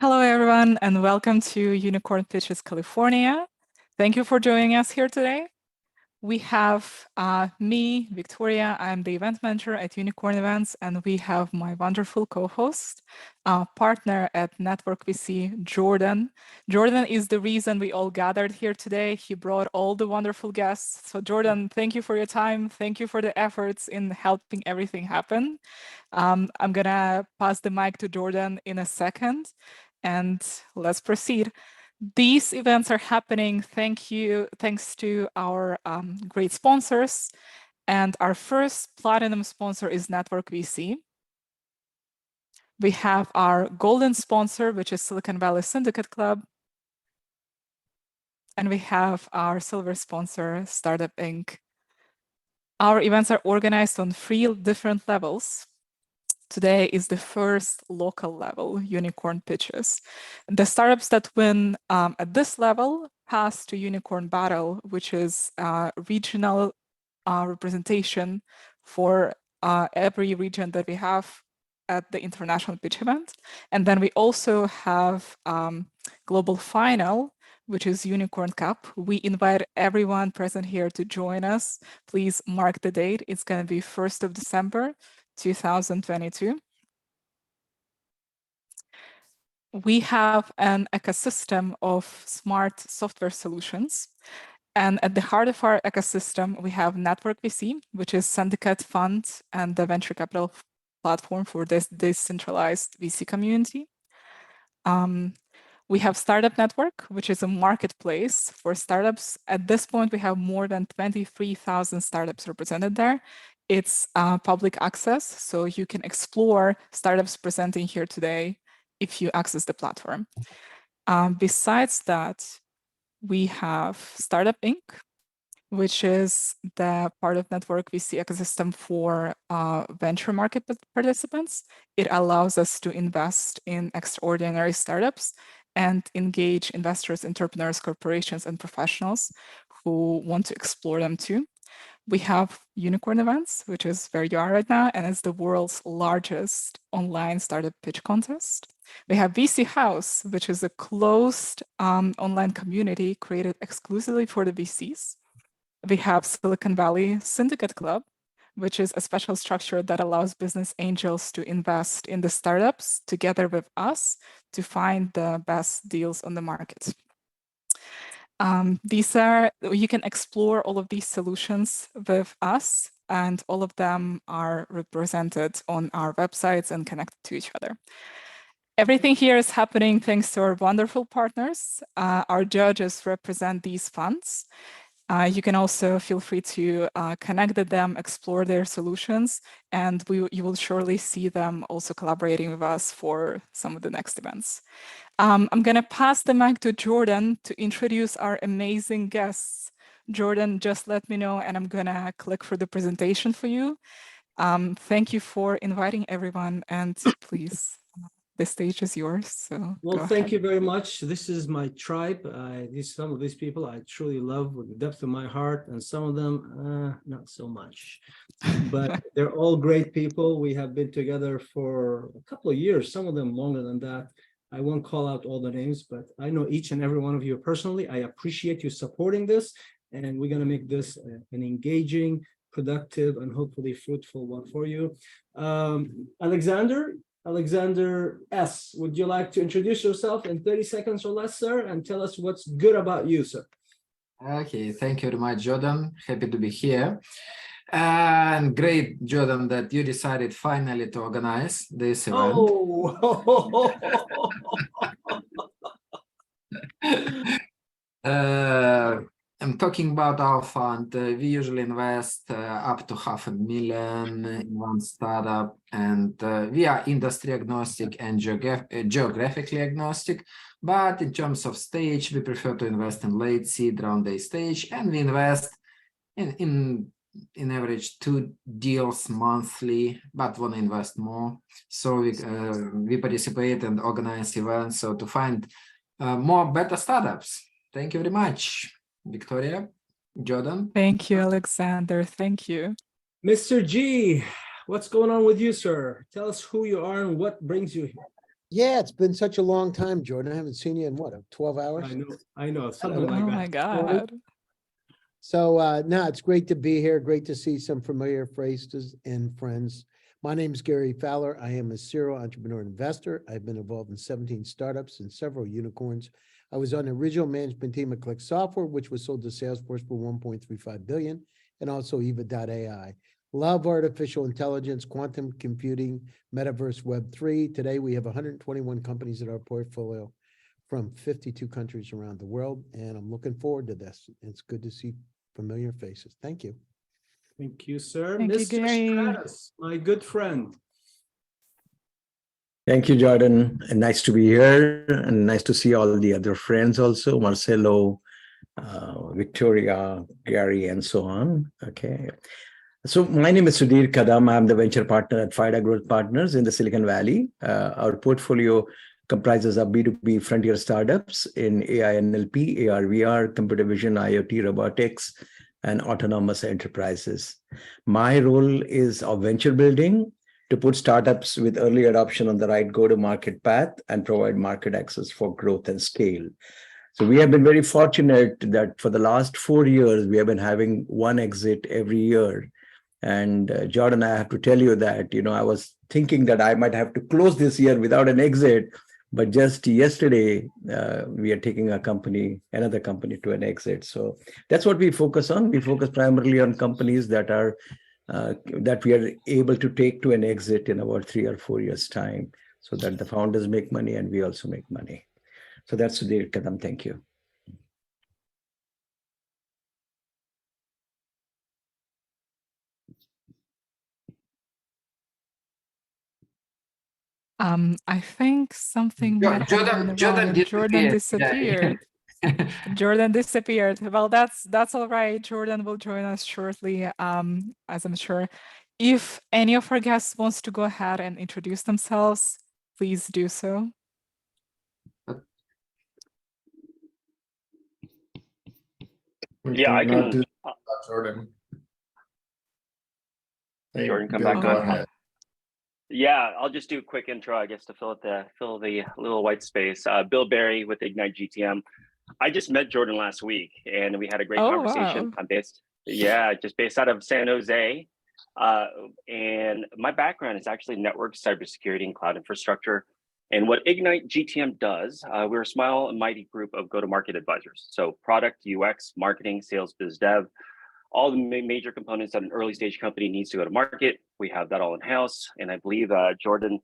Hello, everyone, and welcome to Unicorn Pitches California. Thank you for joining us here today. We have me, Victoria. I'm the event manager at Unicorn.Events, and we have my wonderful co-host, partner at Network VC, Jordan. Jordan is the reason we all gathered here today. He brought all the wonderful guests. So Jordan, thank you for your time. Thank you for the efforts in helping everything happen. I'm gonna pass the mic to Jordan in a second, and let's proceed. These events are happening thanks to our great sponsors. And our first platinum sponsor is Network VC. We have our golden sponsor, which is Silicon Valley Syndicate Club. And we have our silver sponsor, Startup Inc. Our events are organized on 3 different levels. Today is the first local level, Unicorn Pitches. The startups that win at this level pass to Unicorn Battle, which is a regional representation for every region that we have at the international pitch event. And then we also have Global Final, which is Unicorn Cup. We invite everyone present here to join us. Please mark the date. It's going to be 1st of December, 2022. We have an ecosystem of smart software solutions. And at the heart of our ecosystem, we have Network VC, which is syndicate fund and the venture capital platform for this decentralized VC community. We have Startup Network, which is a marketplace for startups. At this point, we have more than 23,000 startups represented there. It's public access, so you can explore startups presenting here today if you access the platform. Besides that, we have Startup Inc., which is the part of Network VC ecosystem for venture market participants. It allows us to invest in extraordinary startups and engage investors, entrepreneurs, corporations, and professionals who want to explore them too. We have Unicorn.Events, which is where you are right now, and it's the world's largest online startup pitch contest. We have VC House, which is a closed online community created exclusively for the VCs. We have Silicon Valley Syndicate Club, which is a special structure that allows business angels to invest in the startups together with us to find the best deals on the market. You can explore all of these solutions with us, and all of them are represented on our websites and connected to each other. Everything here is happening thanks to our wonderful partners. Our judges represent these funds. You can also feel free to connect with them, explore their solutions, and you will surely see them also collaborating with us for some of the next events. I'm going to pass the mic to Jordan to introduce our amazing guests. Jordan, just let me know, and I'm going to click for the presentation for you. Thank you for inviting everyone, and please. The stage is yours. So well, thank you very much. This is my tribe. Some of these people I truly love with the depth of my heart, and some of them not so much. But they're all great people. We have been together for a couple of years, some of them longer than that. I won't call out all the names, but I know each and every one of you personally. I appreciate you supporting this, and we're going to make this an engaging, productive, and hopefully fruitful one for you. Alexander, Alexander S., would you like to introduce yourself in 30 seconds or less, sir, and tell us what's good about you, sir? Okay, thank you very much, Jordan. Happy to be here. And great, Jordan, that you decided finally to organize this event. Oh, I'm talking about our fund. We usually invest up to $500,000 in one startup, and we are industry agnostic and geographically agnostic. But in terms of stage, we prefer to invest in late seed round A stage, and we invest in average 2 deals monthly, but want to invest more. So we participate and organize events so to find more better startups. Thank you very much, Victoria, Jordan. Thank you, Alexander. Thank you. Mr. G, what's going on with you, sir? Tell us who you are and what brings you here. Yeah, it's been such a long time, Jordan. I haven't seen you in what, 12 hours? I know, something like Oh that. my God. So no, it's great to be here. Great to see some familiar faces and friends. My name is Gary Fowler. I am a serial entrepreneur investor. I've been involved in 17 startups and several unicorns. I was on the original management team at Click Software, which was sold to Salesforce for $1.35 billion, and also Eva.ai. Love artificial intelligence, quantum computing, metaverse, Web3. Today, we have 121 companies in our portfolio from 52 countries around the world, and I'm looking forward to this. It's good to see familiar faces. Thank you. Thank you, sir. Thank you, Mr. Gary. Stratus, my good friend. Thank you, Jordan. And nice to be here, and nice to see all the other friends also, Marcelo, Victoria, Gary, and so on. Okay. So my name is Sudhir Kadam. I'm the venture partner at FIDA Growth Partners in the Silicon Valley. Our portfolio comprises of B2B frontier startups in AI, NLP, AR, VR, computer vision, IoT, robotics, and autonomous enterprises. My role is of venture building to put startups with early adoption on the right go-to-market path and provide market access for growth and scale. So we have been very fortunate that for the last 4 years, we have been having one exit every year. And Jordan, I have to tell you that, I was thinking that I might have to close this year without an exit, but just yesterday, we are taking another company to an exit. So that's what we focus on. We focus primarily on companies that we are able to take to an exit in about 3 or 4 years' time, so that the founders make money and we also make money. So that's Sudhir Kadam. Thank you. I think something might have gone wrong and Jordan disappeared. Jordan disappeared. Well, that's all right. Jordan will join us shortly, as I'm sure. If any of our guests wants to go ahead and introduce themselves, please do so. Yeah, I can. Jordan. Hey, Jordan, come Bill, back go on. ahead. Yeah, I'll just do a quick intro, I guess, to fill the little white space. Bill Berry with Ignite GTM. I just met Jordan last week, and we had a great conversation. Wow. I'm just based out of San Jose, and my background is actually network, cybersecurity, and cloud infrastructure. And what Ignite GTM does, we're a small and mighty group of go-to-market advisors. So product, UX, marketing, sales, biz dev, all the major components that an early stage company needs to go to market. We have that all in house. And I believe Jordan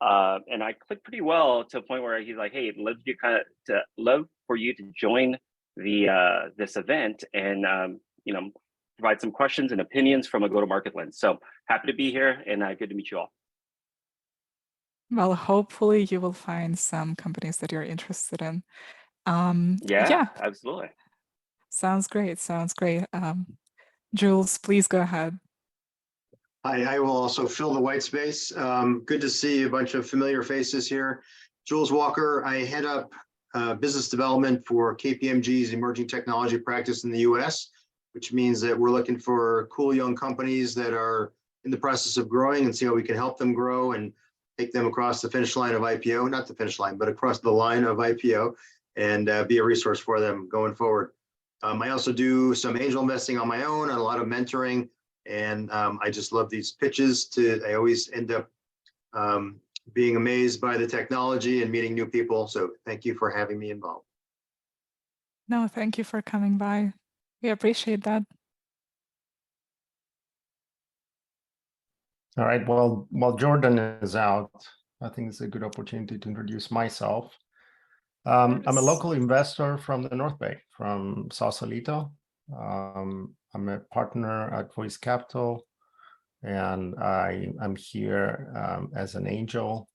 and I clicked pretty well to a point where he's like, hey, love for you to join the this event and provide some questions and opinions from a go-to-market lens. So happy to be here and good to meet you all. Well, hopefully you will find some companies that you're interested in. Yeah, absolutely. Sounds great. Jules, please go ahead. I will also fill the white space. Good to see a bunch of familiar faces here. Jules Walker, I head up business development for KPMG's emerging technology practice in the US, which means that we're looking for cool young companies that are in the process of growing and see how we can help them grow and take them across the finish line of IPO, not the finish line, but across the line of IPO and be a resource for them going forward. I also do some angel investing on my own and a lot of mentoring. And I just love these pitches. I always end up being amazed by the technology and meeting new people. So thank you for having me involved. No, thank you for coming by. We appreciate that. All right, well, while Jordan is out, I think it's a good opportunity to introduce myself. I'm a local investor from the North Bay, from Sausalito. I'm a partner at Voice Capital, and I'm here as an angel.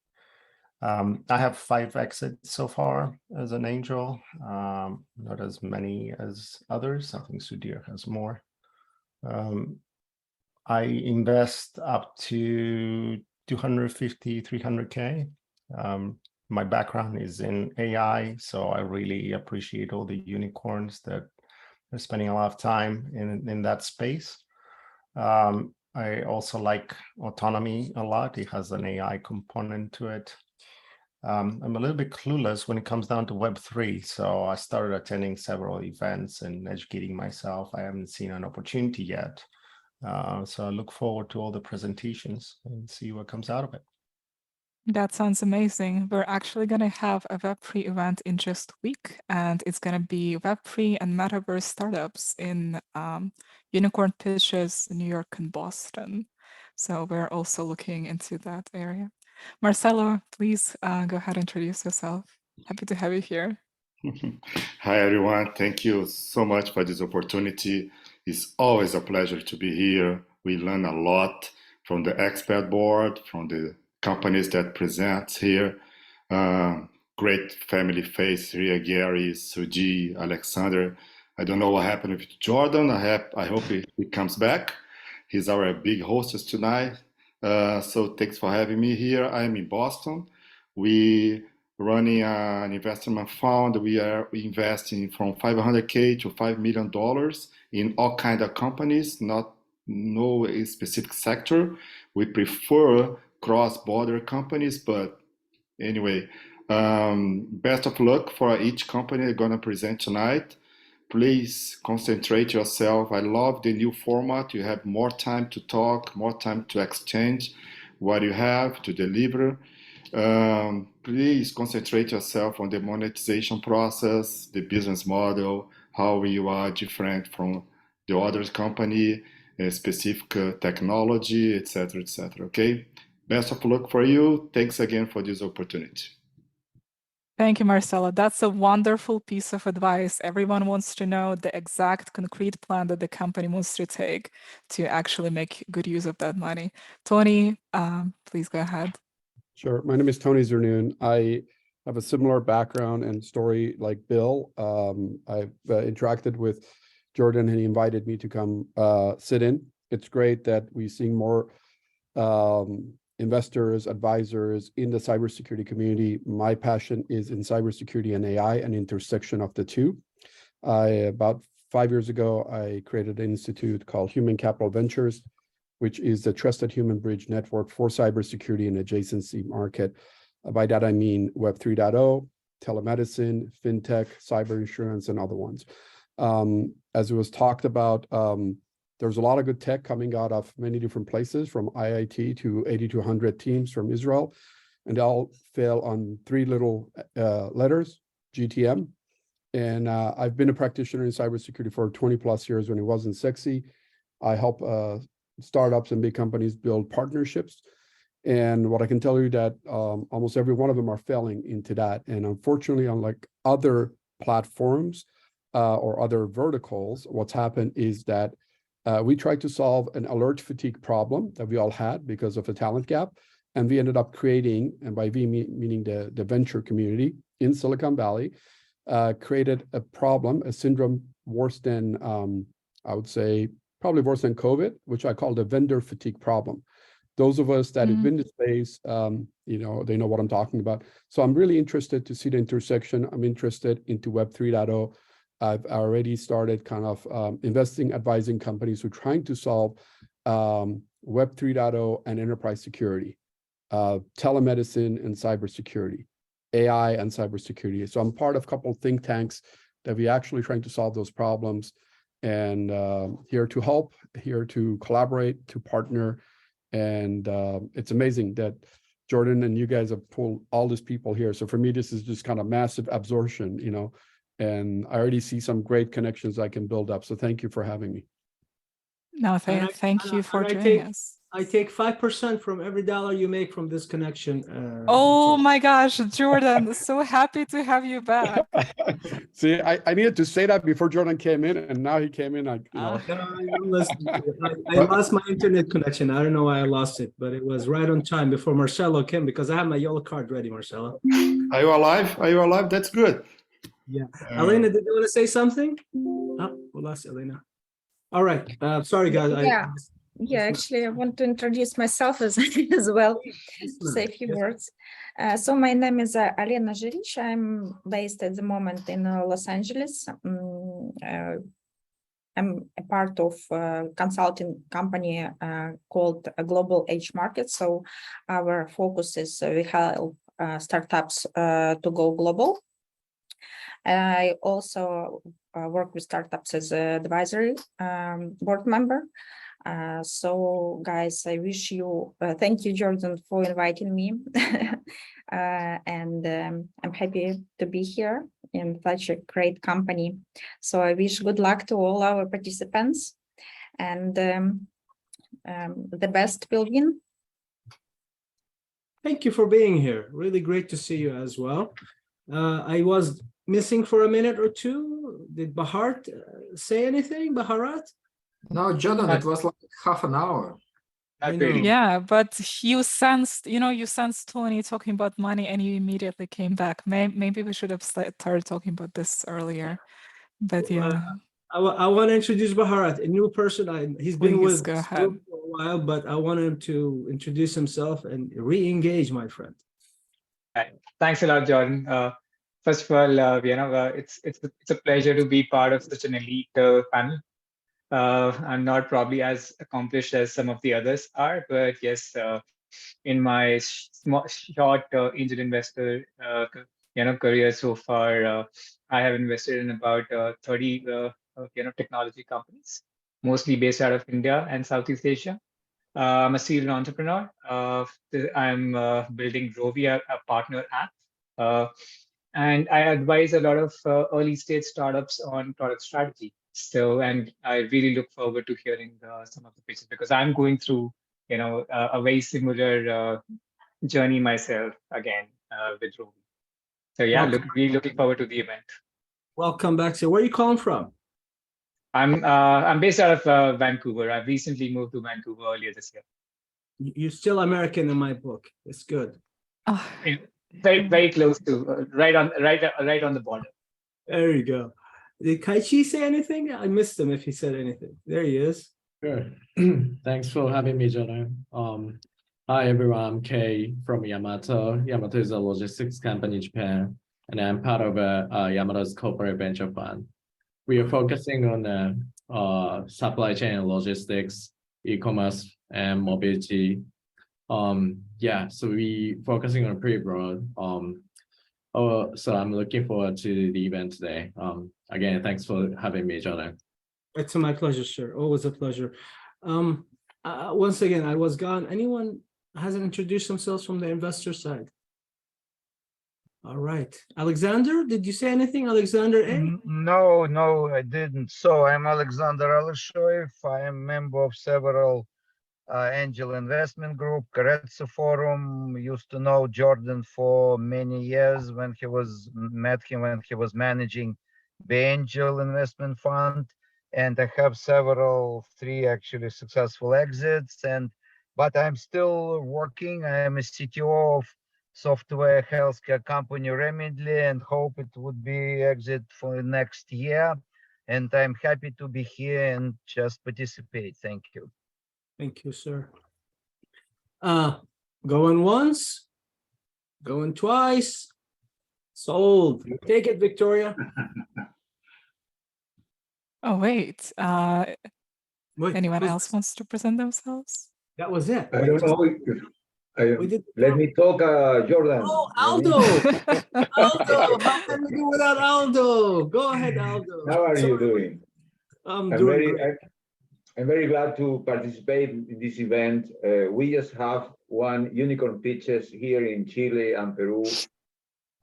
I have 5 exits so far as an angel, not as many as others. I think Sudhir has more. I invest up to 250, 300K. My background is in AI, so I really appreciate all the unicorns that are spending a lot of time in that space. I also like autonomy a lot. It has an AI component to it. I'm a little bit clueless when it comes down to Web3, so I started attending several events and educating myself. I haven't seen an opportunity yet. So I look forward to all the presentations and see what comes out of it. That sounds amazing. We're actually going to have a Web3 event in just a week, and it's going to be Web3 and Metaverse startups in Unicorn Pitches, New York and Boston. So we're also looking into that area. Marcelo, please go ahead and introduce yourself. Happy to have you here. Hi, everyone. Thank you so much for this opportunity. It's always a pleasure to be here. We learn a lot from the expert board, from the companies that present here. Great family face here, Gary, Suji, Alexander. I don't know what happened with Jordan. I hope he comes back. He's our big hostess tonight. So thanks for having me here. I'm in Boston. We running an investment fund. We are investing from $500K to $5 million in all kinds of companies, no specific sector. We prefer cross-border companies, but anyway, best of luck for each company I'm gonna present tonight. Please concentrate yourself. I love the new format. You have more time to talk, more time to exchange what you have to deliver. Please concentrate yourself on the monetization process, the business model, how you are different from the other company, specific technology, etc., etc. Okay. Best of luck for you. Thanks again for this opportunity. Thank you, Marcelo. That's a wonderful piece of advice. Everyone wants to know the exact concrete plan that the company wants to take to actually make good use of that money. Tony, please go ahead. Sure. My name is Tony Zernoon. I have a similar background and story like Bill. I've interacted with Jordan and he invited me to come sit in. It's great that we're seeing more investors, advisors in the cybersecurity community. My passion is in cybersecurity and AI, an intersection of the two. About 5 years ago, I created an institute called Human Capital Ventures, which is the trusted human bridge network for cybersecurity and adjacency market. By that, I mean Web 3.0, telemedicine, fintech, cyber insurance, and other ones. As it was talked about, there's a lot of good tech coming out of many different places, from IIT to 80 to 100 teams from Israel, and they all fail on 3 little letters, GTM. And I've been a practitioner in cybersecurity for 20 plus years when it wasn't sexy. I help startups and big companies build partnerships. And what I can tell you that almost every one of them are failing into that. And unfortunately, unlike other platforms or other verticals, what's happened is that we tried to solve an alert fatigue problem that we all had because of a talent gap. And we ended up creating, and by we meaning the venture community in Silicon Valley, created a problem, a syndrome worse than, I would say, probably worse than COVID, which I call the vendor fatigue problem. Those of us that have been in the space, they know what I'm talking about. So I'm really interested to see the intersection. I'm interested into Web 3.0. I've already started kind of investing, advising companies who are trying to solve Web 3.0 and enterprise security, telemedicine and cybersecurity, AI and cybersecurity. So I'm part of a couple of think tanks that we're actually trying to solve those problems, and here to help, here to collaborate, to partner. And it's amazing that Jordan and you guys have pulled all these people here. So for me, this is just kind of massive absorption, you know, and I already see some great connections I can build up. So thank you for having me. No, thank you for joining us. I take 5% from every dollar you make from this connection. Oh my gosh, Jordan, so happy to have you back. See, I needed to say that before Jordan came in, and now he came in. I lost my internet connection. I don't know why I lost it, but it was right on time before Marcelo came because I have my yellow card ready, Marcelo. Are you alive? Are you alive? That's good. Yeah. Elena, did you want to say something? Oh, we lost Elena. All right. Sorry, guys. Yeah, actually, I want to introduce myself as well, say a few words. So my name is Alena Zhirich. I'm based at the moment in Los Angeles. I'm a part of a consulting company called Global Age Market. So our focus is we help startups to go global. I also work with startups as an advisory board member. So guys, I wish you, thank you, Jordan, for inviting me. And I'm happy to be here in such a great company. So I wish good luck to all our participants, and the best will win. Thank you for being here. Really great to see you as well. I was missing for a minute or two. Did Baharat say anything? Baharat? No, Jordan, it was like half an hour. Yeah, but you sensed Tony talking about money and you immediately came back. Maybe we should have started talking about this earlier. But yeah. I want to introduce Baharat, a new person. He's been with go us ahead. for a while, but I want him to introduce himself and re-engage, my friend. Thanks a lot, Jordan. First of all, it's a pleasure to be part of such an elite panel. I'm not probably as accomplished as some of the others are, but yes, in my short angel investor career so far, I have invested in about 30 technology companies, mostly based out of India and Southeast Asia. I'm a serial entrepreneur. I'm building Rovi, a partner app, and I advise a lot of early stage startups on product strategy. So, and I really look forward to hearing some of the pitches because I'm going through, a very similar journey myself again with Rovi. So yeah, really looking forward to the event. Welcome back. So where are you calling from? I'm based out of Vancouver. I've recently moved to Vancouver earlier this year. You're still American in my book. It's good. Very close to right on the border. There you go. Did Kaichi say anything? I missed him if he said anything. There he is. Sure. Thanks for having me, Jordan. Hi everyone, I'm Kei from Yamato. Yamato is a logistics company in Japan, and I'm part of Yamato's corporate venture fund. We are focusing on supply chain and logistics, e-commerce, and mobility. So we focusing on pretty broad. So I'm looking forward to the event today. Again, thanks for having me, Jordan. It's my pleasure, sir. Always a pleasure. Once again, I was gone. Anyone hasn't introduced themselves from the investor side? All right. Alexander, did you say anything? Alexander A? No, I didn't. So I'm Alexander Aleshoev. I am member of several angel investment group, Karetsu Forum. Used to know Jordan for many years when met him when he was managing the angel investment fund. And I have three actually successful exits. But I'm still working. I am a CTO of software healthcare company Remedly, and hope it would be exit for next year. And I'm happy to be here and just participate. Thank you. Thank you, sir. Going once, going twice. Sold. Take it, Victoria. Oh, wait. Anyone else wants to present themselves? That was it. I don't know. Let me talk, Jordan. Oh, Aldo. Aldo, how can we do without Aldo? Go ahead, Aldo. How are you doing? I'm doing great. I'm very glad to participate in this event. We just have one unicorn pitches here in Chile and Peru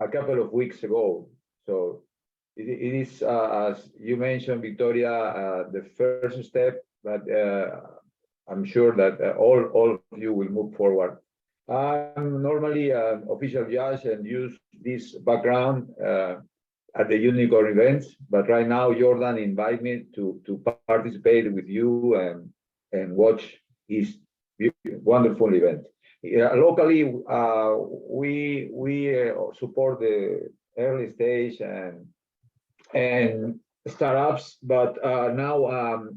a couple of weeks ago. So it is, as you mentioned, Victoria, the first step, but I'm sure that all of you will move forward. I'm normally an official judge and use this background at the Unicorn.Events, but right now Jordan invited me to participate with you and watch his wonderful event. Locally, we support the early stage and startups, but now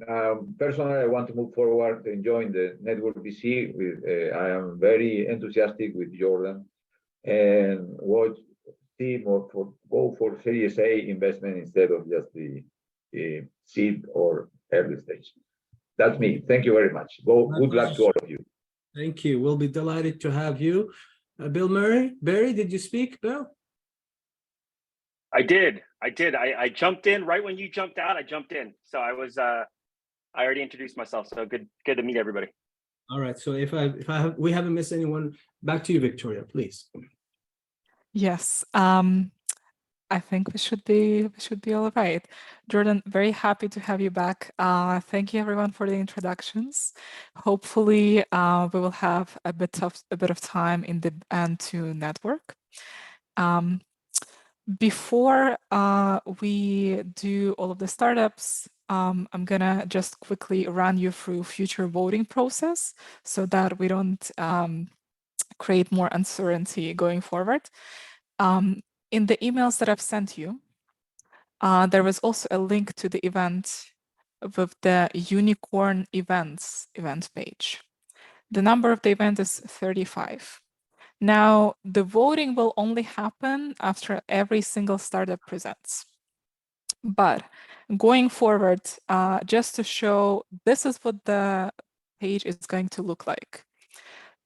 personally I want to move forward and join the network VC. I am very enthusiastic with Jordan and watch team or go for Series A investment instead of just the seed or early stage. That's me. Thank you very much. Good luck to all of you. Thank you. We'll be delighted to have you. Bill Murray, Barry, did you speak, Bill? I did. I jumped in right when you jumped out. I jumped in. So I was I already introduced myself. So good to meet everybody. All right. So if we haven't missed anyone, back to you, Victoria, please. Yes. I think we should be all right. Jordan, very happy to have you back. Thank you everyone for the introductions. Hopefully we will have a bit of time in the end to network. Before we do all of the startups, I'm gonna just quickly run you through future voting process so that we don't create more uncertainty going forward. In the emails that I've sent you, there was also a link to the event with the Unicorn.Events event page. The number of the event is 35. Now, the voting will only happen after every single startup presents. But going forward, just to show this is what the page is going to look like.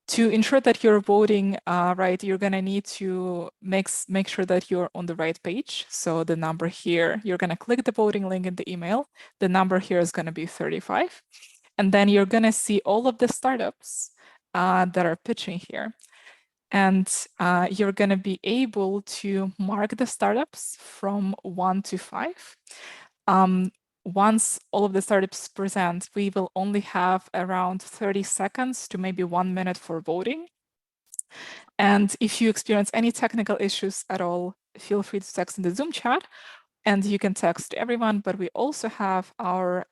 To ensure that you're voting right, you're going to need to make sure that you're on the right page. So the number here, you're going to click the voting link in the email. The number here is going to be 35. And then you're going to see all of the startups that are pitching here. And you're going to be able to mark the startups from 1 to 5. Once all of the startups present, we will only have around 30 seconds to maybe 1 minute for voting. And if you experience any technical issues at all, feel free to text in the Zoom chat, and you can text everyone. But we also have our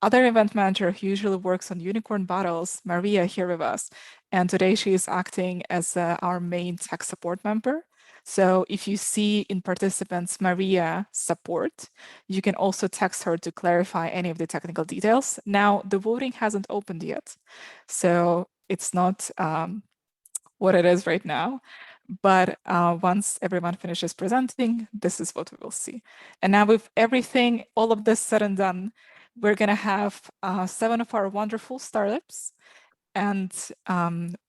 other event manager who usually works on Unicorn Battles, Maria, here with us. And today she is acting as our main tech support member. So if you see in participants Maria support, you can also text her to clarify any of the technical details. Now, the voting hasn't opened yet, so it's not what it is right now. But once everyone finishes presenting, this is what we will see. And now with everything, all of this said and done, we're going to have 7 of our wonderful startups, and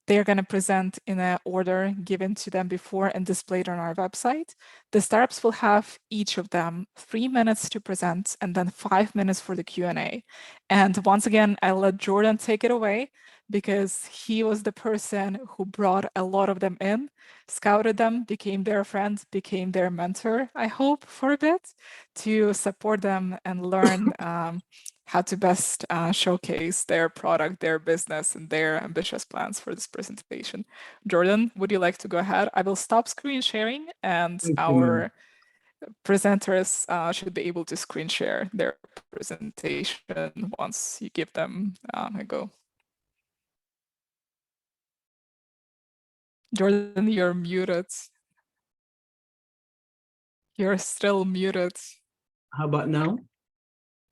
they're going to present in an order given to them before and displayed on our website. The startups will have each of them 3 minutes to present and then 5 minutes for the Q&A. And once again, I'll let Jordan take it away because he was the person who brought a lot of them in, scouted them, became their friend, became their mentor, I hope, for a bit, to support them and learn how to best showcase their product, their business, and their ambitious plans for this presentation. Jordan, would you like to go ahead? I will stop screen sharing, and our presenters should be able to screen share their presentation once you give them a go. Jordan, you're muted. You're still muted. How about now?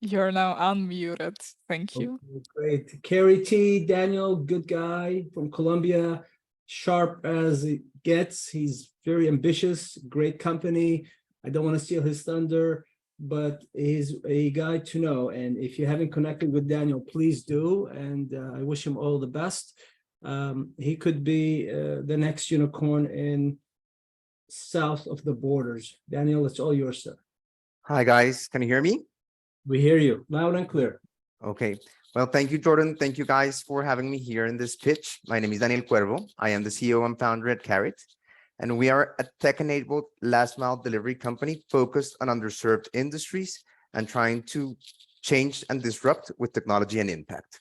You're now unmuted. Thank you. Okay, great. Kerry T, Daniel, good guy from Colombia, sharp as it gets. He's very ambitious, great company. I don't want to steal his thunder, but he's a guy to know. And if you haven't connected with Daniel, please do. And I wish him all the best. He could be the next unicorn in south of the borders. Daniel, it's all yours, sir. Hi, guys. Can you hear me? We hear you loud and clear. Okay. Well, thank you, Jordan. Thank you guys for having me here in this pitch. My name is Daniel Cuervo. I am the CEO and founder at Carrot, and we are a tech-enabled last-mile delivery company focused on underserved industries and trying to change and disrupt with technology and impact.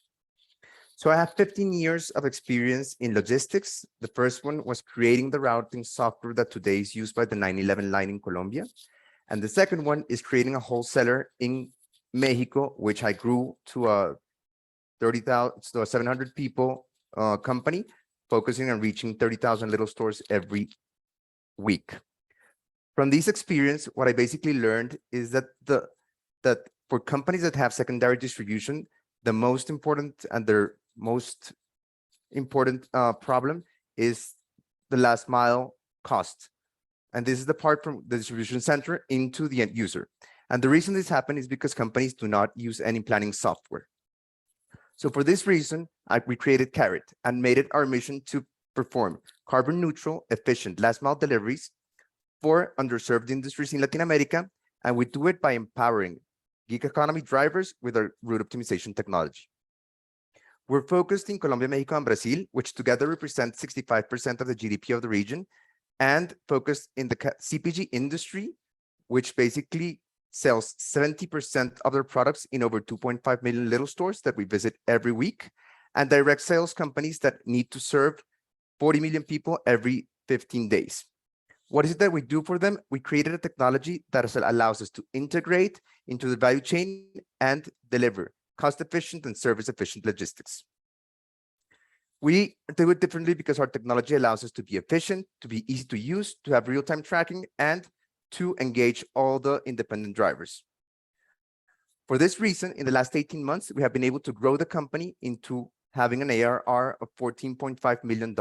So I have 15 years of experience in logistics. The first one was creating the routing software that today is used by the 911 line in Colombia. And the second one is creating a wholesaler in Mexico, which I grew to a 700 people company, focusing on reaching 30,000 little stores every week. From this experience, what I basically learned is that for companies that have secondary distribution, the most important and their most important problem is the last mile cost. And this is the part from the distribution center into the end user. And the reason this happened is because companies do not use any planning software. So for this reason, we created Carrot and made it our mission to perform carbon neutral, efficient last mile deliveries for underserved industries in Latin America. And we do it by empowering gig economy drivers with our route optimization technology. We're focused in Colombia, Mexico, and Brazil, which together represent 65% of the GDP of the region, and focused in the CPG industry, which basically sells 70% of their products in over 2.5 million little stores that we visit every week, and direct sales companies that need to serve 40 million people every 15 days. What is it that we do for them? We created a technology that allows us to integrate into the value chain and deliver cost-efficient and service-efficient logistics. We do it differently because our technology allows us to be efficient, to be easy to use, to have real-time tracking, and to engage all the independent drivers. For this reason, in the last 18 months, we have been able to grow the company into having an ARR of $14.5 million.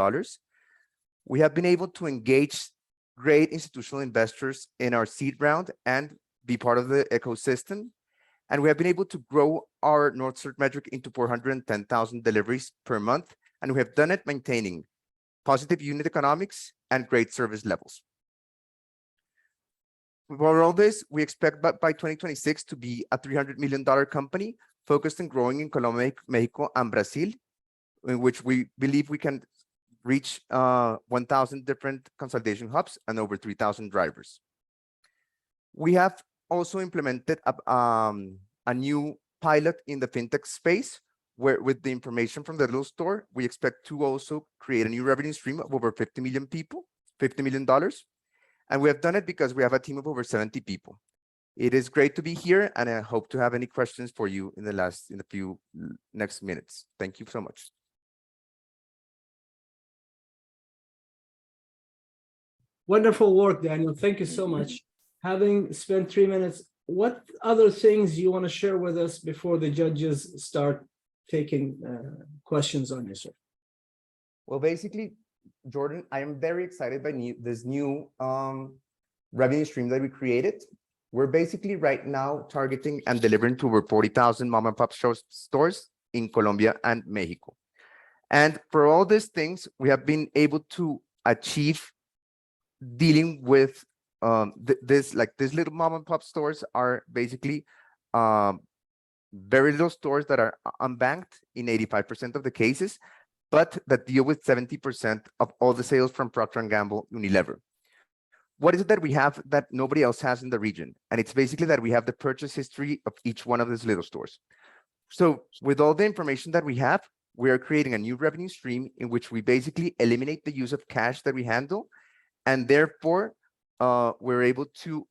We have been able to engage great institutional investors in our seed round and be part of the ecosystem. And we have been able to grow our North Star metric into 410,000 deliveries per month. And we have done it maintaining positive unit economics and great service levels. For all this, we expect by 2026 to be a $300 million company focused on growing in Colombia, Mexico, and Brazil, in which we believe we can reach 1,000 different consolidation hubs and over 3,000 drivers. We have also implemented a new pilot in the fintech space, where with the information from the little store, we expect to also create a new revenue stream of over 50 million people, $50 million. And we have done it because we have a team of over 70 people. It is great to be here, and I hope to have any questions for you in the few next minutes. Thank you so much. Wonderful work, Daniel. Thank you so much. Having spent 3 minutes, what other things you want to share with us before the judges start taking questions on you, sir? Well, basically, Jordan, I am very excited by this new revenue stream that we created. We're basically right now targeting and delivering to over 40,000 mom and pop stores in Colombia and Mexico. And for all these things, we have been able to achieve dealing with these little mom and pop stores are basically very little stores that are unbanked in 85% of the cases, but that deal with 70% of all the sales from Procter & Gamble, Unilever. What is it that we have that nobody else has in the region? And it's basically that we have the purchase history of each one of these little stores. So with all the information that we have, we are creating a new revenue stream in which we basically eliminate the use of cash that we handle. And therefore, we're able to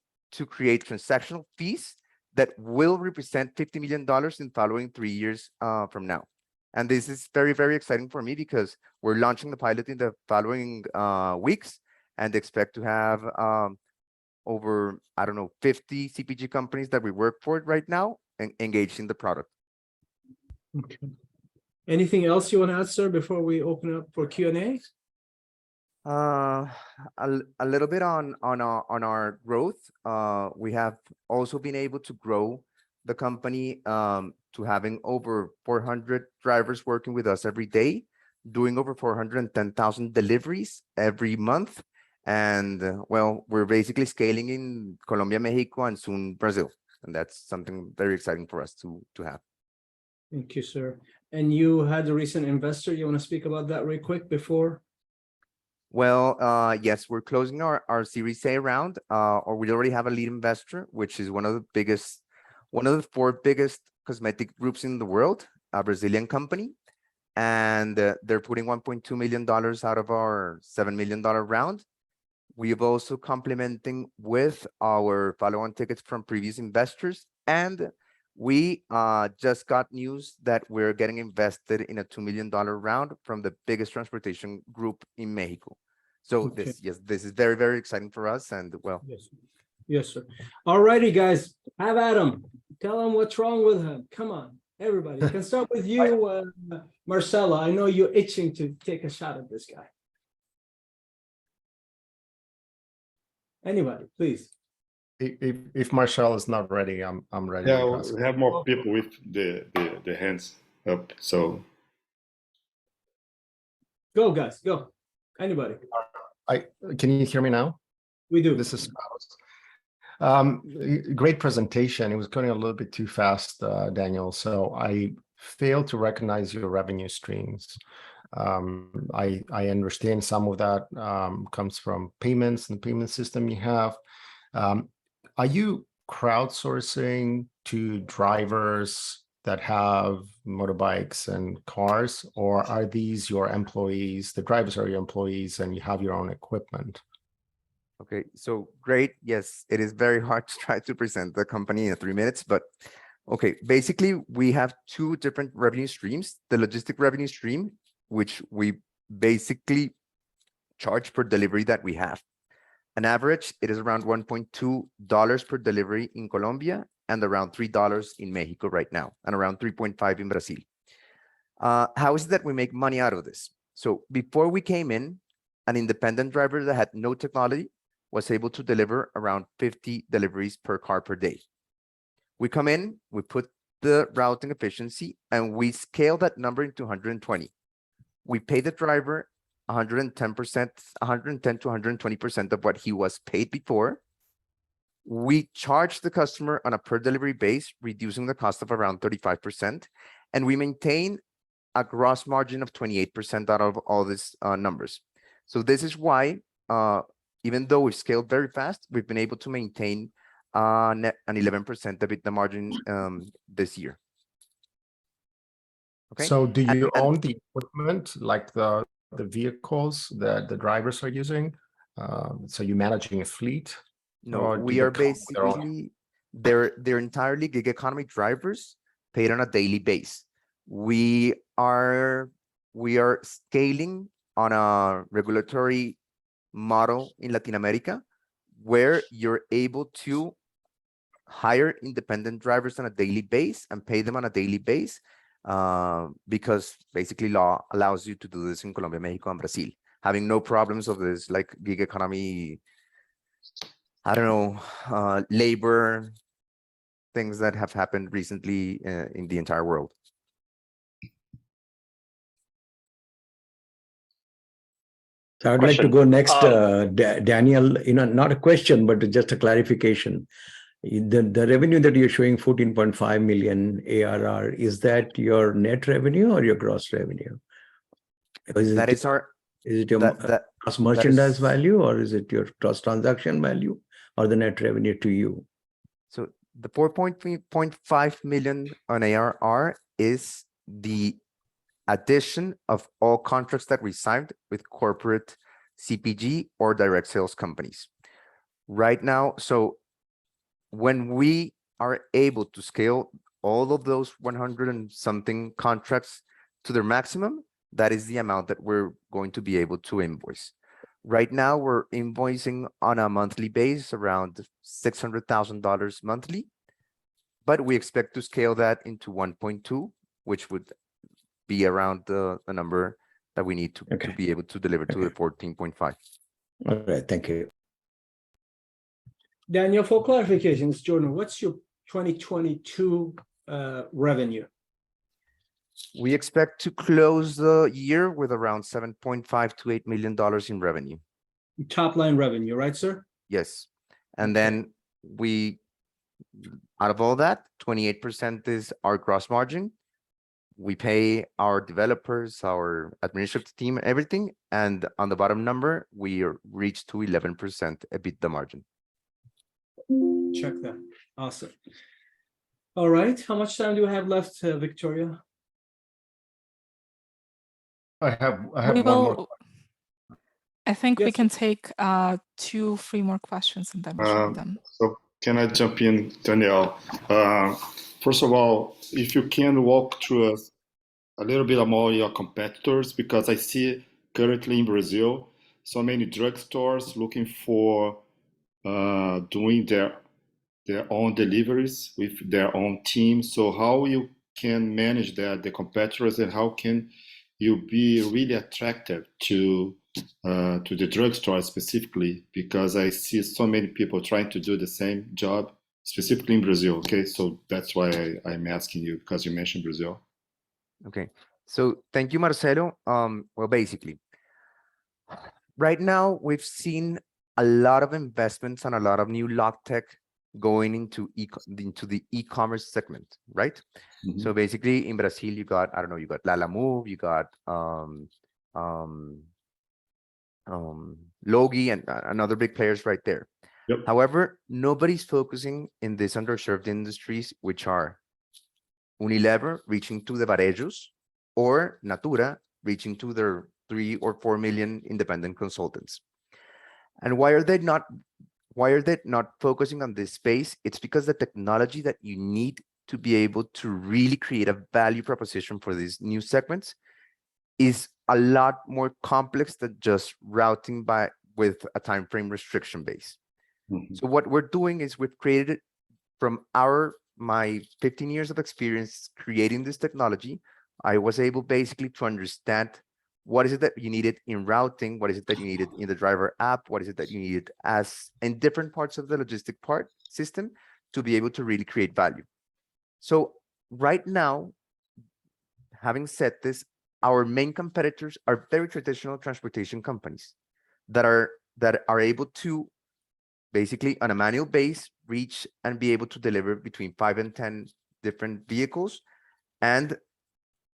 create transactional fees that will represent $50 million in following 3 years from now. And this is very, very exciting for me because we're launching the pilot in the following weeks and expect to have over, 50 CPG companies that we work for right now and engaged in the product. Okay. Anything else you want to add, sir, before we open up for Q&A? A little bit on our growth. We have also been able to grow the company to having over 400 drivers working with us every day, doing over 410,000 deliveries every month. And well, we're basically scaling in Colombia, Mexico, and soon Brazil. And that's something very exciting for us to have. Thank you, sir. And you had a recent investor. You want to speak about that real quick before? Well, yes, we're closing our Series A round, or we already have a lead investor, which is one of the 4 biggest cosmetic groups in the world, a Brazilian company. And they're putting $1.2 million out of our $7 million round. We have also complementing with our follow-on tickets from previous investors. And we just got news that we're getting invested in a $2 million round from the biggest transportation group in Mexico. So Okay. this is very, very exciting for us. And well, Yes, yes, sir. All righty, guys, have at him. Tell him what's wrong with him. Come on, everybody. Can start with you, Marcella. I know you're itching to take a shot at this guy. Anybody, please. If Marshall is not ready, I'm ready. Yeah, to ask. we have more people with the hands up. So Go, guys, go. Anybody. Can you hear me now? We do. This is great presentation. It was going a little bit too fast, Daniel. So I failed to recognize your revenue streams. I understand some of that comes from payments and the payment system you have. Are you crowdsourcing to drivers that have motorbikes and cars, or are these your employees? The drivers are your employees and you have your own equipment? okay, so great. Yes, it is very hard to try to present the company in 3 minutes, but okay, basically we have 2 different revenue streams. The logistic revenue stream, which we basically charge per delivery that we have. On average, it is around $1.2 per delivery in Colombia and around $3 in Mexico right now, and around 3.5 in Brazil. How is it that we make money out of this? So before we came in, an independent driver that had no technology was able to deliver around 50 deliveries per car per day. We come in, we put the routing efficiency, and we scale that number into 120. We pay the driver 110%, 110 to 120% of what he was paid before. We charge the customer on a per delivery base, reducing the cost of around 35%, and we maintain a gross margin of 28% out of all these numbers. So this is why, even though we've scaled very fast, we've been able to maintain an 11% EBITDA margin this year. Okay. So do you own the equipment, like the vehicles that the drivers are using? So you're managing a fleet? No, we are basically, they're entirely gig economy drivers paid on a daily base. We are scaling on a regulatory model in Latin America where you're able to hire independent drivers on a daily base and pay them on a daily base, because basically law allows you to do this in Colombia, Mexico, and Brazil, having no problems of this like gig economy, I don't know, labor things that have happened recently in the entire world. So I'd like to go next, Daniel, not a question, but just a clarification. The revenue that you're showing, 14.5 million ARR, is that your net revenue or your gross revenue? Is it your gross merchandise value, or is it your gross transaction value, or the net revenue to you? So the 4.5 million on ARR is the addition of all contracts that we signed with corporate CPG or direct sales companies. Right now, so when we are able to scale all of those 100 and something contracts to their maximum, that is the amount that we're going to be able to invoice. Right now, we're invoicing on a monthly base around $600,000 monthly, but we expect to scale that into 1.2, which would be around the number that we need to be able to deliver to the 14.5. All right, thank you. Daniel, for clarification, it's Jordan, what's your 2022 revenue? We expect to close the year with around $7.5 to $8 million in revenue. Top line revenue, right, sir? Yes. And then out of all that, 28% is our gross margin, we pay our developers, our administrative team, everything, and on the bottom number, we reach to 11% EBITDA margin. Check that. Awesome. All right. How much time do we have left, Victoria? I have We one more. will, I think we Yes. can take 2-3 more questions and then we should be done. So can I jump in, Daniel? First of all, if you can walk through us a little bit more your competitors, because I see currently in Brazil so many drugstores looking for doing their own deliveries with their own team. So how you can manage that, the competitors, and how can you be really attractive to the drugstore specifically? Because I see so many people trying to do the same job, specifically in Brazil. Okay, so that's why I'm asking you, because you mentioned Brazil. Okay, so thank you, Marcelo. Well, basically, right now we've seen a lot of investments and a lot of new log tech going into the e-commerce segment, right? So basically in Brazil, you got, I don't know, you got Lala Move, you got Logi and other big players right there. Yep. However, nobody's focusing in these underserved industries, which are Unilever reaching to the varejos, or Natura reaching to their 3 or 4 million independent consultants. And why are they not focusing on this space? It's because the technology that you need to be able to really create a value proposition for these new segments is a lot more complex than just routing with a time frame restriction base. So what we're doing is we've created it from my 15 years of experience creating this technology. I was able basically to understand what is it that you needed in routing, what is it that you needed in the driver app, what is it that you needed as in different parts of the logistic part system to be able to really create value. So right now, having said this, our main competitors are very traditional transportation companies that are able to basically on a manual base reach and be able to deliver between 5 and 10 different vehicles. And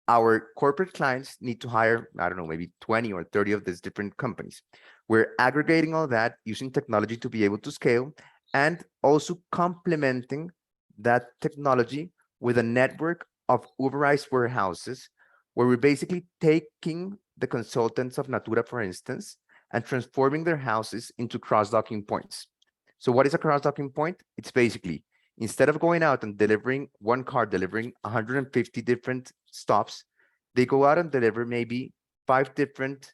our corporate clients need to hire, I don't know, maybe 20 or 30 of these different companies. We're aggregating all that using technology to be able to scale and also complementing that technology with a network of Uberized warehouses where we're basically taking the consultants of Natura, for instance, and transforming their houses into cross-docking points. So what is a cross-docking point? It's basically, instead of going out and delivering one car, delivering 150 different stops, they go out and deliver maybe 5 different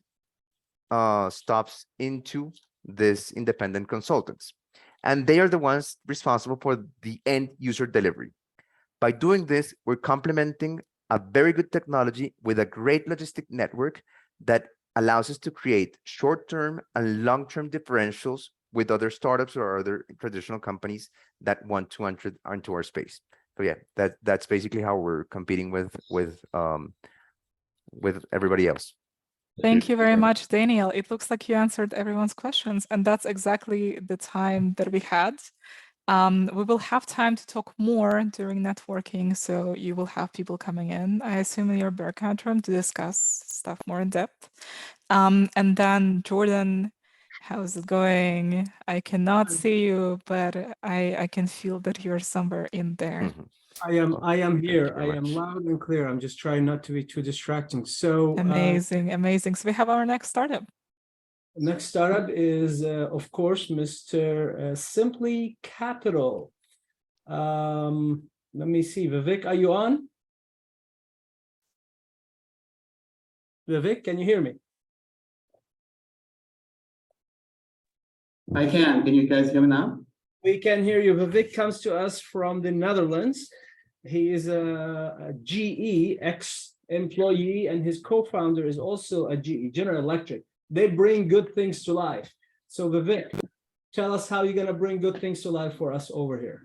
stops into this independent consultants. And they are the ones responsible for the end user delivery. By doing this, we're complementing a very good technology with a great logistic network that allows us to create short-term and long-term differentials with other startups or other traditional companies that want to enter into our space. So yeah, that's basically how we're competing with everybody else. Thank you very much, Daniel. It looks like you answered everyone's questions, and that's exactly the time that we had. We will have time to talk more during networking, so you will have people coming in, I assume, in your breakout room to discuss stuff more in depth. And then, Jordan, how's it going? I cannot see you, but I can feel that you're somewhere in there. I am here. I very am much. loud and clear. I'm just trying not to be too distracting. So Amazing, amazing. So we have our next startup. next startup is, of course, Mr. Simply Capital. Let me see. Vivek, are you on? Vivek, can you hear me? I can. Can you guys hear me now? We can hear you. Vivek comes to us from the Netherlands. He is a GE ex-employee, and his co-founder is also a GE, General Electric. They bring good things to life. So Vivek, tell us how you're going to bring good things to life for us over here.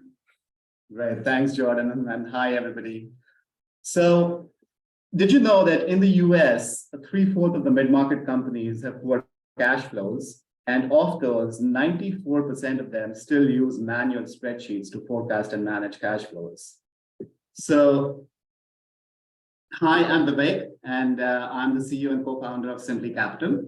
Right. Thanks, Jordan. And hi, everybody. So did you know that in the US, 3/4 of the mid-market companies have poor cash flows? And of those, 94% of them still use manual spreadsheets to forecast and manage cash flows. So Hi, I'm Vivek, and I'm the CEO and co-founder of Simply Capital.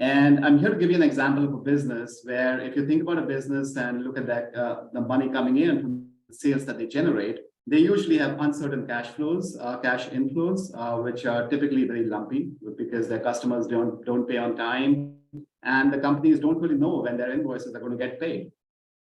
And I'm here to give you an example of a business where if you think about a business and look at that, the money coming in from the sales that they generate, they usually have uncertain cash flows, cash inflows, which are typically very lumpy because their customers don't pay on time, and the companies don't really know when their invoices are going to get paid.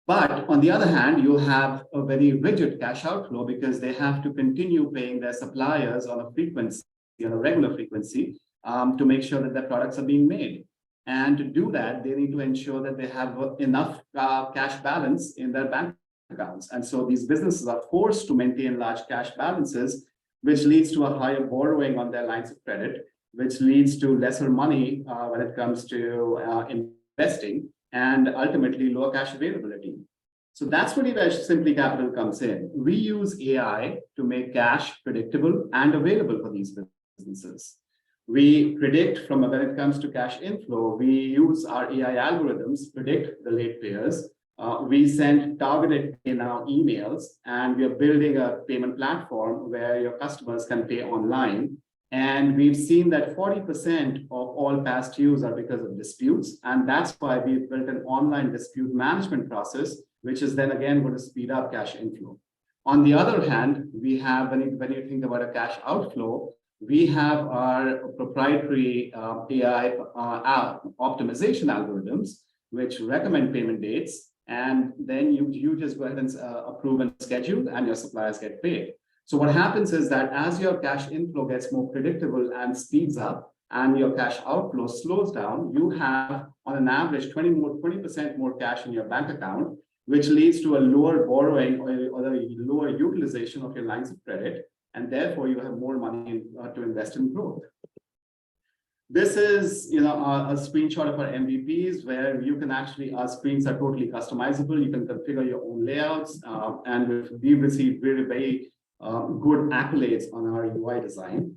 But on the other hand, you have a very rigid cash outflow because they have to continue paying their suppliers on a frequency, on a regular frequency, to make sure that their products are being made. And to do that, they need to ensure that they have enough cash balance in their bank accounts. And so these businesses are forced to maintain large cash balances, which leads to a higher borrowing on their lines of credit, which leads to lesser money when it comes to investing, and ultimately lower cash availability. So that's where Simply Capital comes in. We use AI to make cash predictable and available for these businesses. We predict from when it comes to cash inflow, we use our AI algorithms, predict the late payers. We send targeted emails, and we are building a payment platform where your customers can pay online. And we've seen that 40% of all past dues are because of disputes. And that's why we've built an online dispute management process, which is then again going to speed up cash inflow. On the other hand, we have, when you think about a cash outflow, we have our proprietary AI optimization algorithms, which recommend payment dates. And then you just go ahead and approve and schedule, and your suppliers get paid. So what happens is that as your cash inflow gets more predictable and speeds up, and your cash outflow slows down, you have on an average 20% more cash in your bank account, which leads to a lower borrowing or a lower utilization of your lines of credit, and therefore you have more money to invest in growth. This is a screenshot of our MVPs where you can actually, our screens are totally customizable. You can configure your own layouts, and we've received very good accolades on our UI design.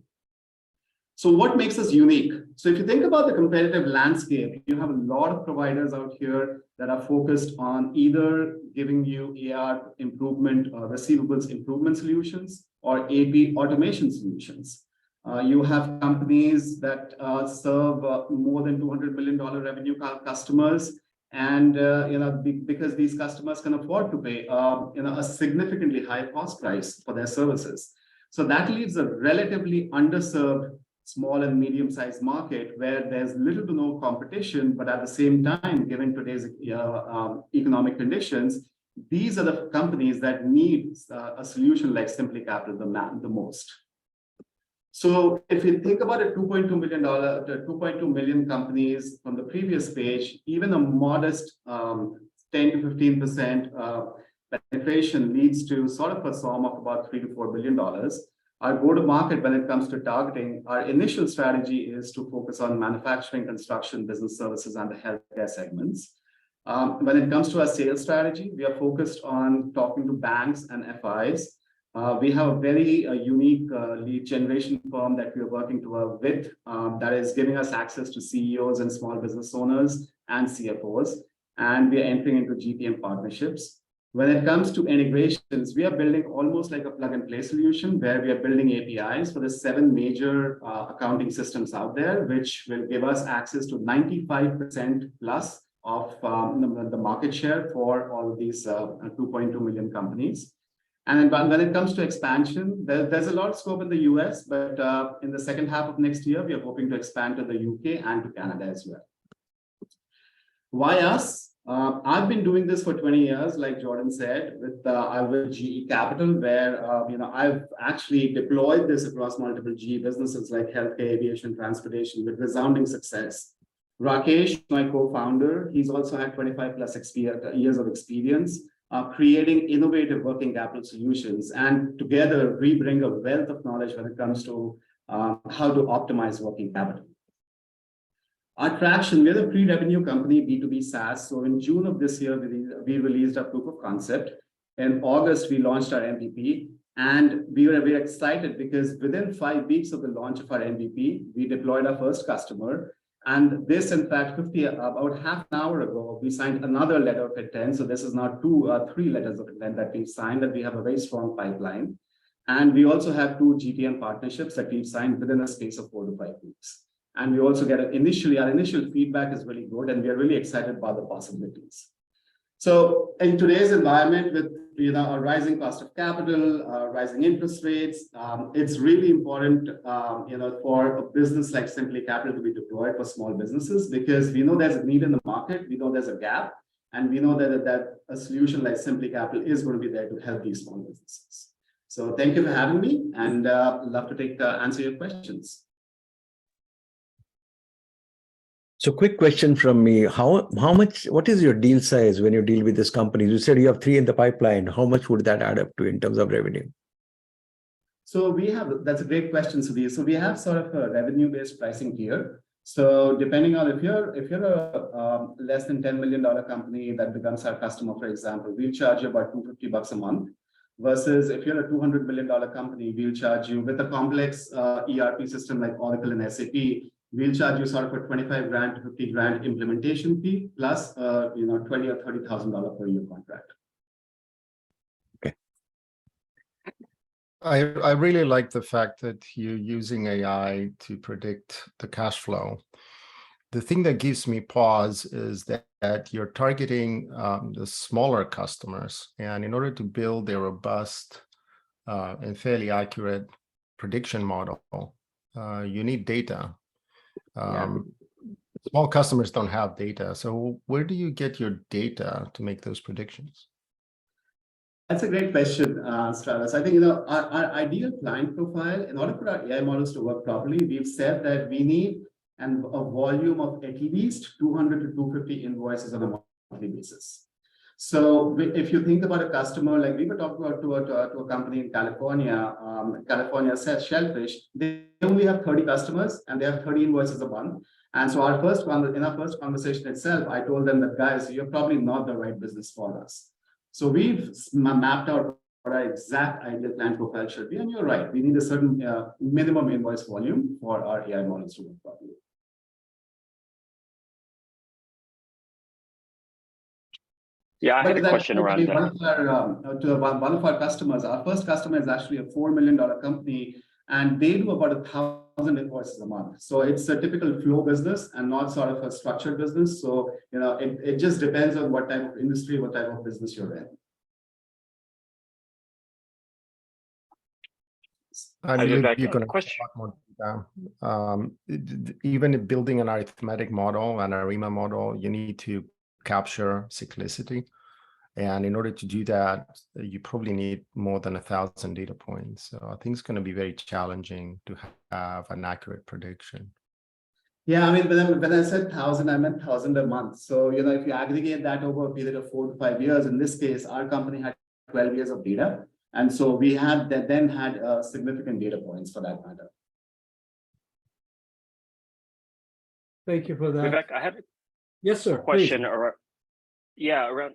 So what makes us unique? So if you think about the competitive landscape, you have a lot of providers out here that are focused on either giving you AR improvement or receivables improvement solutions or AP automation solutions. You have companies that serve more than $200 million revenue customers, and because these customers can afford to pay a significantly high cost price for their services. So that leaves a relatively underserved small and medium-sized market where there's little to no competition, but at the same time, given today's economic conditions, these are the companies that need a solution like Simply Capital the most. So if you think about a $2.2 million companies from the previous page, even a modest 10 to 15% penetration leads to sort of a sum of about $3 to $4 billion. Our go-to-market when it comes to targeting, our initial strategy is to focus on manufacturing, construction, business services, and the healthcare segments. When it comes to our sales strategy, we are focused on talking to banks and FIs. We have a very unique lead generation firm that we are working with that is giving us access to CEOs and small business owners and CFOs, and we are entering into GTM partnerships. When it comes to integrations, we are building almost like a plug-and-play solution where we are building APIs for the 7 major accounting systems out there, which will give us access to 95% plus of the market share for all of these 2.2 million companies. And when it comes to expansion, there's a lot of scope in the US, but in the second half of next year, we are hoping to expand to the UK and to Canada as well. Why us? I've been doing this for 20 years, like Jordan said, with GE Capital, where I've actually deployed this across multiple GE businesses like healthcare, aviation, transportation with resounding success. Rakesh, my co-founder, he's also had 25 plus years of experience creating innovative working capital solutions. And together, we bring a wealth of knowledge when it comes to how to optimize working capital. Our traction, we're a pre-revenue company, B2B SaaS. So in June of this year, we released our proof of concept. In August, we launched our MVP. And we were very excited because within 5 weeks of the launch of our MVP, we deployed our first customer. And this, in fact, about half an hour ago, we signed another letter of intent. So this is now 3 letters of intent that we've signed, that we have a very strong pipeline. And we also have 2 GTM partnerships that we've signed within a space of 4 to 5 weeks. And we also get our initial feedback is really good, and we are really excited about the possibilities. So in today's environment with a rising cost of capital, rising interest rates, it's really important for a business like Simply Capital to be deployed for small businesses, because we know there's a need in the market, we know there's a gap, and we know that a solution like Simply Capital is going to be there to help these small businesses. So thank you for having me, and love to answer your questions. So quick question from me. What is your deal size when you deal with this company? You said you have 3 in the pipeline. How much would that add up to in terms of revenue? So that's a great question, Sudhir. So we have sort of a revenue-based pricing tier. So depending on if you're a less than $10 million company that becomes our customer, for example, we'll charge you about $250 a month. Versus if you're a $200 million company, we'll charge you with a complex ERP system like Oracle and SAP. We'll charge you sort of a 25 grand to 50 grand implementation fee plus $20,000 or $30,000 per year contract. Okay. I really like the fact that you're using AI to predict the cash flow. The thing that gives me pause is that you're targeting the smaller customers, and in order to build a robust and fairly accurate prediction model, you need data. Small customers don't have data. So where do you get your data to make those predictions? That's a great question, Stravis. I think our ideal client profile, in order for our AI models to work properly, we've said that we need a volume of at least 200 to 250 invoices on a monthly basis. So if you think about a customer, like we were talking about to a company in California, California says Shellfish, they only have 30 customers and they have 30 invoices a month. And so in our first conversation itself, I told them that, guys, you're probably not the right business for us. So we've mapped out what our exact ideal client profile should be. And you're right, we need a certain minimum invoice volume for our AI models to work properly. Yeah, I had a question around that. One of our customers, our first customer is actually a $4 million company, and they do about 1,000 invoices a month. So it's a typical flow business and not sort of a structured business. So, it just depends on what type of industry, what type of business you're in. You're going to talk more. Even building an arithmetic model, an ARIMA model, you need to capture cyclicity. And in order to do that, you probably need more than 1,000 data points. So I think it's going to be very challenging to have an accurate prediction. Yeah, I mean, when I said 1,000, I meant 1,000 a month. So, if you aggregate that over a period of 4 to 5 years, in this case, our company had 12 years of data. And so we had significant data points for that matter. Thank you for that. Vivek, I had yes, sir. A question around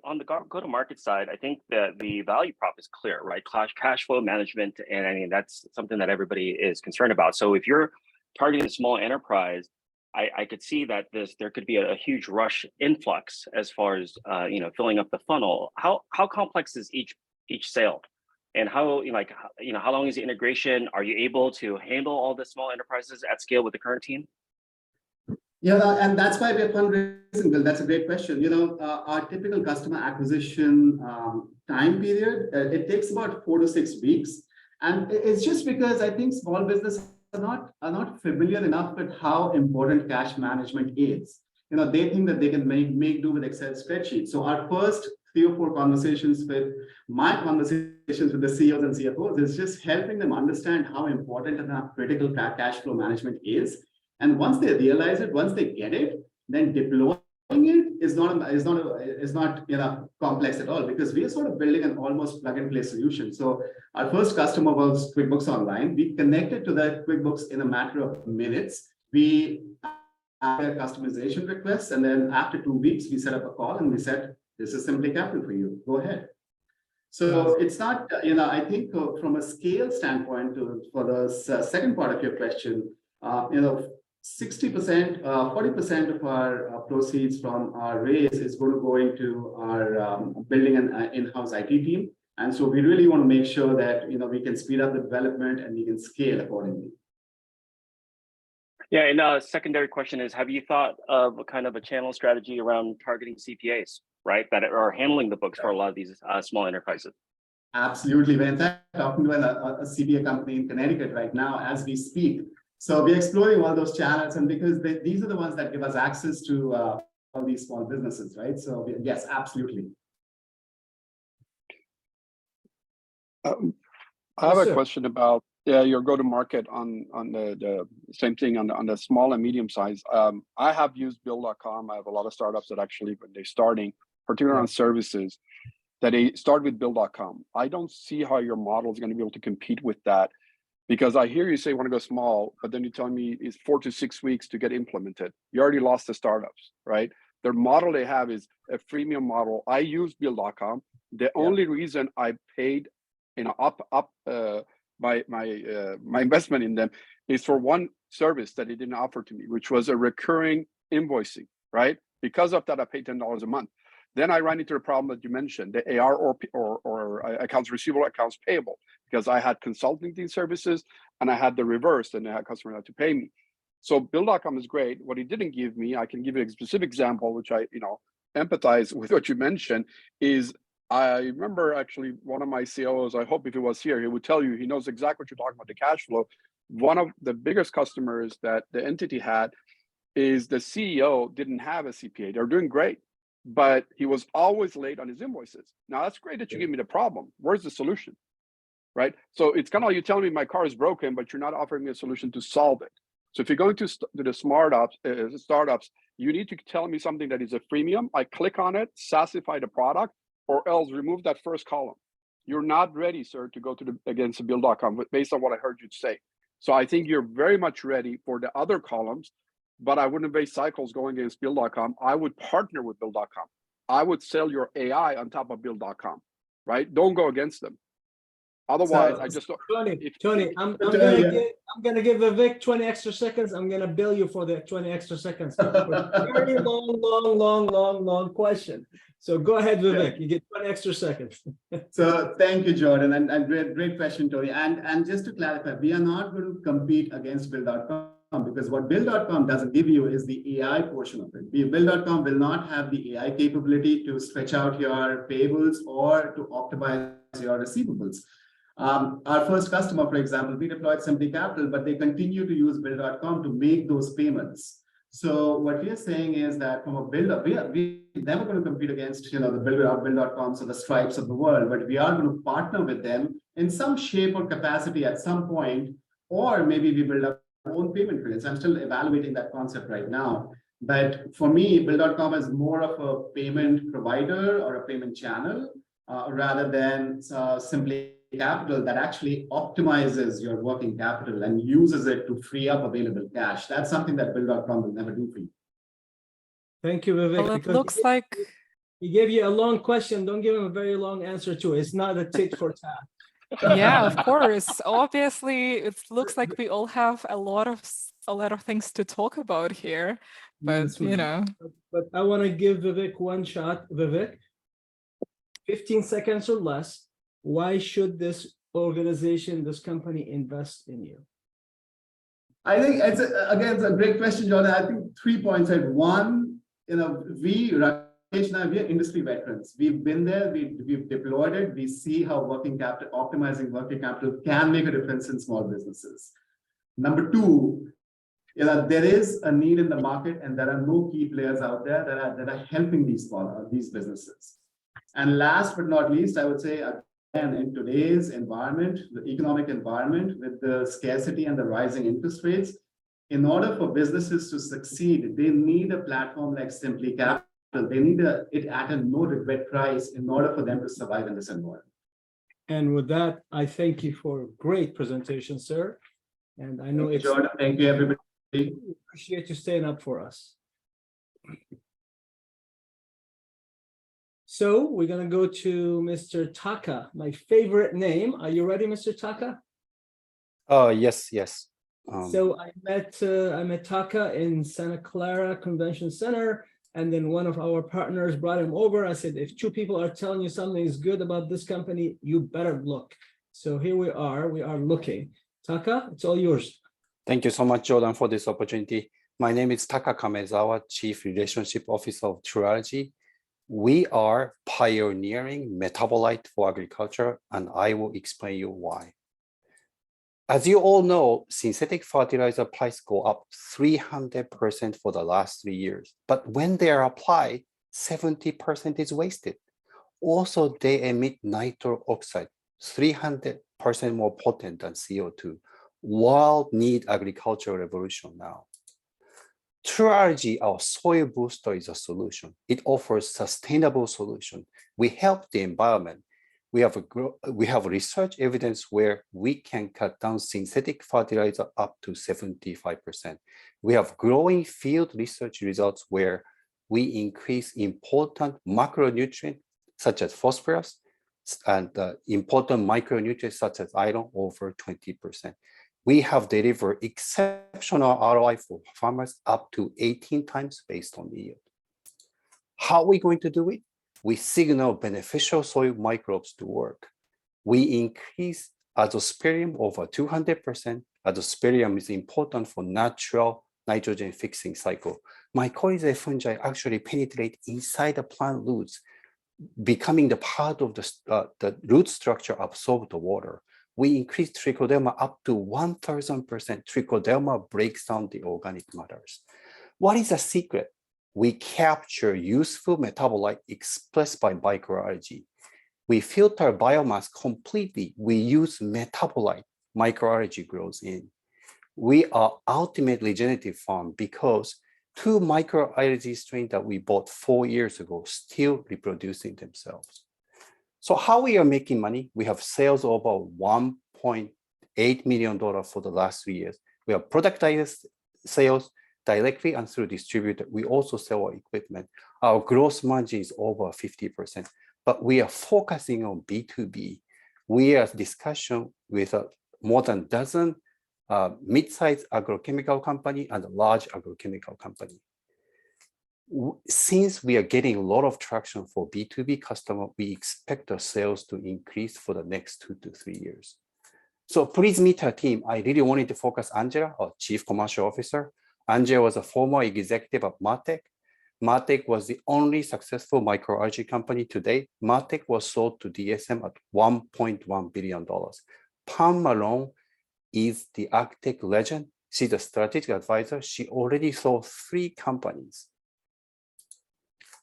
on the go-to-market side. I think that the value prop is clear, right? Cash flow management, and I mean that's something that everybody is concerned about. So if you're targeting a small enterprise, I could see that there could be a huge rush influx as far as filling up the funnel. How complex is each sale? And how long is the integration? Are you able to handle all the small enterprises at scale with the current team? Yeah, and that's why we're fundraising. Well, that's a great question. Our typical customer acquisition time period, it takes about 4 to 6 weeks. And it's just because I think small businesses are not familiar enough with how important cash management is. They think that they can make do with Excel spreadsheets. So our first 3 or 4 conversations with the CEOs and CFOs is just helping them understand how important and how critical cash flow management is. And once they realize it, once they get it, then deploying it is not complex at all, because we are sort of building an almost plug and play solution. So our first customer was QuickBooks Online. We connected to that QuickBooks in a matter of minutes. We added customization requests, and then after 2 weeks, we set up a call and we said, "This is Simply Capital for you. Go ahead." So it's not, I think from a scale standpoint, for the second part of your question, 60%, 40% of our proceeds from our raise is going to go into our building an in-house IT team. And so we really want to make sure that, we can speed up the development and we can scale accordingly. Yeah, and a secondary question is, have you thought of a kind of a channel strategy around targeting CPAs, right, that are handling the books for a lot of these small enterprises? Absolutely. We're in fact talking to a CPA company in Connecticut right now as we speak. So we're exploring all those channels, and because these are the ones that give us access to all these small businesses, right? So yes, absolutely. I have a question about your go-to-market on the same thing on the small and medium size. I have used Build.com. I have a lot of startups that actually, when they're starting, particularly on services, that they start with Build.com. I don't see how your model is going to be able to compete with that, because I hear you say you want to go small, but then you tell me it's 4 to 6 weeks to get implemented. You already lost the startups, right? Their model they have is a freemium model. I use Build.com. The only reason I paid, my investment in them is for one service that they didn't offer to me, which was a recurring invoicing, right? Because of that, I paid $10 a month. Then I ran into the problem that you mentioned, the AR or accounts receivable, accounts payable, because I had consulting services and I had the reverse, and I had customers had to pay me. So Build.com is great. What he didn't give me, I can give you a specific example, which I empathize with what you mentioned, is I remember actually one of my COOs, I hope if he was here, he would tell you, he knows exactly what you're talking about, the cash flow. One of the biggest customers that the entity had is the CEO didn't have a CPA. They're doing great, but he was always late on his invoices. Now, that's great that you give me the problem. Where's the solution, right? So it's kind of like you telling me my car is broken, but you're not offering me a solution to solve it. So if you're going to the startups, you need to tell me something that is a freemium. I click on it, SaaSify the product, or else remove that first column. You're not ready, sir, to go against the Build.com based on what I heard you say. So I think you're very much ready for the other columns, but I wouldn't waste cycles going against Build.com. I would partner with Build.com. I would sell your AI on top of Build.com, right? Don't go against them. Otherwise, I just Tony, I'm gonna give Vivek 20 extra seconds. I'm gonna bill you for the 20 extra seconds. Very long question. So go ahead, Vivek. You get 20 extra seconds. So thank you, Jordan, and great question, Tony. And just to clarify, we are not going to compete against Build.com, because what Build.com doesn't give you is the AI portion of it. Build.com will not have the AI capability to stretch out your payables or to optimize your receivables. Our first customer, for example, we deployed Simply Capital, but they continue to use Build.com to make those payments. So what we are saying is that from a builder, we're never going to compete against the Build.coms or the Stripes of the world, but we are going to partner with them in some shape or capacity at some point, or maybe we build up our own payment rails. I'm still evaluating that concept right now. But for me, Build.com is more of a payment provider or a payment channel rather than Simply Capital that actually optimizes your working capital and uses it to free up available cash. That's something that Build.com will never do for you. Thank you, Vivek. Well, it looks like he gave you a long question. Don't give him a very long answer to it. It's not a tit for tat. Yeah, of course. Obviously, it looks like we all have a lot of things to talk about here. But But I want to give Vivek one shot. Vivek, 15 seconds or less. Why should this organization, this company invest in you? I think it's a great question, Jordan. I think 3 points. One, Rakesh and I, we are industry veterans. We've been there, we've deployed it. We see how optimizing working capital can make a difference in small businesses. Number two, there is a need in the market, and there are no key players out there that are helping these businesses. And last but not least, I would say, and in today's environment, the economic environment with the scarcity and the rising interest rates, in order for businesses to succeed, they need a platform like Simply Capital. They need it at a no regret price in order for them to survive in this environment. And with that, I thank you for a great presentation, sir. And I know it's Jordan, thank you, everybody. Appreciate you staying up for us. So we're going to go to Mr. Taka, my favorite name. Are you ready, Mr. Taka? Oh, yes. So I met Taka in Santa Clara Convention Center, And then one of our partners brought him over. I said, if two people are telling you something is good about this company, you better look. So here we are looking. Taka, it's all yours. Thank you so much, Jordan, for this opportunity. My name is Taka Kamezawa, Chief Relationship Officer of Truology. We are pioneering metabolite for agriculture, and I will explain you why. As you all know, synthetic fertilizer price go up 300% for the last 3 years. But when they are applied, 70% is wasted. Also, they emit nitrous oxide, 300% more potent than CO2. World need agricultural revolution now. Truology, our soil booster, is a solution. It offers sustainable solution. We help the environment. We have research evidence where we can cut down synthetic fertilizer up to 75%. We have growing field research results where we increase important macronutrients such as phosphorus and important micronutrients such as iron over 20%. We have delivered exceptional ROI for farmers up to 18 times based on yield. How are we going to do it? We signal beneficial soil microbes to work. We increase azospirium over 200%. Azospirium is important for natural nitrogen fixing cycle. Mycorrhizae fungi actually penetrate inside the plant roots, becoming the part of the root structure absorb the water. We increase trichoderma up to 1000%. Trichoderma breaks down the organic matters. What is the secret? We capture useful metabolite expressed by microalgae. We filter biomass completely. We use metabolite microalgae grows in. We are ultimately genetic farm because 2 microalgae strains that we bought 4 years ago still reproducing themselves. So how we are making money? We have sales over $1.8 million for the last 3 years. We have productized sales directly and through distributor. We also sell our equipment. Our gross margin is over 50%, but we are focusing on B2B. We are in discussion with more than a dozen mid-sized agrochemical company and a large agrochemical company. Since we are getting a lot of traction for B2B customer, we expect our sales to increase for the next 2 to 3 years. So please meet our team. I really wanted to focus Angela, our Chief Commercial Officer. Angela was a former executive of Martech. Martech was the only successful microalgae company today. Martech was sold to DSM at $1.1 billion. Pam Malone is the architect legend. She's a strategic advisor. She already sold 3 companies.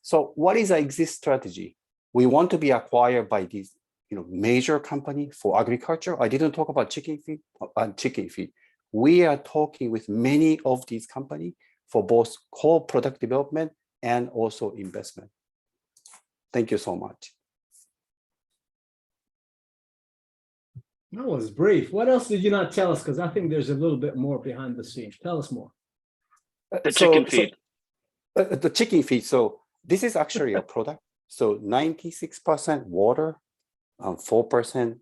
So what is our exit strategy? We want to be acquired by these major company for agriculture. I didn't talk about chicken feed. We are talking with many of these companies for both core product development and also investment. Thank you so much. That was brief. What else did you not tell us? Because I think there's a little bit more behind the scenes. Tell us more. The chicken feed. The chicken feed. So this is actually a product. So 96% water, 4%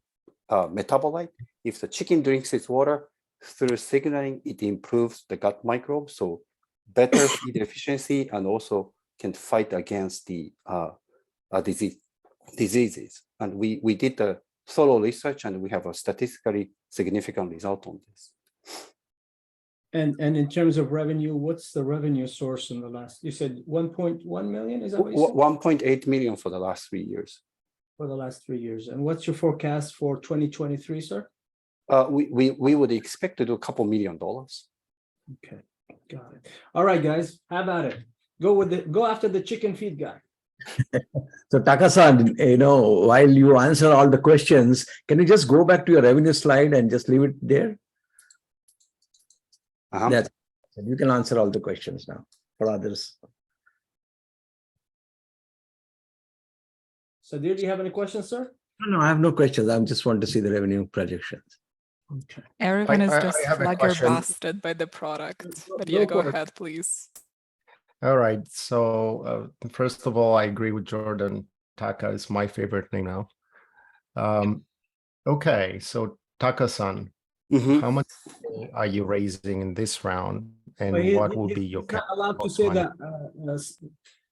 metabolite. If the chicken drinks its water, through signaling, it improves the gut microbes. So better feed efficiency and also can fight against the diseases. And we did the thorough research and we have a statistically significant result on this. And in terms of revenue, what's the revenue source in the last, you said 1.1 million, is that what you said? 1.8 million for the last 3 years. For the last 3 years. And what's your forecast for 2023, sir? We would expect to do $2 million. Okay, got it. All right, guys, how about it? Go after the chicken feed guy. So Taka-san, while you answer all the questions, can you just go back to your revenue slide and just leave it there? That's, you can answer all the questions now for others. So do you have any questions, sir? No, I have no questions. I just want to see the revenue projections. Okay. Everyone is just flabbergasted by the product. But yeah, go ahead, please. All right. So first of all, I agree with Jordan. Taka is my favorite name now. Okay, so Taka-san, how much are you raising in this round, and what will be your? He's not allowed to say that.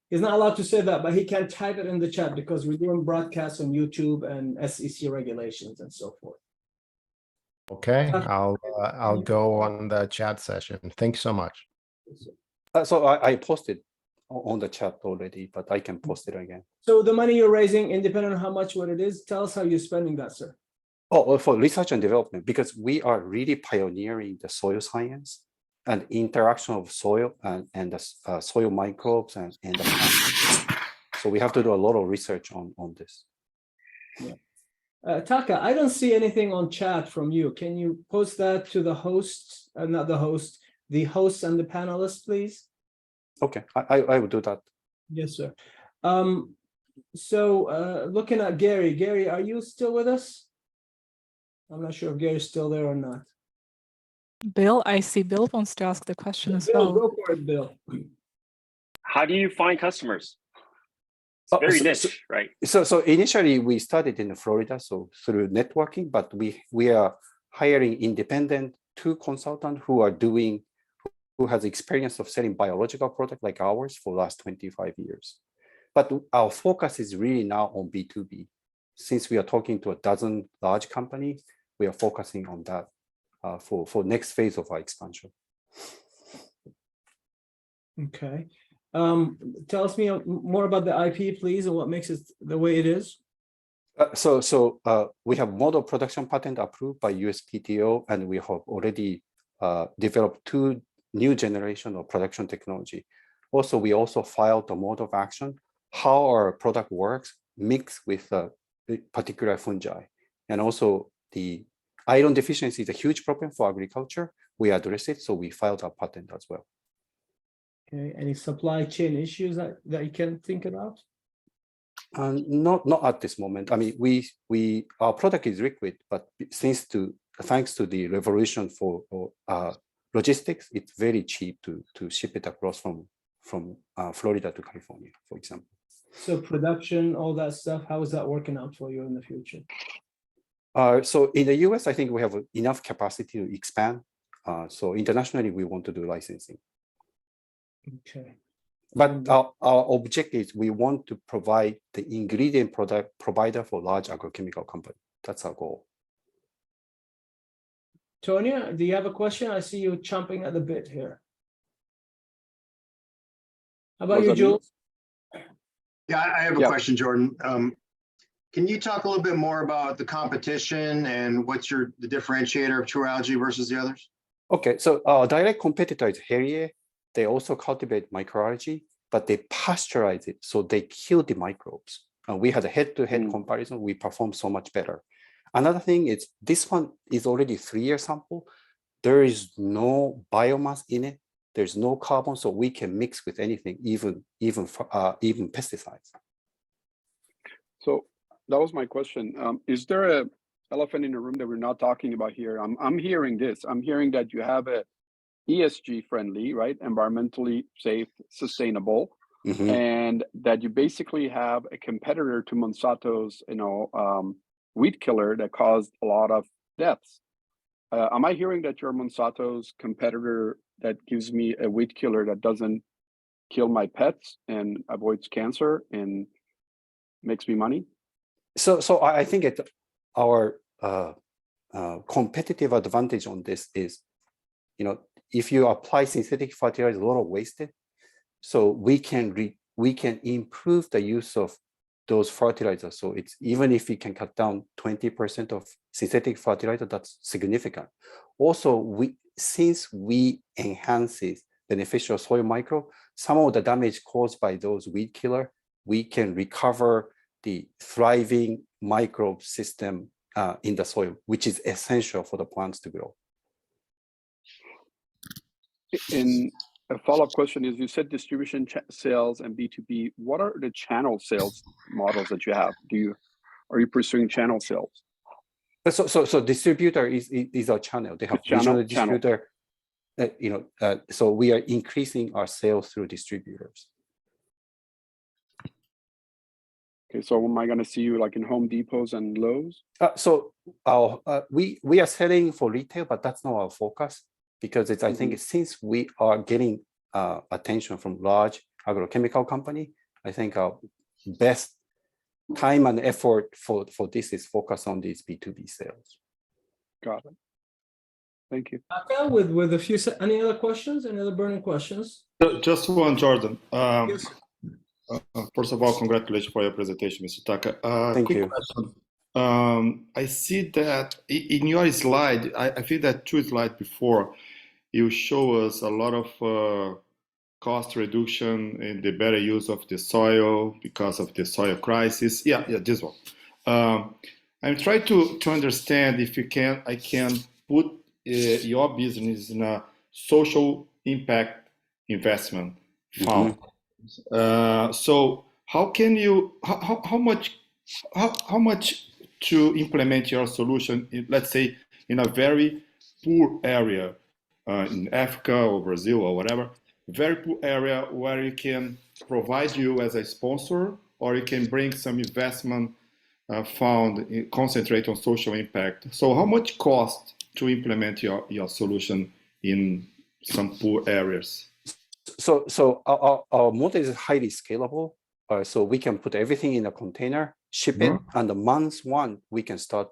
He's not allowed to say that, but he can type it in the chat because we're doing broadcasts on YouTube and SEC regulations and so forth. Okay, I'll go on the chat session. Thanks so much. So I posted on the chat already, but I can post it again. So the money you're raising, independent of how much what it is, tell us how you're spending that, sir. Oh, for research and development, because we are really pioneering the soil science and interaction of soil and the soil microbes and the plants. So we have to do a lot of research on this. Yeah. Taka, I don't see anything on chat from you. Can you post that to the host, not the host, the hosts and the panelists, please? Okay, I will do that. Yes, sir. Looking at Gary. Gary, are you still with us? I'm not sure if Gary's still there or not. Bill, I see Bill wants to ask the question as Bill, well. go for it, Bill. How do you find customers? It's very niche, right? So initially we started in Florida, so through networking, but we are hiring independent 2 consultants who has experience of selling biological product like ours for the last 25 years. But our focus is really now on B2B. Since we are talking to a dozen large companies, we are focusing on that for next phase of our expansion. Okay. Tell us more about the IP, please, and what makes it the way it is. So we have model production patent approved by USPTO, and we have already developed 2 new generation of production technology. Also, we also filed a mode of action, how our product works mixed with a particular fungi. And also the iron deficiency is a huge problem for agriculture. We address it, so we filed a patent as well. Okay, any supply chain issues that you can think about? Not at this moment. I mean, our product is liquid, but thanks to the revolution for logistics, it's very cheap to ship it across from Florida to California, for example. So production, all that stuff, how is that working out for you in the future? So in the US, I think we have enough capacity to expand. So internationally, we want to do licensing. Okay. But our objective is we want to provide the ingredient product provider for large agrochemical company. That's our goal. Tonya, do you have a question? I see you chomping at the bit here. How about you, Jules? Yeah, I have a question, Jordan. Can you talk a little bit more about the competition and what's the differentiator of True Algae versus the others? Okay, so our direct competitor is Harrier. They also cultivate microalgae, but they pasteurize it, so they kill the microbes. We had a head-to-head comparison. We perform so much better. Another thing is this one is already 3-year sample. There is no biomass in it. There's no carbon, so we can mix with anything, even pesticides. So that was my question. Is there an elephant in the room that we're not talking about here? I'm hearing this. I'm hearing that you have a ESG friendly, right? Environmentally safe, sustainable, and that you basically have a competitor to Monsanto's, weed killer that caused a lot of deaths. Am I hearing that you're Monsanto's competitor that gives me a weed killer that doesn't kill my pets and avoids cancer and makes me money? So I think our competitive advantage on this is, if you apply synthetic fertilizer, a lot of wasted. So we can improve the use of those fertilizers. So it's even if we can cut down 20% of synthetic fertilizer, that's significant. Also, since we enhance beneficial soil microbe, some of the damage caused by those weed killer, we can recover the thriving microbe system in the soil, which is essential for the plants to grow. And a follow-up question is, you said distribution sales and B2B. What are the channel sales models that you have? Are you pursuing channel sales? So distributor is our channel. They have regional distributor. So we are increasing our sales through distributors. Okay, so am I going to see you like in Home Depots and Lowe's? So we are selling for retail, but that's not our focus, because I think since we are getting attention from large agrochemical company. I think our best time and effort for this is focus on these B2B sales. Got it. Thank you. Okay, with a few, any other questions? Any other burning questions? Just one, Jordan. Yes. First of all, congratulations for your presentation, Mr. Taka. Thank Quick you. question. I see that in your slide, I think that 2 slides before, you show us a lot of cost reduction in the better use of the soil because of the soil crisis. Yeah, this one. I'm trying to understand if I can put your business in a social impact investment fund. So how can you, how much to implement your solution, let's say, in a very poor area in Africa or Brazil or whatever, very poor area where you can provide you as a sponsor, or you can bring some investment fund, concentrate on social impact. So how much cost to implement your solution in some poor areas? So our model is highly scalable. So we can put everything in a container, ship it, and the month one, we can start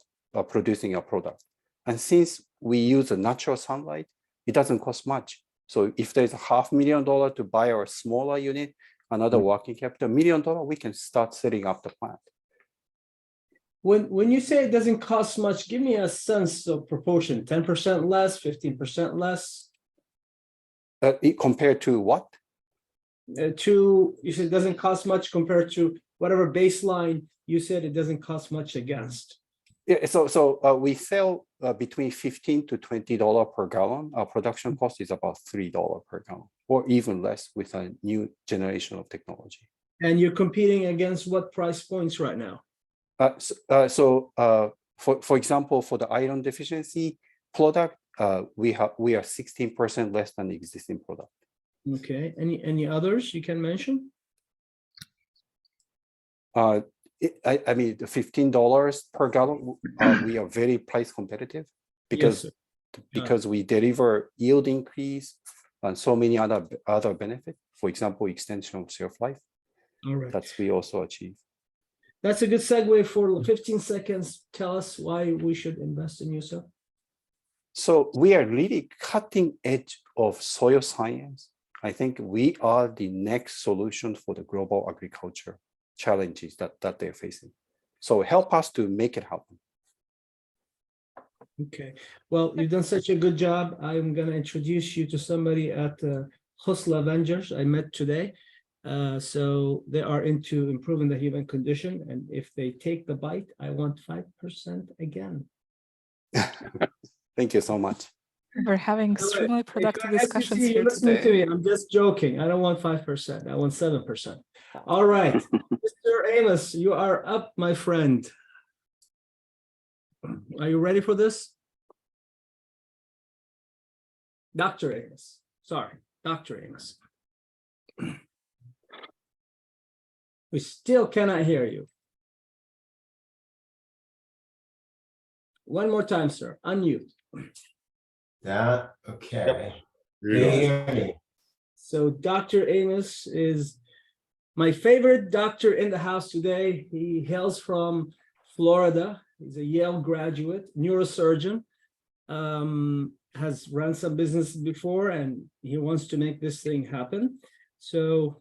producing a product. And since we use the natural sunlight, it doesn't cost much. So if there's $500,000 to buy our smaller unit, another working capital, $1 million, we can start setting up the plant. When you say it doesn't cost much, give me a sense of proportion. 10% less, 15% less? Compared to what? You said it doesn't cost much compared to whatever baseline you said it doesn't cost much against. Yeah, so we sell between $15 to $20 per gallon. Our production cost is about $3 per gallon, or even less with a new generation of technology. And you're competing against what price points right now? For example, for the iron deficiency product, we are 16% less than the existing product. Okay. Any others you can mention? I mean, the $15 per gallon, we are very price competitive because we deliver yield increase and so many other benefits. For example, extension of shelf life. All right. That's we also achieve. That's a good segue for 15 seconds. Tell us why we should invest in you, sir. So we are really cutting edge of soil science. I think we are the next solution for the global agriculture challenges that they're facing. So help us to make it happen. Okay. Well, you've done such a good job. I'm going to introduce you to somebody at Husla Ventures I met today. So they are into improving the human condition. And if they take the bite, I want 5% again. Thank you so much. We're having extremely productive discussions here Listen to today. me. I'm just joking. I don't want 5%. I want 7%. All right. Mr. Amos, you are up, my friend. Are you ready for this? Dr. Amos. Sorry, Dr. Amos. We still cannot hear you. One more time, sir. Unmute. That okay. So Dr. Amos is my favorite doctor in the house today. He hails from Florida. He's a Yale graduate, neurosurgeon, has run some business before, and he wants to make this thing happen. So,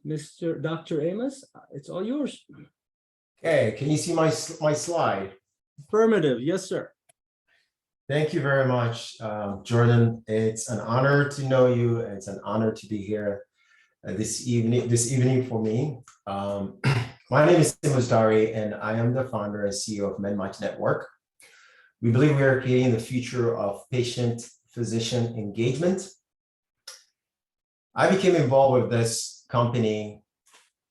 Dr. Amos, it's all yours. Okay, can you see my slide? Affirmative, yes, sir. Thank you very much, Jordan. It's an honor to know you. It's an honor to be here this evening for me. My name is Amos Dari, and I am the founder and CEO of MedMatch Network. We believe we are creating the future of patient-physician engagement. I became involved with this company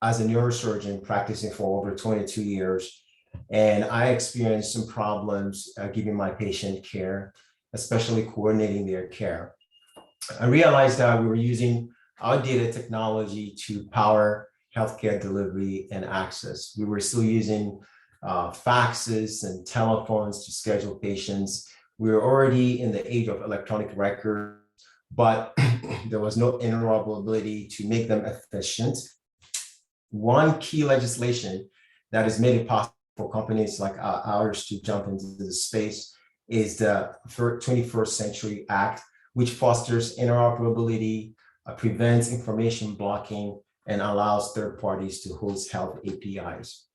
as a neurosurgeon practicing for over 22 years. And I experienced some problems giving my patient care, especially coordinating their care. I realized that we were using outdated technology to power healthcare delivery and access. We were still using faxes and telephones to schedule patients. We were already in the age of electronic records, but there was no interoperability to make them efficient. one key legislation that has made it possible for companies like ours to jump into the space is the 21st Century Act, which fosters interoperability, prevents information blocking, and allows third parties to host health APIs.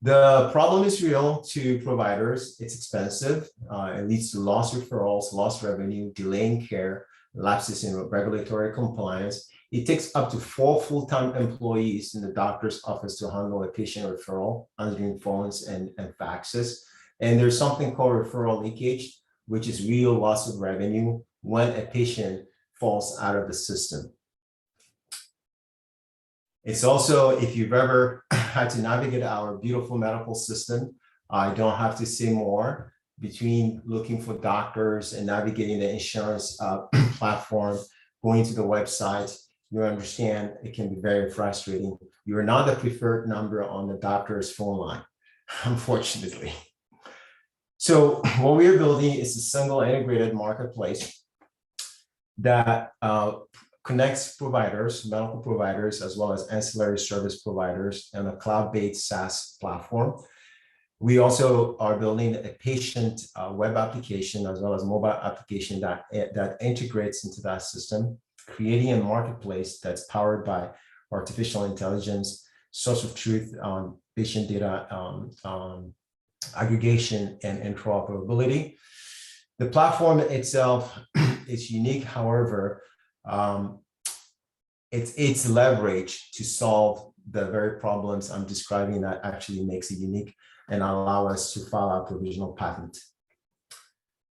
The problem is real to providers. It's expensive. It leads to lost referrals, lost revenue, delay in care, lapses in regulatory compliance. It takes up to 4 full-time employees in the doctor's office to handle a patient referral, answering phones and faxes. And there's something called referral leakage, which is real loss of revenue when a patient falls out of the system. It's also, if you've ever had to navigate our beautiful medical system, I don't have to say more, between looking for doctors and navigating the insurance platform, going to the website, you understand it can be very frustrating. You're not the preferred number on the doctor's phone line, unfortunately. So what we are building is a single integrated marketplace that connects providers, medical providers, as well as ancillary service providers and a cloud-based SaaS platform. We also are building a patient web application as well as mobile application that integrates into that system, creating a marketplace that's powered by artificial intelligence, source of truth, patient data aggregation, and interoperability. The platform itself is unique, however, it's leverage to solve the very problems I'm describing that actually makes it unique and allow us to file our provisional patent.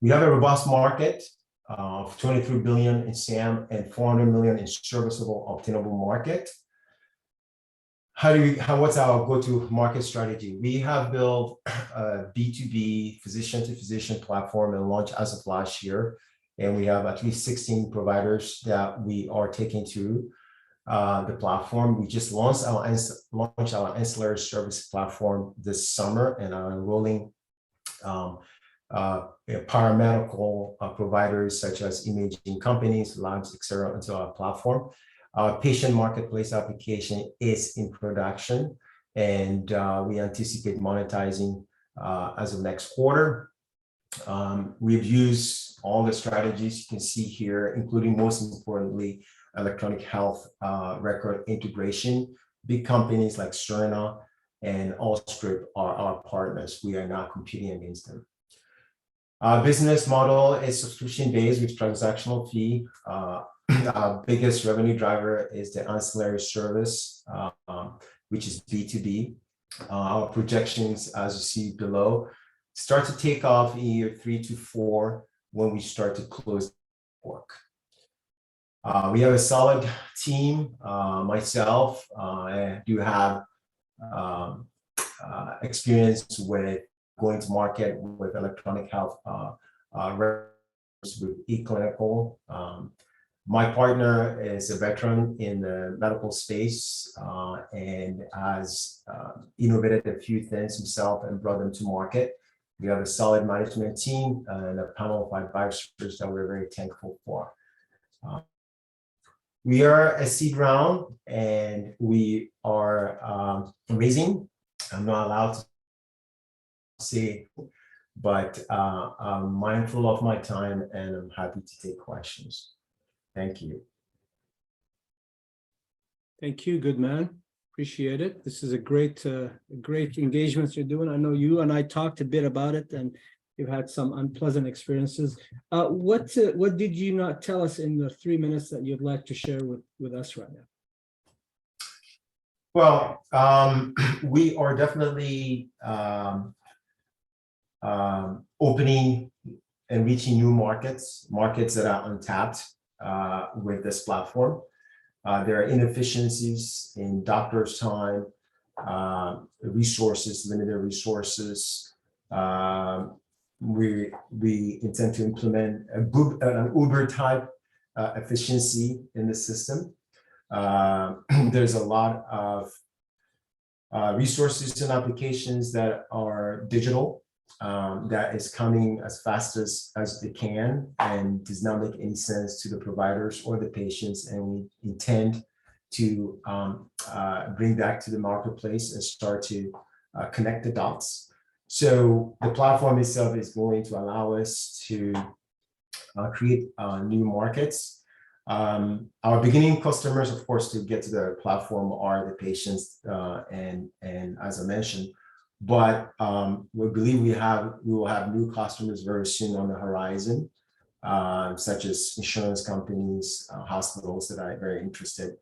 We have a robust market of 23 billion in SAM and 400 million in serviceable obtainable market. What's our go-to-market strategy? We have built a B2B physician-to-physician platform and launched as of last year. And we have at least 16 providers that we are taking to the platform. We just launched our ancillary service platform this summer and are enrolling paramedical providers such as imaging companies, labs, etc., into our platform. Our patient marketplace application is in production, and we anticipate monetizing as of next quarter. We've used all the strategies you can see here, including most importantly, electronic health record integration. Big companies like Cerna and Allscripts are our partners. We are not competing against them. Our business model is subscription-based with transactional fee. Our biggest revenue driver is the ancillary service, which is B2B. Our projections, as you see below, start to take off in year 3 to 4 when we start to close work. We have a solid team. Myself, I do have experience with going to market with electronic health with eClinical. My partner is a veteran in the medical space and has innovated a few things himself and brought them to market. We have a solid management team and a panel of advisors that we're very thankful for. We are a seed round and we are raising. I'm not allowed to say, but I'm mindful of my time and I'm happy to take questions. Thank you. Thank you, good man. Appreciate it. This is a great engagement you're doing. I know you and I talked a bit about it, and you've had some unpleasant experiences. What did you not tell us in the 3 minutes that you'd like to share with us right now? Well, we are definitely opening and reaching new markets that are untapped with this platform. There are inefficiencies in doctors' time, resources, limited resources. We intend to implement an Uber type efficiency in the system. There's a lot of resources and applications that are digital that is coming as fast as it can and does not make any sense to the providers or the patients, and we intend to bring that to the marketplace and start to connect the dots. So the platform itself is going to allow us to create new markets. Our beginning customers, of course, to get to the platform are the patients, and as I mentioned, but we believe we will have new customers very soon on the horizon, such as insurance companies, hospitals that are very interested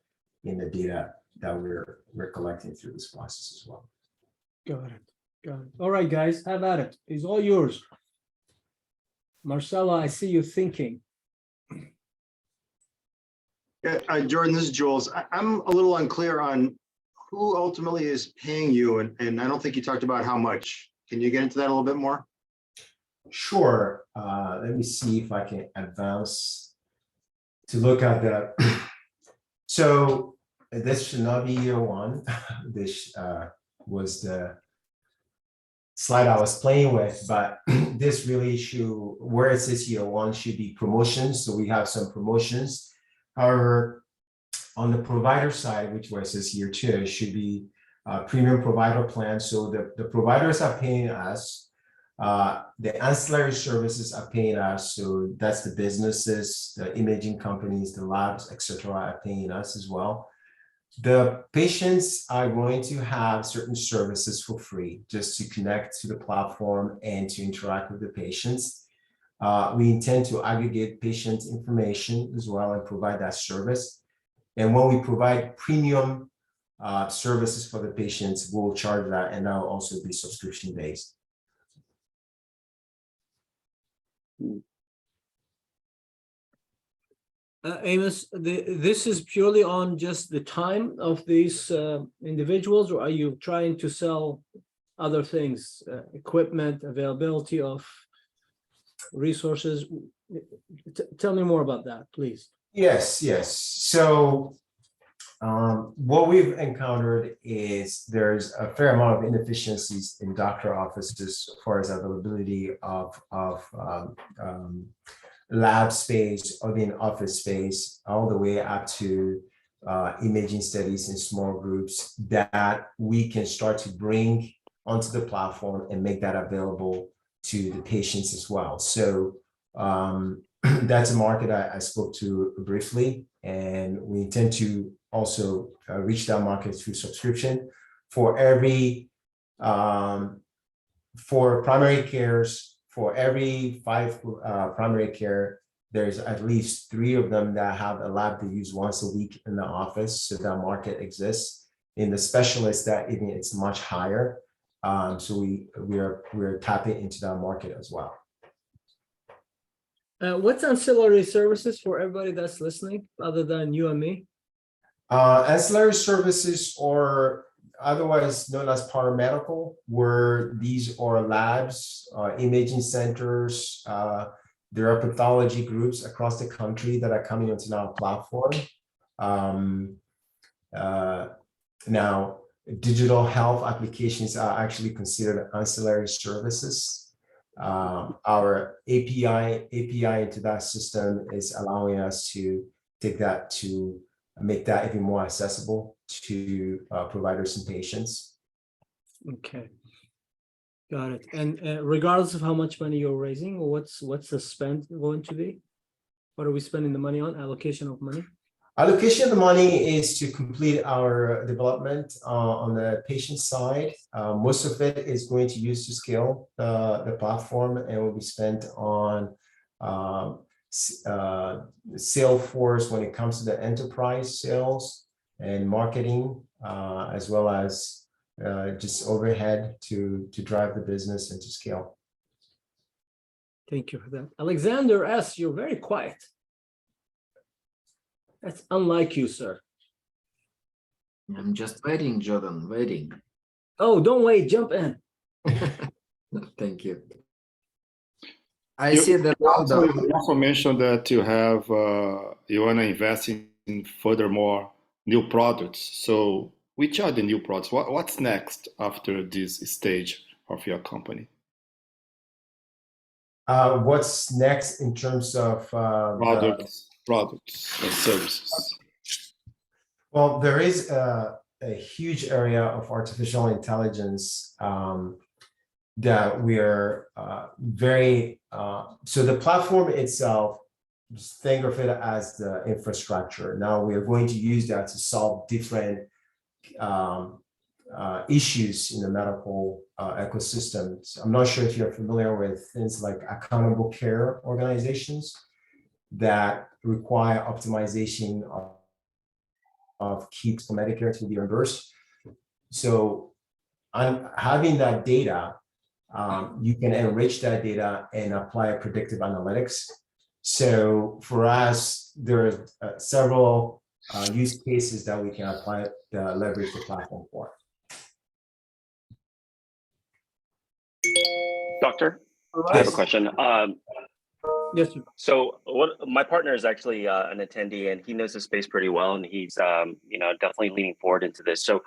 in the data that we're collecting through this process as well. Got it. Got it. All right, guys, have at it. It's all yours. Marcella, I see you thinking. Yeah, Jordan, this is Jules. I'm a little unclear on who ultimately is paying you, and I don't think you talked about how much. Can you get into that a little bit more? Sure. Let me see if I can advance to look at that. So this should not be year one. This was the slide I was playing with, but this really should, where it says year one should be promotions. So we have some promotions. However, on the provider side, which where it says year two, it should be premium provider plan. So the providers are paying us. The ancillary services are paying us. So that's the businesses, the imaging companies, the labs, etc., are paying us as well. The patients are going to have certain services for free just to connect to the platform and to interact with the patients. We intend to aggregate patient information as well and provide that service. And when we provide premium services for the patients, we'll charge that, and that will also be subscription based. Amos, this is purely on just the time of these individuals, or are you trying to sell other things, equipment, availability of resources? Tell me more about that, please. Yes. So what we've encountered is there's a fair amount of inefficiencies in doctor offices as far as availability of lab space or the office space, all the way up to imaging studies in small groups that we can start to bring onto the platform and make that available to the patients as well. So that's a market I spoke to briefly, and we intend to also reach that market through subscription. For every for primary cares, for every 5 primary care, there's at least 3 of them that have a lab they use once a week in the office. So that market exists. In the specialists, that even it's much higher. So we're tapping into that market as well. What's ancillary services for everybody that's listening, other than you and me? Ancillary services, or otherwise known as paramedical, where these are labs, imaging centers. There are pathology groups across the country that are coming onto our platform. Now, digital health applications are actually considered ancillary services. Our API into that system is allowing us to take that to make that even more accessible to providers and patients. Okay, got it. And regardless of how much money you're raising, what's the spend going to be? What are we spending the money on? Allocation of money? Allocation of the money is to complete our development on the patient side. Most of it is going to use to scale the platform, and will be spent on sales force when it comes to the enterprise sales and marketing, as well as just overhead to drive the business and to scale. Thank you for that. Alexander S., you're very quiet. That's unlike you, sir. I'm just waiting, Jordan, waiting. Oh, don't wait, jump in. Thank you. I see that you also mentioned that you have you want to invest in furthermore new products. So which are the new products? What's next after this stage of your company? What's next in terms of products and services? Well, there is a huge area of artificial intelligence that we are so the platform itself, just think of it as the infrastructure. Now we are going to use that to solve different issues in the medical ecosystems. I'm not sure if you're familiar with things like accountable care organizations that require optimization of keeps for Medicare to be reimbursed. So on having that data, you can enrich that data and apply predictive analytics. So for us, there are several use cases that we can apply leverage the platform for. Doctor, Right. I have a question. Yes, sir. So my partner is actually an attendee, and he knows the space pretty well, and he's definitely leaning forward into this. So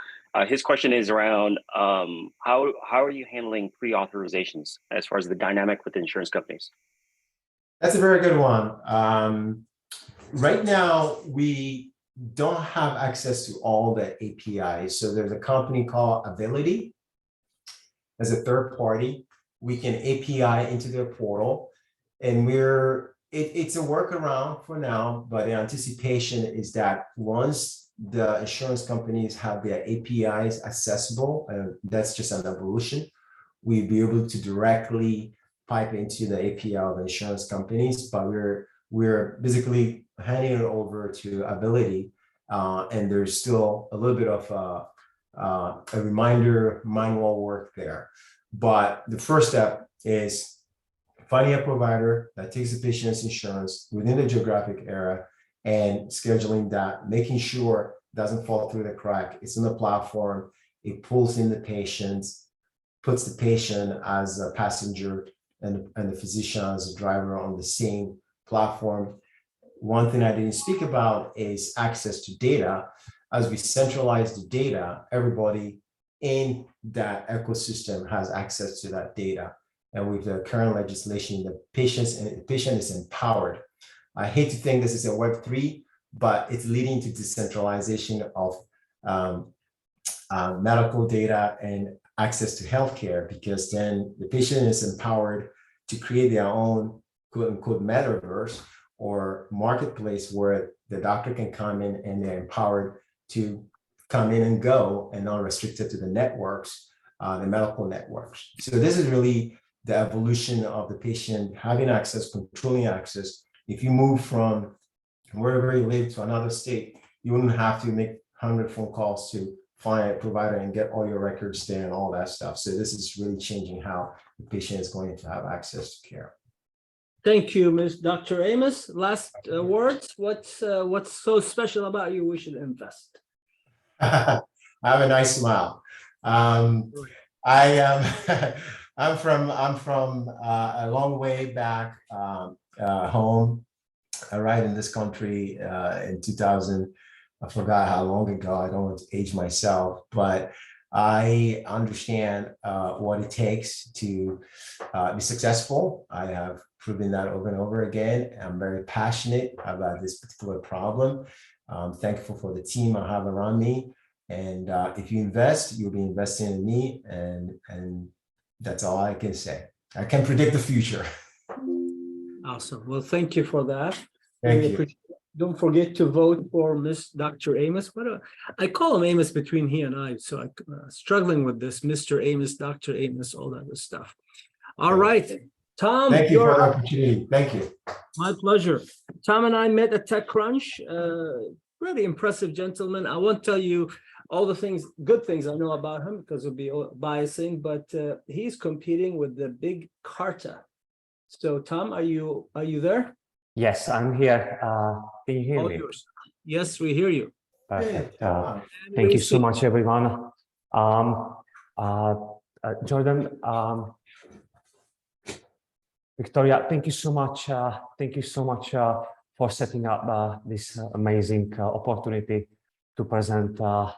his question is around how are you handling pre-authorizations as far as the dynamic with insurance companies? That's a very good one. Right now, we don't have access to all the APIs. So there's a company called Ability as a third party. We can API into their portal, and it's a workaround for now, but the anticipation is that once the insurance companies have their APIs accessible, that's just an evolution, we'll be able to directly pipe into the API of insurance companies, but we're basically handing it over to Ability, and there's still a little bit of a reminder manual work there. But the first step is finding a provider that takes the patient's insurance within the geographic area and scheduling that, making sure it doesn't fall through the crack. It's in the platform, it pulls in the patients, puts the patient as a passenger and the physician as a driver on the same platform. One thing I didn't speak about is access to data. As we centralize the data, everybody in that ecosystem has access to that data. And with the current legislation, the patient is empowered. I hate to think this is a Web3, but it's leading to decentralization of medical data and access to healthcare, because then the patient is empowered to create their own quote unquote metaverse or marketplace where the doctor can come in and they're empowered to come in and go and not restricted to the networks, the medical networks. So this is really the evolution of the patient having access, controlling access. If you move from wherever you live to another state, you wouldn't have to make 100 phone calls to find a provider and get all your records there and all that stuff. So this is really changing how the patient is going to have access to care. Thank you, Ms. Dr. Amos. Last words. What's so special about you we should invest? I have a nice smile. I'm from a long way back home. I arrived in this country in 2000. I forgot how long ago. I don't want to age myself, but I understand what it takes to be successful. I have proven that over and over again. I'm very passionate about this particular problem. I'm thankful for the team I have around me. And if you invest, you'll be investing in me. And that's all I can say. I can predict the future. Awesome. Well, thank you for that. Thank you. Don't forget to vote for Miss Dr. Amos. I call him Amos between he and I, so I'm struggling with this. Mr. Amos, Dr. Amos, all that good stuff. All right, Tom. Thank you for the opportunity. Thank you. My pleasure. Tom and I met at TechCrunch. Really impressive gentleman. I won't tell you all the good things I know about him because it'll be biasing, but he's competing with the big Carta. So Tom, are you there? Yes, I'm here. Can you hear me? Yes, we hear you. Perfect. Thank you so much, everyone. Jordan, Victoria, thank you so much. Thank you so much for setting up this amazing opportunity to present our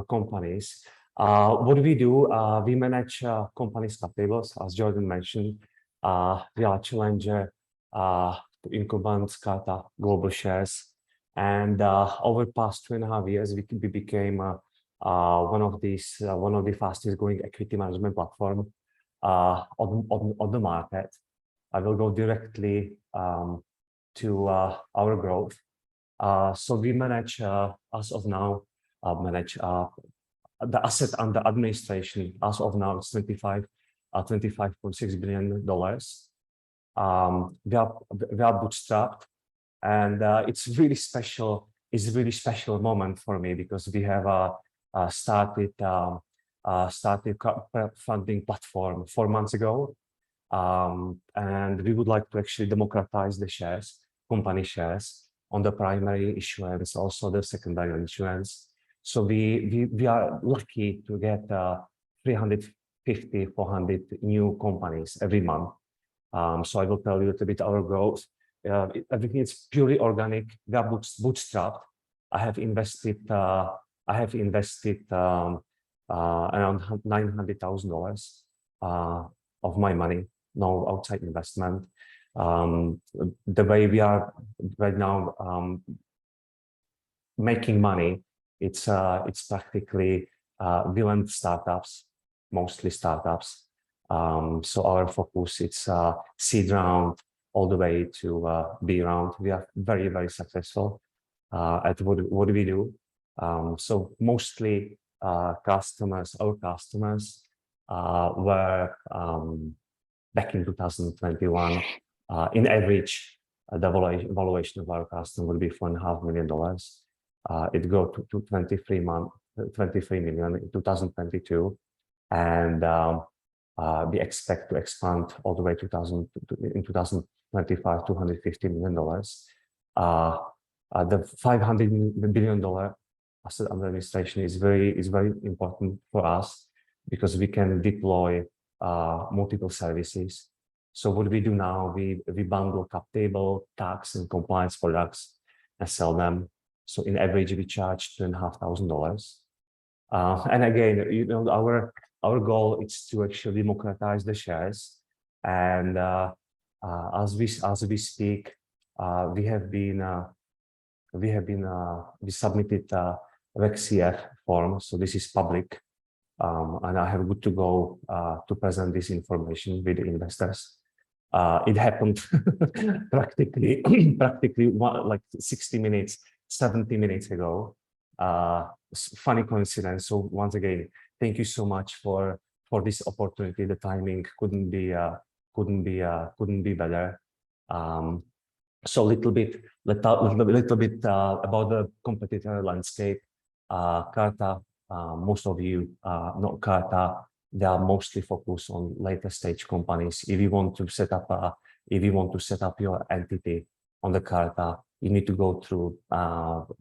companies. What do? We manage companies cap tables, as Jordan mentioned. We are a challenger to incumbent Carta Global Shares. And over the past 2.5 years, we became one of the fastest growing equity management platform on the market. I will go directly to our growth. So we manage, as of now, the asset under administration as of now is $25.6 billion. We are bootstrapped, and it's really special. It's a really special moment for me because we have started funding platform 4 months ago, and we would like to actually democratize the shares, company shares, on the primary issuance, also the secondary issuance. So we are lucky to get 350, 400 new companies every month. So I will tell you a little bit our growth. Everything is purely organic. We are bootstrapped. I have invested around $900,000 of my money, no outside investment. The way we are right now making money, it's practically we lend startups, mostly startups. So our focus is seed round all the way to B round. We are very, very successful at what we do. So mostly our customers were back in 2021. In average, the valuation of our customer will be $4.5 million. It go to 23 million in 2022, and we expect to expand all the way in 2025 to $150 million. The $500 billion asset under administration is very important for us because we can deploy multiple services. So what we do now, we bundle cap table, tax, and compliance products and sell them. So in average, we charge $2,500. And again, you know, our goal is to actually democratize the shares. And as we speak, we submitted a Reg CF form. So this is public, and I have good to go to present this information with the investors. It happened practically like 60 minutes, 70 minutes ago. Funny coincidence. So once again, thank you so much for this opportunity. The timing couldn't be better. So a little bit about the competitor landscape. Carta, most of you know Carta. They are mostly focused on later stage companies. If you want to set up your entity on the Carta, you need to go through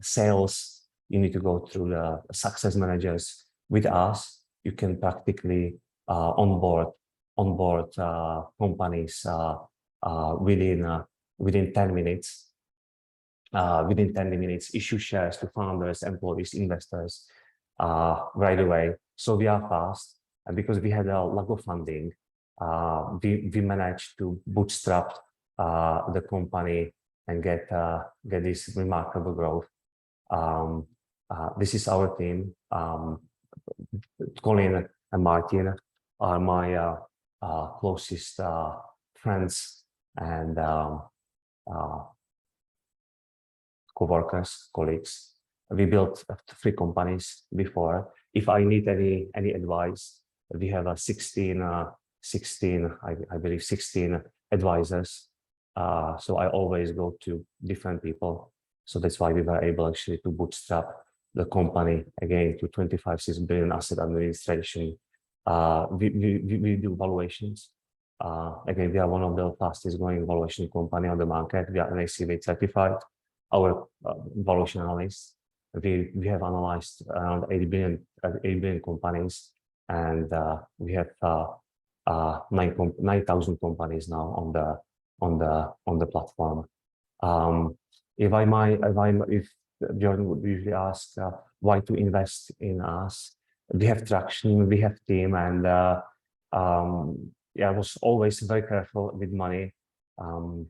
sales. You need to go through the success managers. With us, you can practically onboard companies within 10 minutes. Within 10 minutes, issue shares to founders, employees, investors right away. So we are fast, and because we had a lack of funding, we managed to bootstrap the company and get this remarkable growth. This is our team. Colin and Martin are my closest friends and co-workers, colleagues. We built 3 companies before. If I need any advice, we have a 16 advisors. So I always go to different people. So that's why we were able actually to bootstrap the company again to 25.6 billion asset administration. We do valuations. Again, we are one of the fastest growing valuation company on the market. We are NACV certified. Our valuation analysts, we have analyzed around 8 billion companies, and we have 9,000 companies now on the platform. If Jordan would usually ask why to invest in us, we have traction, we have team, and I was always very careful with money, and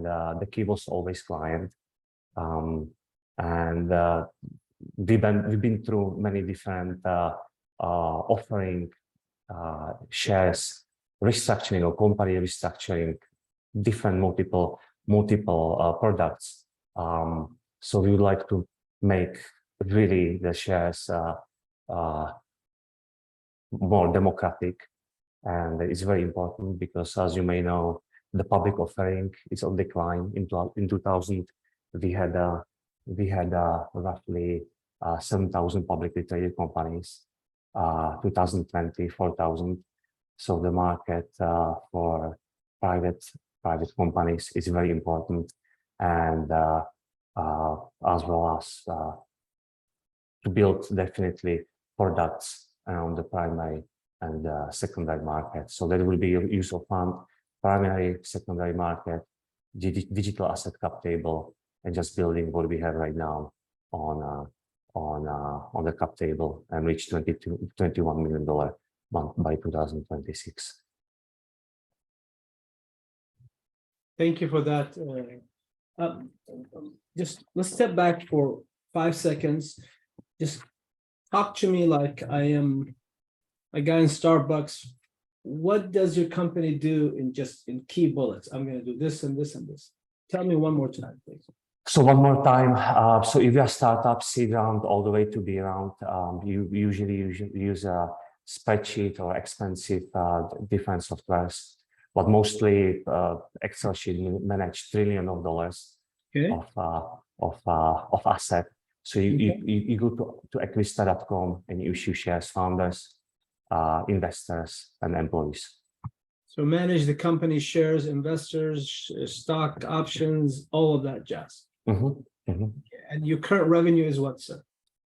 the key was always client. And we've been through many different offering shares restructuring or company restructuring, different multiple products. So we would like to make really the shares more democratic, and it's very important because, as you may know, the public offering is on decline. In 2000, we had roughly 7,000 publicly traded companies. 2020, 4,000. So the market for private companies is very important, and as well as to build definitely products around the primary and secondary market. So there will be a use of fund, primary, secondary market, digital asset cap table, and just building what we have right now on the cap table and reach $21 million by 2026. Thank you for that. Just let's step back for 5 seconds. Just talk to me like I am a guy in Starbucks. What does your company do in key bullets? I'm going to do this and this and this. Tell me one more time, please. So one more time. So if you're a startup, seed round all the way to B round, you usually use a spreadsheet or expensive different softwares, but mostly Excel sheet manage trillions of dollars of asset. So you go to equista.com and you issue shares, founders, investors, and employees. So manage the company shares, investors, stock options, all of that jazz. And your current revenue is what, sir?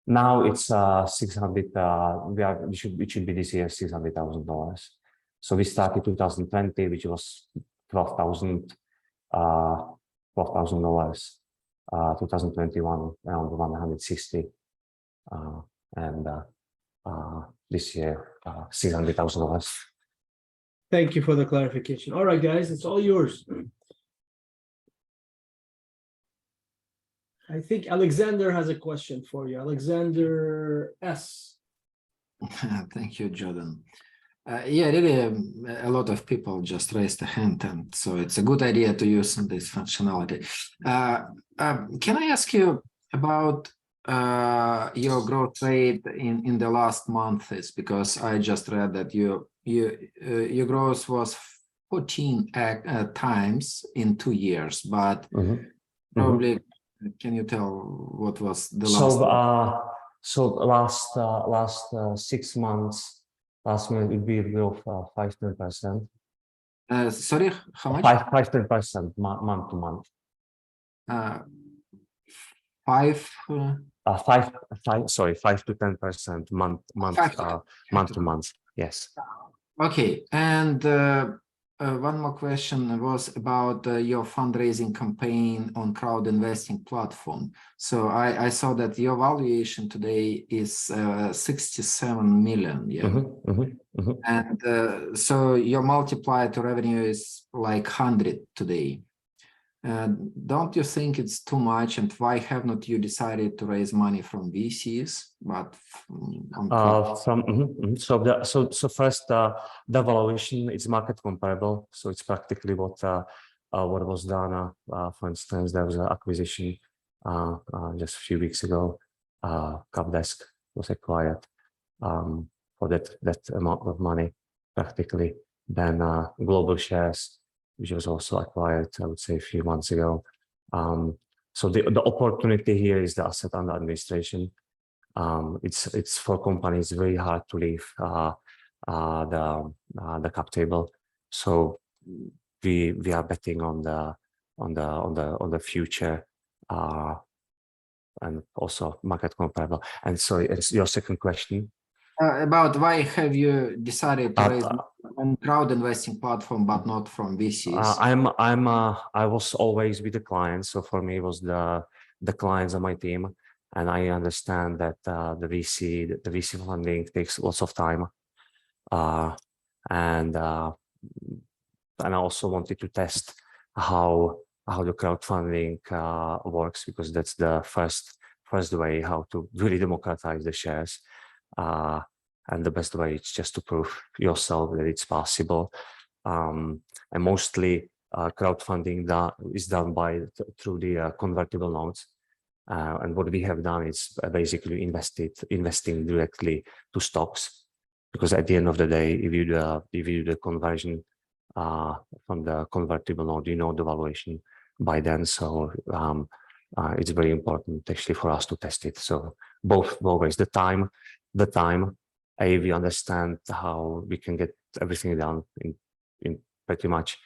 Now it's 600. It should be this year $600,000. So we started 2020, which was $12,000. 2021 around 160, and this year $600,000. Thank you for the clarification. All right, guys, it's all yours. I think Alexander has a question for you. Alexander S. Thank you, Jordan. Yeah, really, a lot of people just raised a hand, and so it's a good idea to use this functionality. Can I ask you about your growth rate in the last months? Because I just read that your growth was 14 times in 2 years, but probably can you tell what was the last? So last 6 months. Last month it would be a growth of 5-10%. Sorry, how much? 5-10% month to month. 5 to 10% month to month. Yes. Okay, and one more question was about your fundraising campaign on crowd investing platform. So I saw that your valuation today is 67 million. Yeah. And so your multiplier to revenue is like 100 today. Don't you think it's too much? And why have not you decided to raise money from VCs, but So first, the valuation is market comparable. So it's practically what was done. For instance, there was an acquisition just a few weeks ago. Capdesk was acquired for that amount of money, practically. Then Global Shares, which was also acquired, I would say, a few months ago. So the opportunity here is the asset under administration. It's for companies very hard to leave the cap table. So we are betting on the future and also market comparable. And sorry, it's your second question. About why have you decided to raise on crowd investing platform but not from VCs? I was always with the clients, so for me it was the clients on my team, and I understand that the VC funding takes lots of time, and I also wanted to test how the crowdfunding works, because that's the first way how to really democratize the shares. And the best way is just to prove yourself that it's possible. And mostly crowdfunding is done through the convertible notes. And what we have done is basically investing directly to stocks, because at the end of the day, if you do the conversion from the convertible note, you know the valuation by then. So it's very important actually for us to test it. So both ways, the time, we understand how we can get everything done in pretty much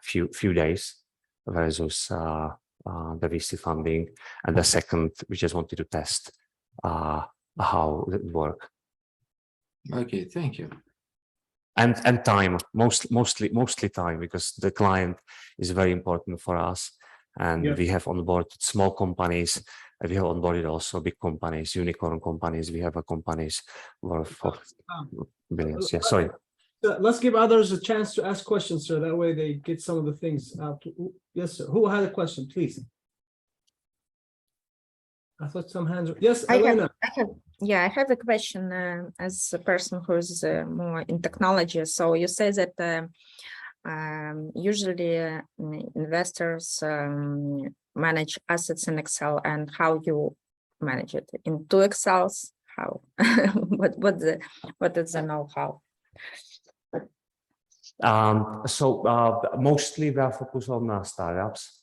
few days versus the VC funding. And the second, we just wanted to test how it works. Okay, thank you. And time, mostly time, because the client is very important for us. And we have onboarded small companies. We have onboarded also big companies, unicorn companies. We have companies worth billions. Yeah, sorry. Let's give others a chance to ask questions, sir. That way they get some of the things out. Yes, sir. Who had a question, please? I thought some hands were... Yes, Elena. I have a question as a person who is more in technology. So you say that usually investors manage assets in Excel, and how you manage it in 2 Excels? How? what is the know-how? So mostly we are focused on startups.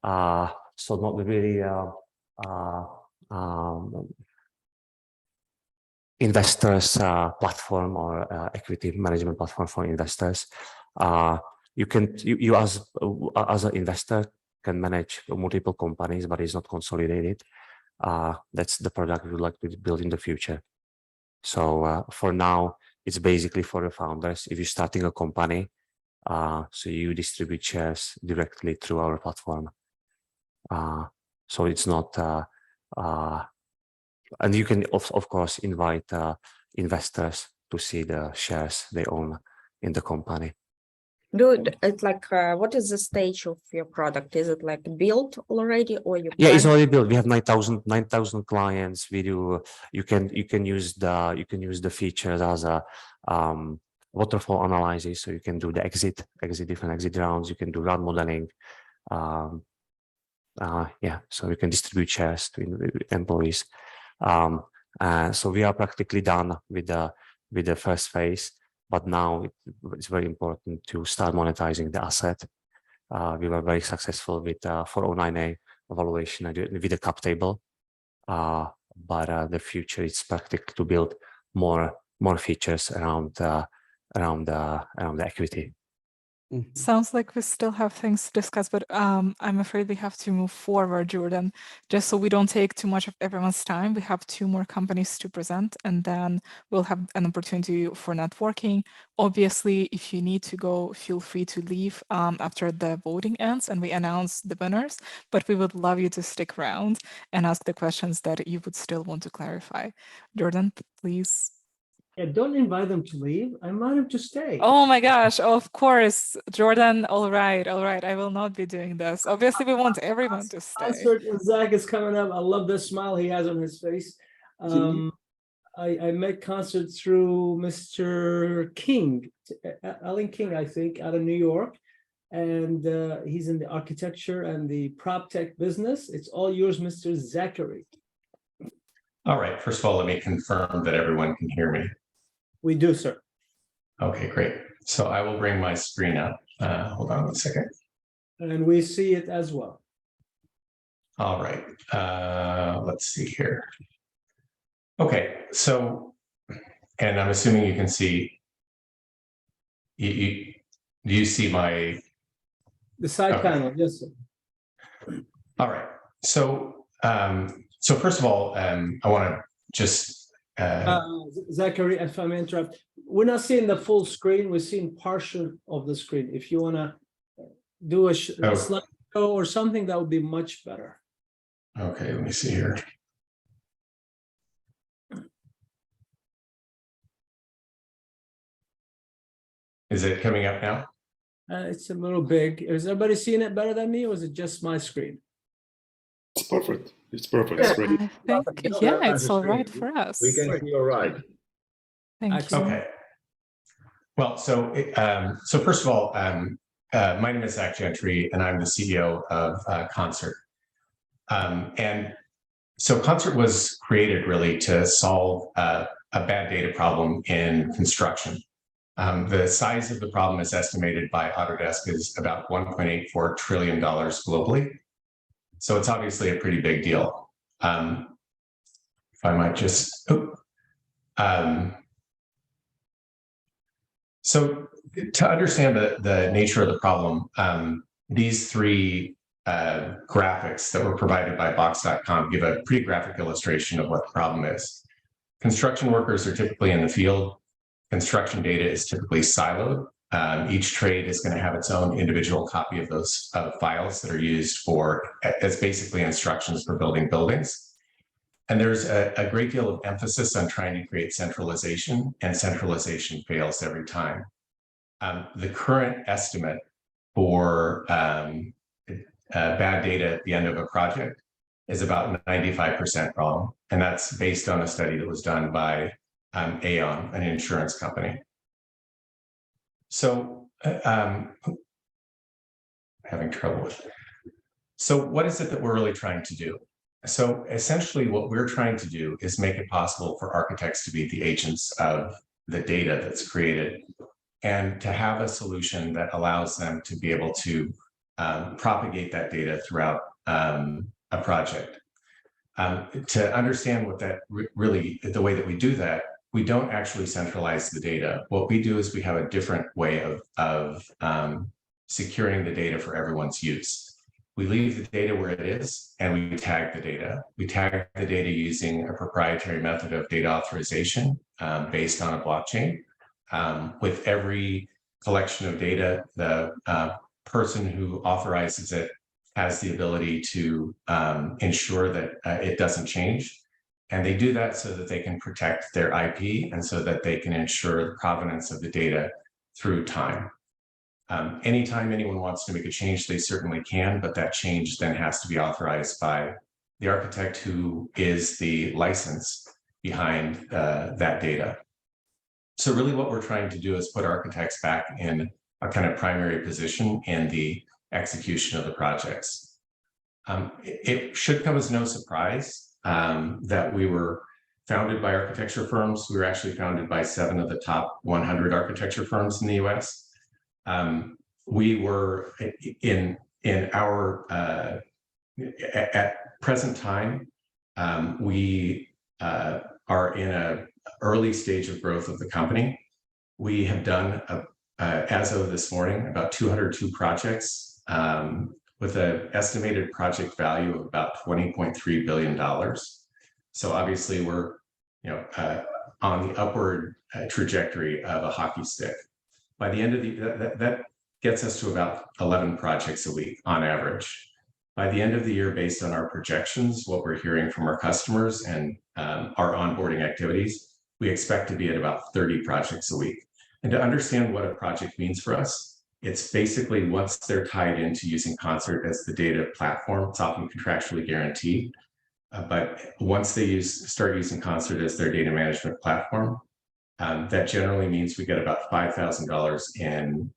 So not really investors platform or equity management platform for investors. You as an investor can manage multiple companies, but it's not consolidated. That's the product we would like to build in the future. So for now, it's basically for the founders. If you're starting a company, so you distribute shares directly through our platform. So it's not, and you can of course invite investors to see the shares they own in the company. Good. It's like, what is the stage of your product? Is it like built already, or you? Yeah, it's already built. We have 9,000 clients. We do. You can use the features as a waterfall analysis. So you can do the different exit rounds. You can do round modeling. Yeah, so you can distribute shares to employees. So we are practically done with the first phase, but now it's very important to start monetizing the asset. We were very successful with 409A evaluation with the cap table, but the future is practically to build more features around the equity. Sounds like we still have things to discuss, but I'm afraid we have to move forward, Jordan. Just so we don't take too much of everyone's time, we have 2 more companies to present, and then we'll have an opportunity for networking. Obviously, if you need to go, feel free to leave after the voting ends and we announce the winners, but we would love you to stick around and ask the questions that you would still want to clarify. Jordan, please. Yeah, don't invite them to leave. I invite them to stay. Oh my gosh, of course, Jordan. All right. I will not be doing this. Obviously, we want everyone to stay. Concert with Zach is coming up. I love the smile he has on his face. I met concert through Mr. King, Alan King, I think, out of New York. And he's in the architecture and the prop tech business. It's all yours, Mr. Zachary. All right. First of all, let me confirm that everyone can hear me. We do, sir. Okay, great. So I will bring my screen up. Hold on 1 second. And we see it as well. All right. Let's see here. Okay, so, and I'm assuming you can see, do you see my? The side panel, yes, sir. All right. So, so first of all, I want to just Zachary, if I may interrupt, we're not seeing the full screen. We're seeing partial of the screen. If you want to do a slideshow or something, that would be much better. Okay, let me see here. Is it coming up now? It's a little big. Is everybody seeing it better than me, or is it just my screen? It's perfect. It's perfect. It's great. I think, yeah, it's all right for us. We can see all right. Thank you. Okay. Well, so so first of all, my name is Zach Gentry, and I'm the CEO of Concert. And so Concert was created really to solve a bad data problem in construction. The size of the problem is estimated by Autodesk is about $1.84 trillion globally. So it's obviously a pretty big deal. If I might just, so to understand the nature of the problem, these three graphics that were provided by Box.com give a pretty graphic illustration of what the problem is. Construction workers are typically in the field. Construction data is typically siloed. Each trade is going to have its own individual copy of those files that are used as basically instructions for building buildings. And there's a great deal of emphasis on trying to create centralization, and centralization fails every time. The current estimate for bad data at the end of a project is about 95% wrong. And that's based on a study that was done by Aon, an insurance company. So having trouble with it. So what is it that we're really trying to do? So essentially what we're trying to do is make it possible for architects to be the agents of the data that's created, and to have a solution that allows them to be able to propagate that data throughout a project. To understand what that really, the way that we do that, we don't actually centralize the data. What we do is we have a different way of securing the data for everyone's use. We leave the data where it is, and we tag the data. We tag the data using a proprietary method of data authorization based on a blockchain. With every collection of data, the person who authorizes it has the ability to ensure that it doesn't change. And they do that so that they can protect their IP and so that they can ensure the provenance of the data through time. Anytime anyone wants to make a change, they certainly can, but that change then has to be authorized by the architect who is the license behind that data. So really what we're trying to do is put architects back in a kind of primary position in the execution of the projects. It should come as no surprise that we were founded by architecture firms. We were actually founded by 7 of the top 100 architecture firms in the US. We were in our, at present time, we are in an early stage of growth of the company. We have done, as of this morning, about 202 projects with an estimated project value of about $20.3 billion. So obviously we're on the upward trajectory of a hockey stick. By the end of that gets us to about 11 projects a week on average. By the end of the year, based on our projections, what we're hearing from our customers and our onboarding activities, we expect to be at about 30 projects a week. And to understand what a project means for us, it's basically once they're tied into using Concert as the data platform, it's often contractually guaranteed. But once they start using Concert as their data management platform, that generally means we get about $5,000 in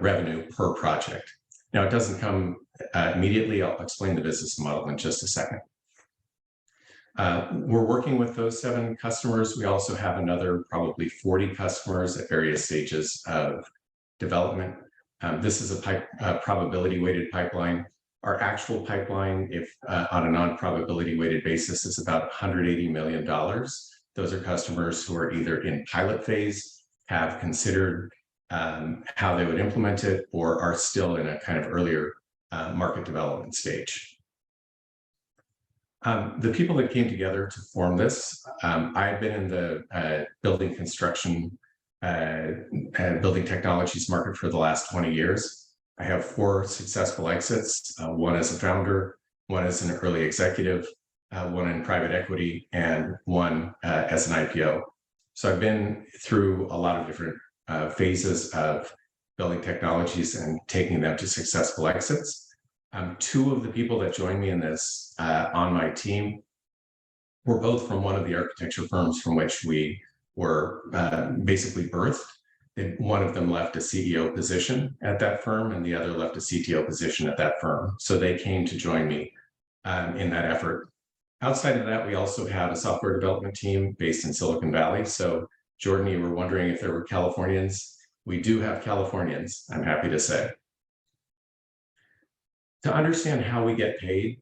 revenue per project. Now, it doesn't come immediately. I'll explain the business model in just a second. We're working with those 7 customers. We also have another probably 40 customers at various stages of development. This is a probability weighted pipeline. Our actual pipeline, if on a non-probability weighted basis, is about $180 million. Those are customers who are either in pilot phase, have considered how they would implement it, or are still in a kind of earlier market development stage. The people that came together to form this, I've been in the building construction, building technologies market for the last 20 years. I have 4 successful exits, one as a founder, one as an early executive, one in private equity, and one as an IPO. So I've been through a lot of different phases of building technologies and taking them to successful exits. Two of the people that joined me in this on my team were both from one of the architecture firms from which we were basically birthed. One of them left a CEO position at that firm and the other left a CTO position at that firm. So they came to join me in that effort. Outside of that, we also have a software development team based in Silicon Valley. So Jordan, you were wondering if there were Californians. We do have Californians, I'm happy to say. To understand how we get paid,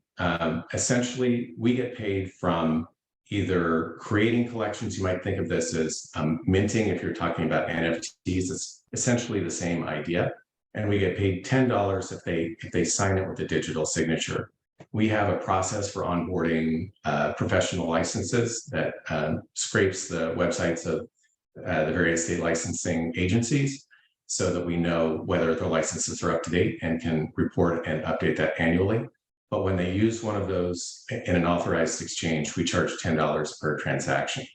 essentially we get paid from either creating collections. You might think of this as minting. If you're talking about NFTs, it's essentially the same idea. And we get paid $10 if they sign it with a digital signature. We have a process for onboarding professional licenses that scrapes the websites of the various state licensing agencies so that we know whether the licenses are up to date and can report and update that annually. But when they use one of those in an authorized exchange, we charge $10 per transaction.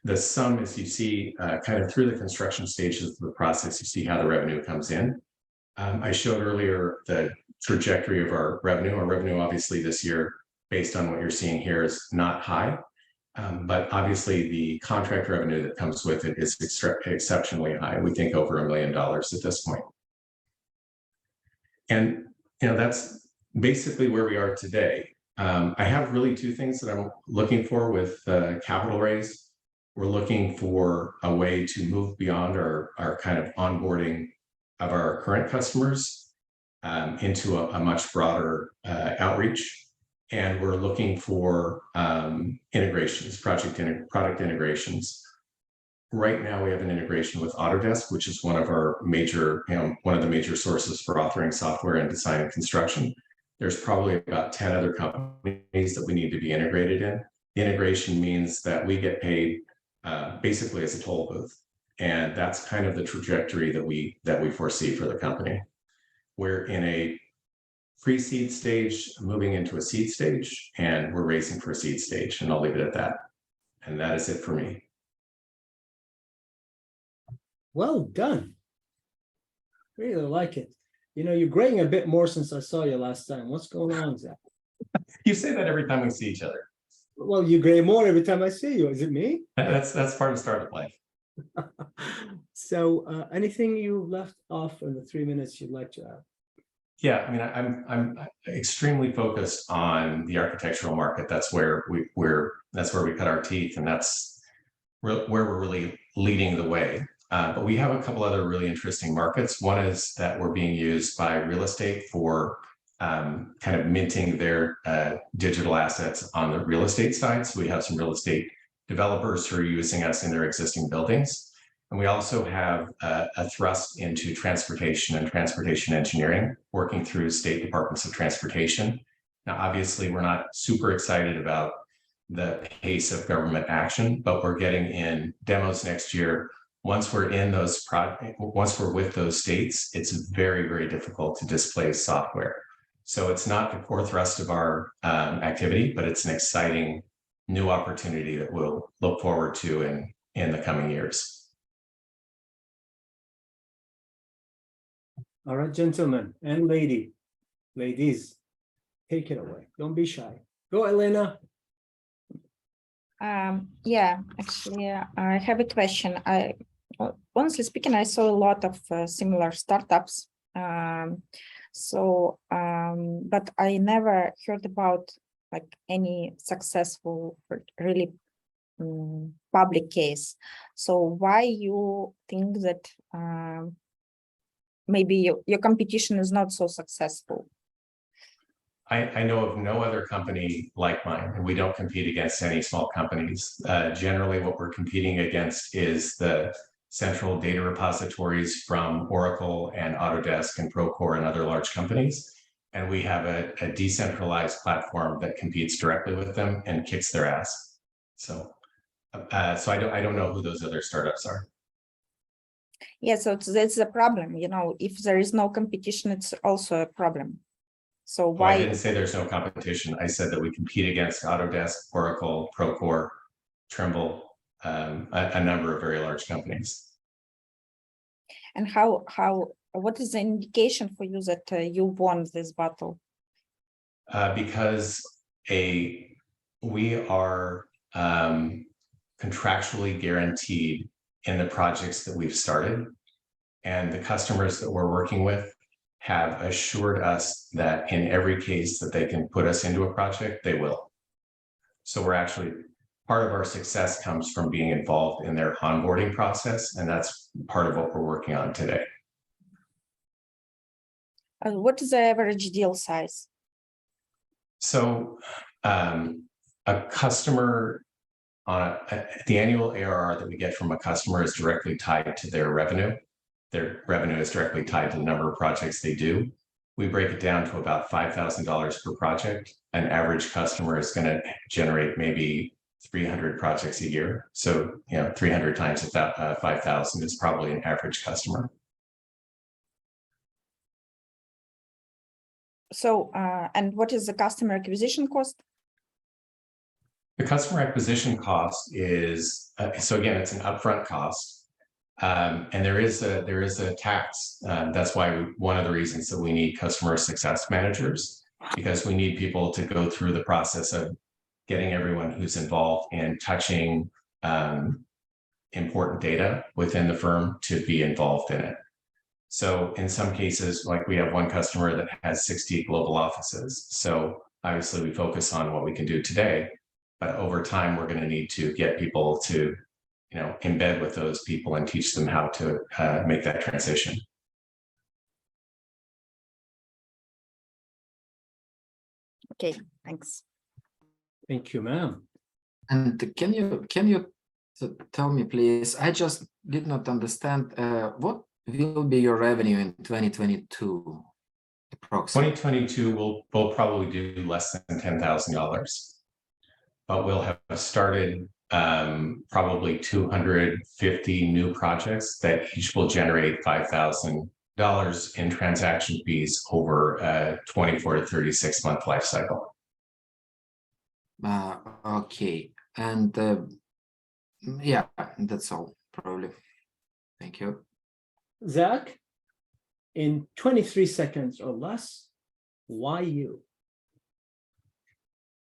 The sum, as you see, kind of through the construction stages of the process, you see how the revenue comes in. I showed earlier the trajectory of our revenue. Our revenue, obviously, this year, based on what you're seeing here, is not high. But obviously, the contract revenue that comes with it is exceptionally high. We think over $1 million at this point. And that's basically where we are today. I have really two things that I'm looking for with capital raise. We're looking for a way to move beyond our kind of onboarding of our current customers into a much broader outreach. And we're looking for integrations, product integrations. Right now, we have an integration with Autodesk, which is one of our major, one of the major sources for authoring software and design and construction. There's probably about 10 other companies that we need to be integrated in. The integration means that we get paid basically as a toll booth. And that's kind of the trajectory that we foresee for the company. We're in a pre-seed stage, moving into a seed stage, and we're racing for a seed stage, and I'll leave it at that. And that is it for me. Well done. Really like it. You're graying a bit more since I saw you last time. What's going on, Zach? You say that every time we see each other. Well, you gray more every time I see you. Is it me? That's part of startup life. So anything you left off in the 3 minutes you'd like to add? Yeah, I mean, I'm extremely focused on the architectural market. That's where we cut our teeth, and that's where we're really leading the way. But we have a couple other really interesting markets. One is that we're being used by real estate for kind of minting their digital assets on the real estate side. So we have some real estate developers who are using us in their existing buildings. And we also have a thrust into transportation and transportation engineering, working through state departments of transportation. Now, obviously, we're not super excited about the pace of government action, but we're getting in demos next year. Once we're in those once we're with those states, it's very, very difficult to displace software. So it's not the core thrust of our activity, but it's an exciting new opportunity that we'll look forward to in the coming years. All right, gentlemen and ladies, take it away. Don't be shy. Go, Elena. Yeah, actually, I have a question. Honestly speaking, I saw a lot of similar startups. But I never heard about like any successful, really public case. So why you think that maybe your competition is not so successful? I know of no other company like mine, and we don't compete against any small companies. Generally, what we're competing against is the central data repositories from Oracle and Autodesk and Procore and other large companies. And we have a decentralized platform that competes directly with them and kicks their ass. So I don't know who those other startups are. Yeah, so that's a problem. If there is no competition, it's also a problem. So why? I didn't say there's no competition. I said that we compete against Autodesk, Oracle, Procore, Trimble, a number of very large companies. And what is the indication for you that you won this battle? Because we are contractually guaranteed in the projects that we've started, and the customers that we're working with have assured us that in every case that they can put us into a project, they will. So we're actually, part of our success comes from being involved in their onboarding process, and that's part of what we're working on today. What is the average deal size? So a customer the annual ARR that we get from a customer is directly tied to their revenue. Their revenue is directly tied to the number of projects they do. We break it down to about $5,000 per project. An average customer is going to generate maybe 300 projects a year. So, 300 times 5,000 is probably an average customer. So, and what is the customer acquisition cost? The customer acquisition cost is, so again, it's an upfront cost. And there is a tax. That's why one of the reasons that we need customer success managers, because we need people to go through the process of getting everyone who's involved in touching important data within the firm to be involved in it. So in some cases, like we have one customer that has 60 global offices. So obviously we focus on what we can do today, but over time, we're going to need to get people to, embed with those people and teach them how to make that transition. Okay, thanks. Thank you, ma'am. And can you tell me, please? I just did not understand what will be your revenue in 2022 approximately. 2022 we'll probably do less than $10,000, but we'll have started probably 250 new projects that each will generate $5,000 in transaction fees over a 24 to 36 month life cycle. Okay, and yeah, that's all probably. Thank you. Zach, in 23 seconds or less, why you?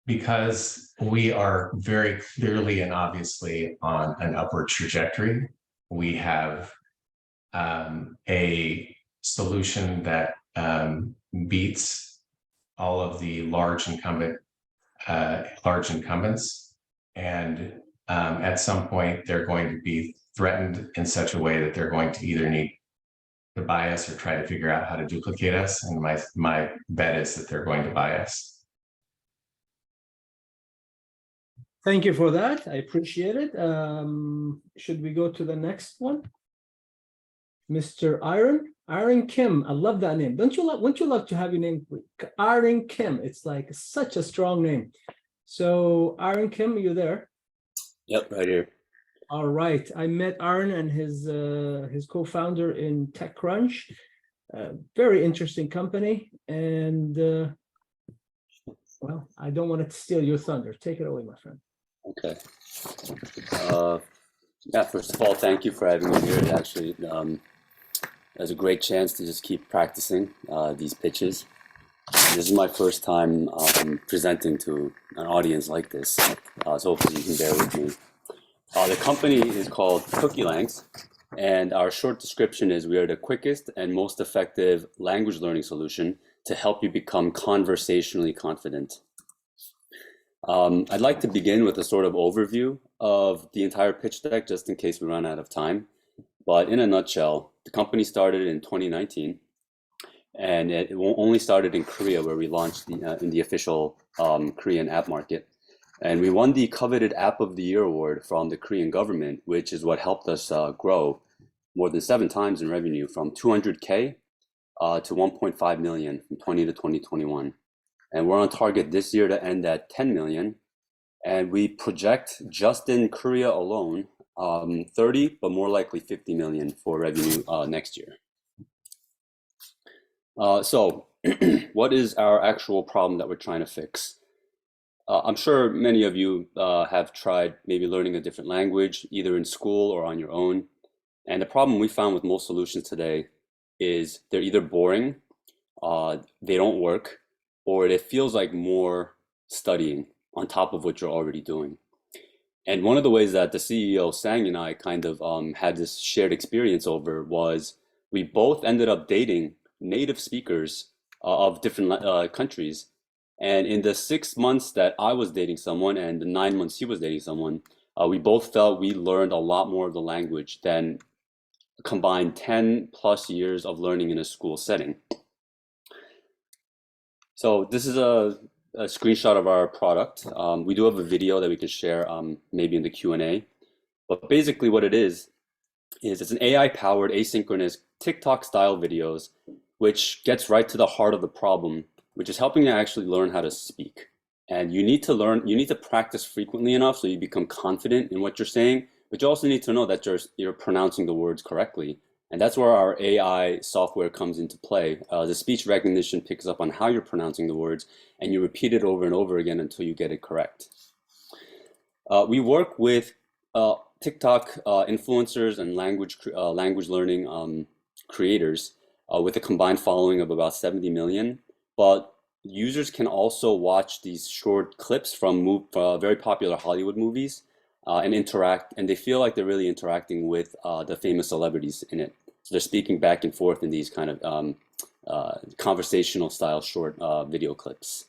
Because we are very clearly and obviously on an upward trajectory. We have a solution that beats all of the large incumbents, and at some point they're going to be threatened in such a way that they're going to either need to buy us or try to figure out how to duplicate us. And my bet is that they're going to buy us. Thank you for that. I appreciate it. Should we go to the next one? Mr. Aaron Kim. I love that name. Wouldn't you love to have your name Aaron Kim? It's like such a strong name. So Aaron Kim, are you there? Yep, right here. All right. I met Aaron and his co-founder in TechCrunch. Very interesting company. And well, I don't want to steal your thunder. Take it away, my friend. Okay. Yeah, first of all, thank you for having me here. It actually, it's a great chance to just keep practicing these pitches. This is my first time presenting to an audience like this, so hopefully you can bear with me. The company is called CookieLangs, and our short description is we are the quickest and most effective language learning solution to help you become conversationally confident. I'd like to begin with a sort of overview of the entire pitch deck, just in case we run out of time. But in a nutshell, the company started in 2019, and it only started in Korea, where we launched in the official Korean app market. And we won the coveted App of the Year award from the Korean government, which is what helped us grow more than 7 times in revenue, from 200K to 1.5 million from 20 to 2021. And we're on target this year to end at 10 million. And we project just in Korea alone, 30, but more likely 50 million for revenue next year. So what is our actual problem that we're trying to fix? I'm sure many of you have tried maybe learning a different language, either in school or on your own. And the problem we found with most solutions today is they're either boring, they don't work, or it feels like more studying on top of what you're already doing. And one of the ways that the CEO, Sang, and I kind of had this shared experience over was we both ended up dating native speakers of different countries. And in the 6 months that I was dating someone and the 9 months he was dating someone, we both felt we learned a lot more of the language than combined 10 plus years of learning in a school setting. So this is a screenshot of our product. We do have a video that we can share maybe in the Q&A. But basically what it is it's an AI-powered asynchronous TikTok-style videos, which gets right to the heart of the problem, which is helping you actually learn how to speak. And you need to practice frequently enough so you become confident in what you're saying, but you also need to know that you're pronouncing the words correctly. And that's where our AI software comes into play. The speech recognition picks up on how you're pronouncing the words, and you repeat it over and over again until you get it correct. We work with TikTok influencers and language learning creators with a combined following of about 70 million. But users can also watch these short clips from very popular Hollywood movies and interact, and they feel like they're really interacting with the famous celebrities in it. So they're speaking back and forth in these kind of conversational style short video clips.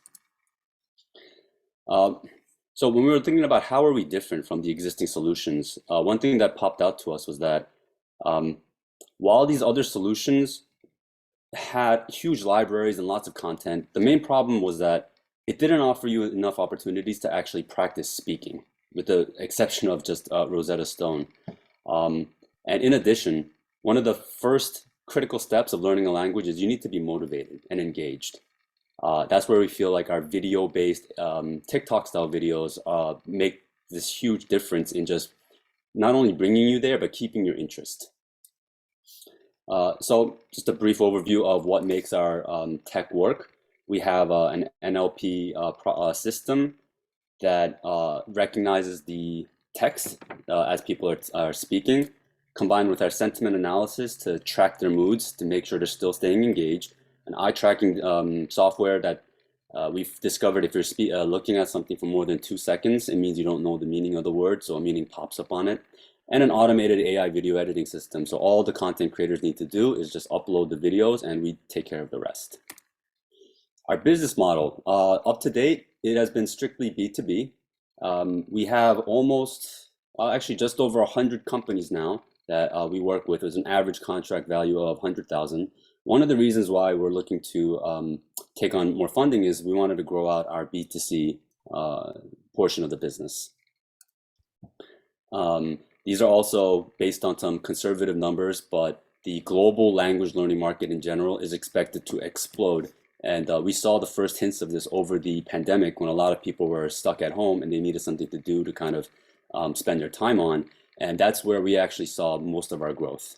So when we were thinking about how are we different from the existing solutions, one thing that popped out to us was that while these other solutions had huge libraries and lots of content, the main problem was that it didn't offer you enough opportunities to actually practice speaking, with the exception of just Rosetta Stone. And in addition, one of the first critical steps of learning a language is you need to be motivated and engaged. That's where we feel like our video-based TikTok-style videos make this huge difference in just not only bringing you there, but keeping your interest. So just a brief overview of what makes our tech work. We have an NLP system that recognizes the text as people are speaking, combined with our sentiment analysis to track their moods to make sure they're still staying engaged, an eye tracking software that we've discovered if you're looking at something for more than 2 seconds, it means you don't know the meaning of the word, so a meaning pops up on it, and an automated AI video editing system. So all the content creators need to do is just upload the videos and we take care of the rest. Our business model, up to date, it has been strictly B2B. We have actually just over 100 companies now that we work with. There's an average contract value of 100,000. One of the reasons why we're looking to take on more funding is we wanted to grow out our B2C portion of the business. These are also based on some conservative numbers, but the global language learning market in general is expected to explode. And we saw the first hints of this over the pandemic when a lot of people were stuck at home and they needed something to do to kind of spend their time on. And that's where we actually saw most of our growth.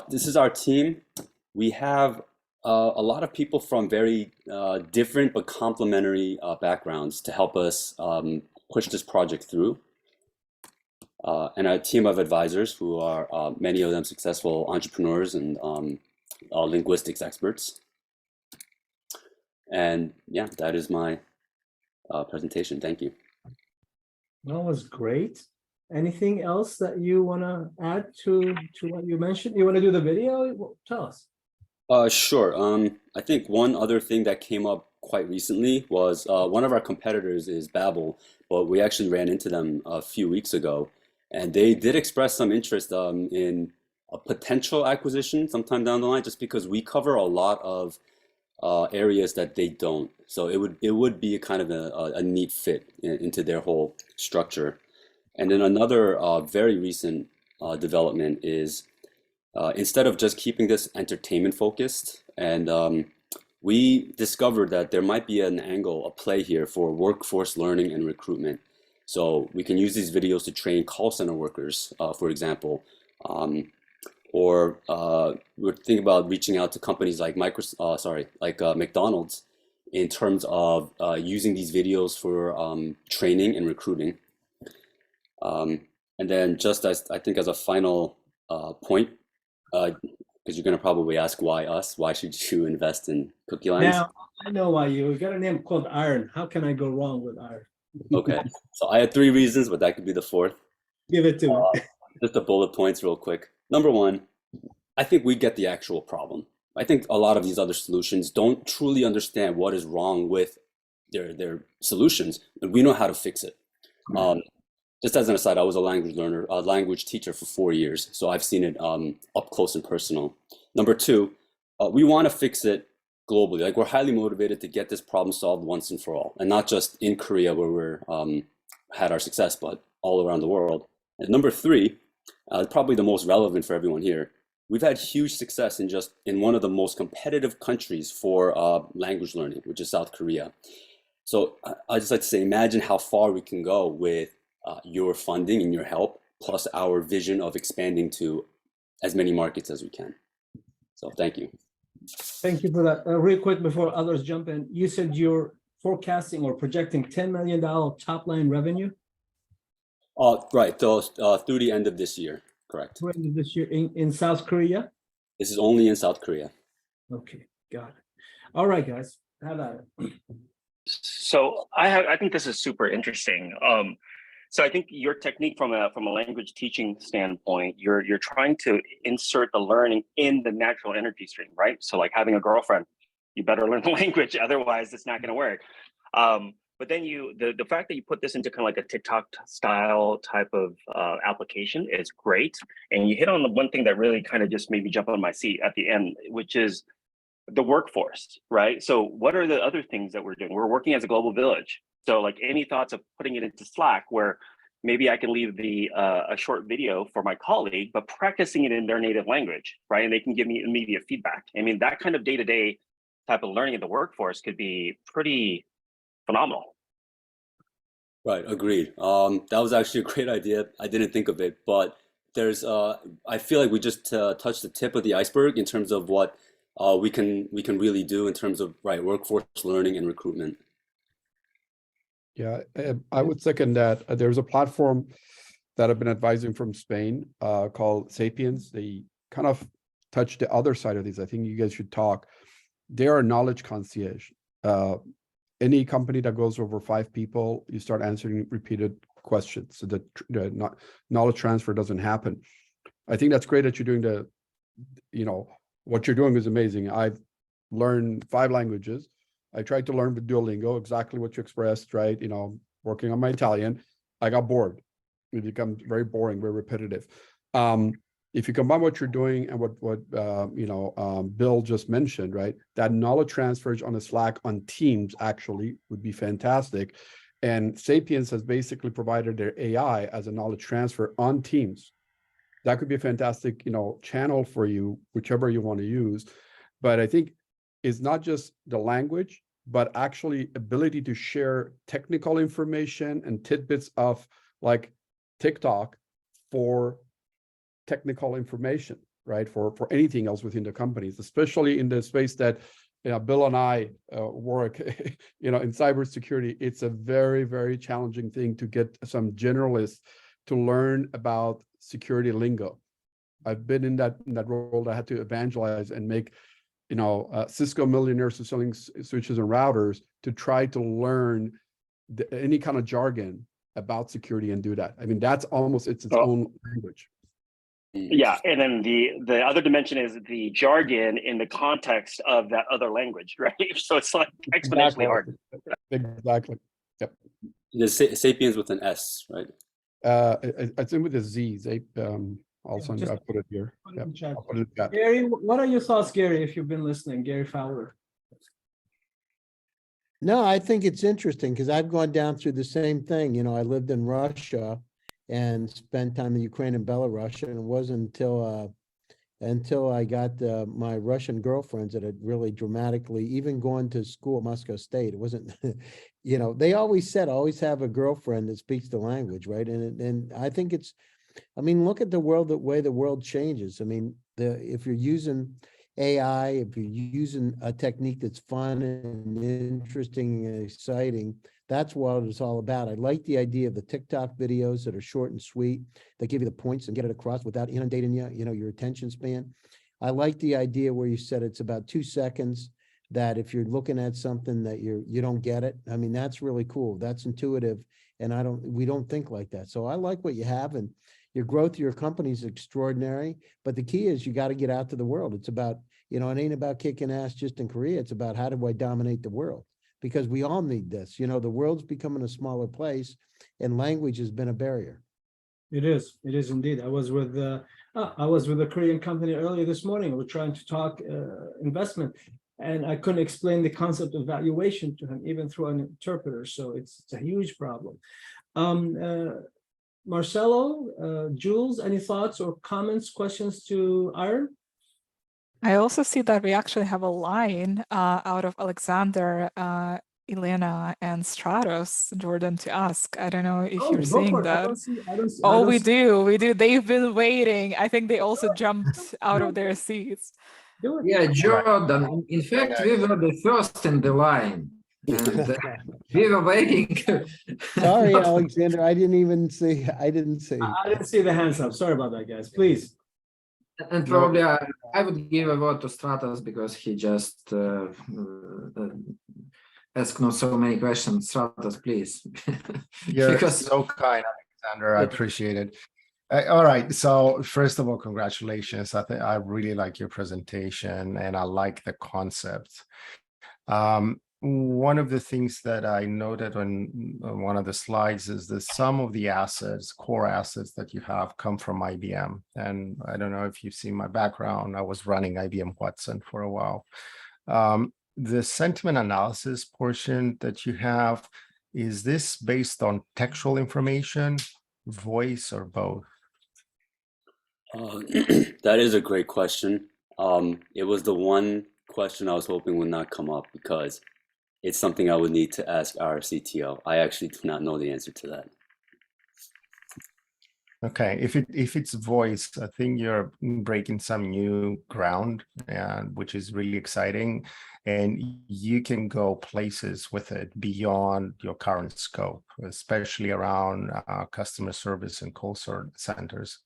This is our team. We have a lot of people from very different but complementary backgrounds to help us push this project through. And a team of advisors who are many of them successful entrepreneurs and linguistics experts. And yeah, that is my presentation. Thank you. That was great. Anything else that you want to add to what you mentioned? You want to do the video? Well, tell us. Sure. I think one other thing that came up quite recently was one of our competitors is Babbel, but we actually ran into them a few weeks ago, and they did express some interest in a potential acquisition sometime down the line, just because we cover a lot of areas that they don't. So it would be a kind of a neat fit into their whole structure. And then another very recent development is instead of just keeping this entertainment focused, and we discovered that there might be an angle, a play here for workforce learning and recruitment. So we can use these videos to train call center workers, for example, or we're thinking about reaching out to companies like McDonald's in terms of using these videos for training and recruiting. And then just as I think as a final point, because you're going to probably ask why us? Why should you invest in Cookie Lines? Now, I know why you got a name called Iron. How can I go wrong with Iron? Okay, so I had 3 reasons, but that could be the 4th. Give it to me. Just the bullet points real quick. Number 1, I think we get the actual problem. I think a lot of these other solutions don't truly understand what is wrong with their solutions, and we know how to fix it. Just as an aside, I was a language teacher for 4 years, so I've seen it up close and personal. Number 2, we want to fix it globally. Like, we're highly motivated to get this problem solved once and for all, and not just in Korea where we're had our success, but all around the world. And number 3, probably the most relevant for everyone here, we've had huge success in one of the most competitive countries for language learning, which is South Korea. So I just like to say, imagine how far we can go with your funding and your help, plus our vision of expanding to as many markets as we can. So thank you. Thank you for that. Real quick before others jump in, you said you're forecasting or projecting $10 million top line revenue? Right, through the end of this year, correct. Through the end of this year in South Korea? This is only in South Korea. Okay, got it. All right, guys, how about it? So I think this is super interesting. So I think your technique from a language teaching standpoint, you're trying to insert the learning in the natural energy stream, right? So like having a girlfriend, you better learn the language, otherwise it's not going to work. But then the fact that you put this into kind of like a TikTok style type of application is great. And you hit on the one thing that really kind of just made me jump on my seat at the end, which is the workforce, right? So what are the other things that we're doing? We're working as a global village. So like any thoughts of putting it into Slack where maybe I can leave a short video for my colleague, but practicing it in their native language, right? And they can give me immediate feedback. I mean, that kind of day-to-day type of learning in the workforce could be pretty phenomenal. Right, agreed. That was actually a great idea. I didn't think of it, but there's I feel like we just touched the tip of the iceberg in terms of what we can really do in terms of workforce learning and recruitment. Yeah, I would second that. There's a platform that I've been advising from Spain called Sapiens. They kind of touch the other side of these. I think you guys should talk. They are a knowledge concierge. Any company that goes over 5 people, you start answering repeated questions so that knowledge transfer doesn't happen. I think that's great that you're doing what you're doing is amazing. I've learned 5 languages. I tried to learn with Duolingo, exactly what you expressed, right? Working on my Italian, I got bored. It becomes very boring, very repetitive. If you combine what you're doing and what Bill just mentioned, right? That knowledge transfers on a Slack on Teams actually would be fantastic. And Sapiens has basically provided their AI as a knowledge transfer on Teams. That could be a fantastic, channel for you, whichever you want to use. But I think it's not just the language, but actually ability to share technical information and tidbits of like TikTok for technical information, right? For anything else within the companies, especially in the space that Bill and I work, in cybersecurity. It's a very, very challenging thing to get some generalists to learn about security lingo. I've been in that role. I had to evangelize and make, Cisco millionaires who selling switches and routers to try to learn any kind of jargon about security and do that. I mean, that's almost its own language. Yeah, and then the other dimension is the jargon in the context of that other language, right? So it's like exponentially hard. Exactly. Yep. There's Sapiens with an S, right? It's in with a Z. Also, I put it here. Yep. I'll put it in chat. Gary, what are your thoughts, Gary, if you've been listening? Gary Fowler. No, I think it's interesting because I've gone down through the same thing. I lived in Russia and spent time in Ukraine and Belarus, and it wasn't until I got my Russian girlfriends that had really dramatically, even going to school at Moscow State, it wasn't, they always said, always have a girlfriend that speaks the language, right? And I think look at the way the world changes. I mean, if you're using AI, if you're using a technique that's fun and interesting and exciting, That's what it's all about. I like the idea of the TikTok videos that are short and sweet, that give you the points and get it across without inundating you, your attention span. I like the idea where you said it's about 2 seconds, that if you're looking at something that you don't get it. I mean, that's really cool. That's intuitive. And we don't think like that. So I like what you have, and your growth of your company is extraordinary. But the key is you got to get out to the world. It's about, it ain't about kicking ass just in Korea. It's about how do I dominate the world? Because we all need this. The world's becoming a smaller place, and language has been a barrier. It is indeed. I was with a Korean company earlier this morning. We're trying to talk investment, and I couldn't explain the concept of valuation to him, even through an interpreter. So it's a huge problem. Marcelo, Jules, any thoughts or comments, questions to Aaron? I also see that we actually have a line out of Alexander, Elena, and Stratos, Jordan, to ask. I don't know if you're seeing that. Oh, we do. They've been waiting. I think they also jumped out of their seats. Yeah, Jordan. In fact, we were the first in the line, and we were waiting. Sorry, Alexander. I didn't see. I didn't see the hands up. Sorry about that, guys. Please. And probably I would give a word to Stratos because he just asked not so many questions. Stratos, please. You're so kind, Alexander. I appreciate it. All right. So first of all, congratulations. I really like your presentation, and I like the concept. One of the things that I noted on one of the slides is that some of the assets, core assets that you have, come from IBM. And I don't know if you've seen my background. I was running IBM Watson for a while. The sentiment analysis portion that you have, is this based on textual information, voice, or both? That is a great question. It was the one question I was hoping would not come up because it's something I would need to ask our CTO. I actually do not know the answer to that. Okay, if it's voice, I think you're breaking some new ground, and which is really exciting, and you can go places with it beyond your current scope, especially around customer service and call centers,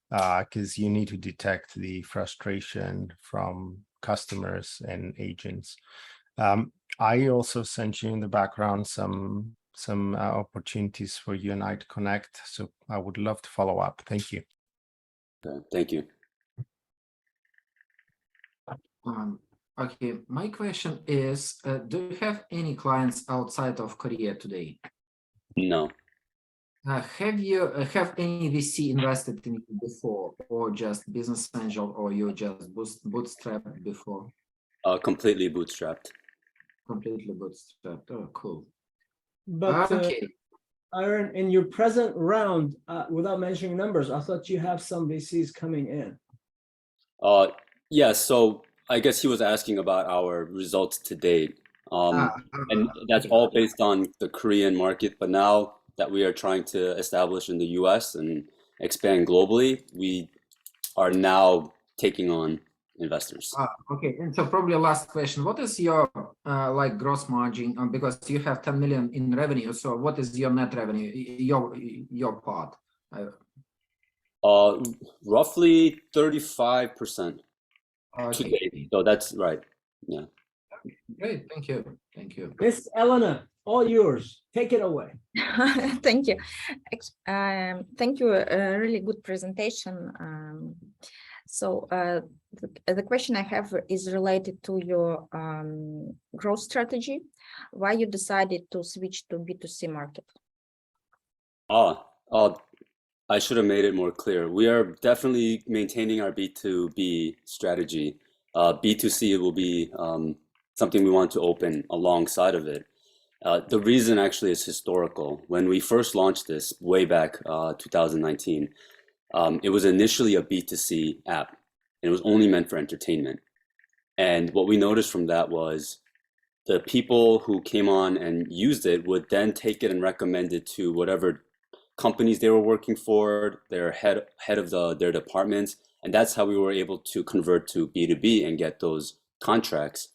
because you need to detect the frustration from customers and agents. I also sent you in the background some opportunities for you and I to connect. So I would love to follow up. Thank you. Thank you. Okay, my question is, do you have any clients outside of Korea today? No. Have you any VC invested in you before, or just business angel, or you just bootstrapped before? Completely bootstrapped. Completely bootstrapped. Oh, cool. But Aaron, in your present round, without mentioning numbers, I thought you have some VCs coming in. Yeah, so I guess he was asking about our results to date. And that's all based on the Korean market. But now that we are trying to establish in the US and expand globally, we are now taking on investors. Okay, and so probably last question: what is your like gross margin? Because you have 10 million in revenue, so what is your net revenue? Your part? Roughly 35% today. So that's right. Yeah. Great, thank you, thank you. Miss Elena, all yours. Take it away. Thank you. Thank you. A really good presentation. So the question I have is related to your growth strategy. Why you decided to switch to B2C market? I should have made it more clear. We are definitely maintaining our B2B strategy. B2C will be something we want to open alongside of it. The reason actually is historical. When we first launched this way back 2019, it was initially a B2C app, and it was only meant for entertainment. And what we noticed from that was the people who came on and used it would then take it and recommend it to whatever companies they were working for, their head of their departments. And that's how we were able to convert to B2B and get those contracts.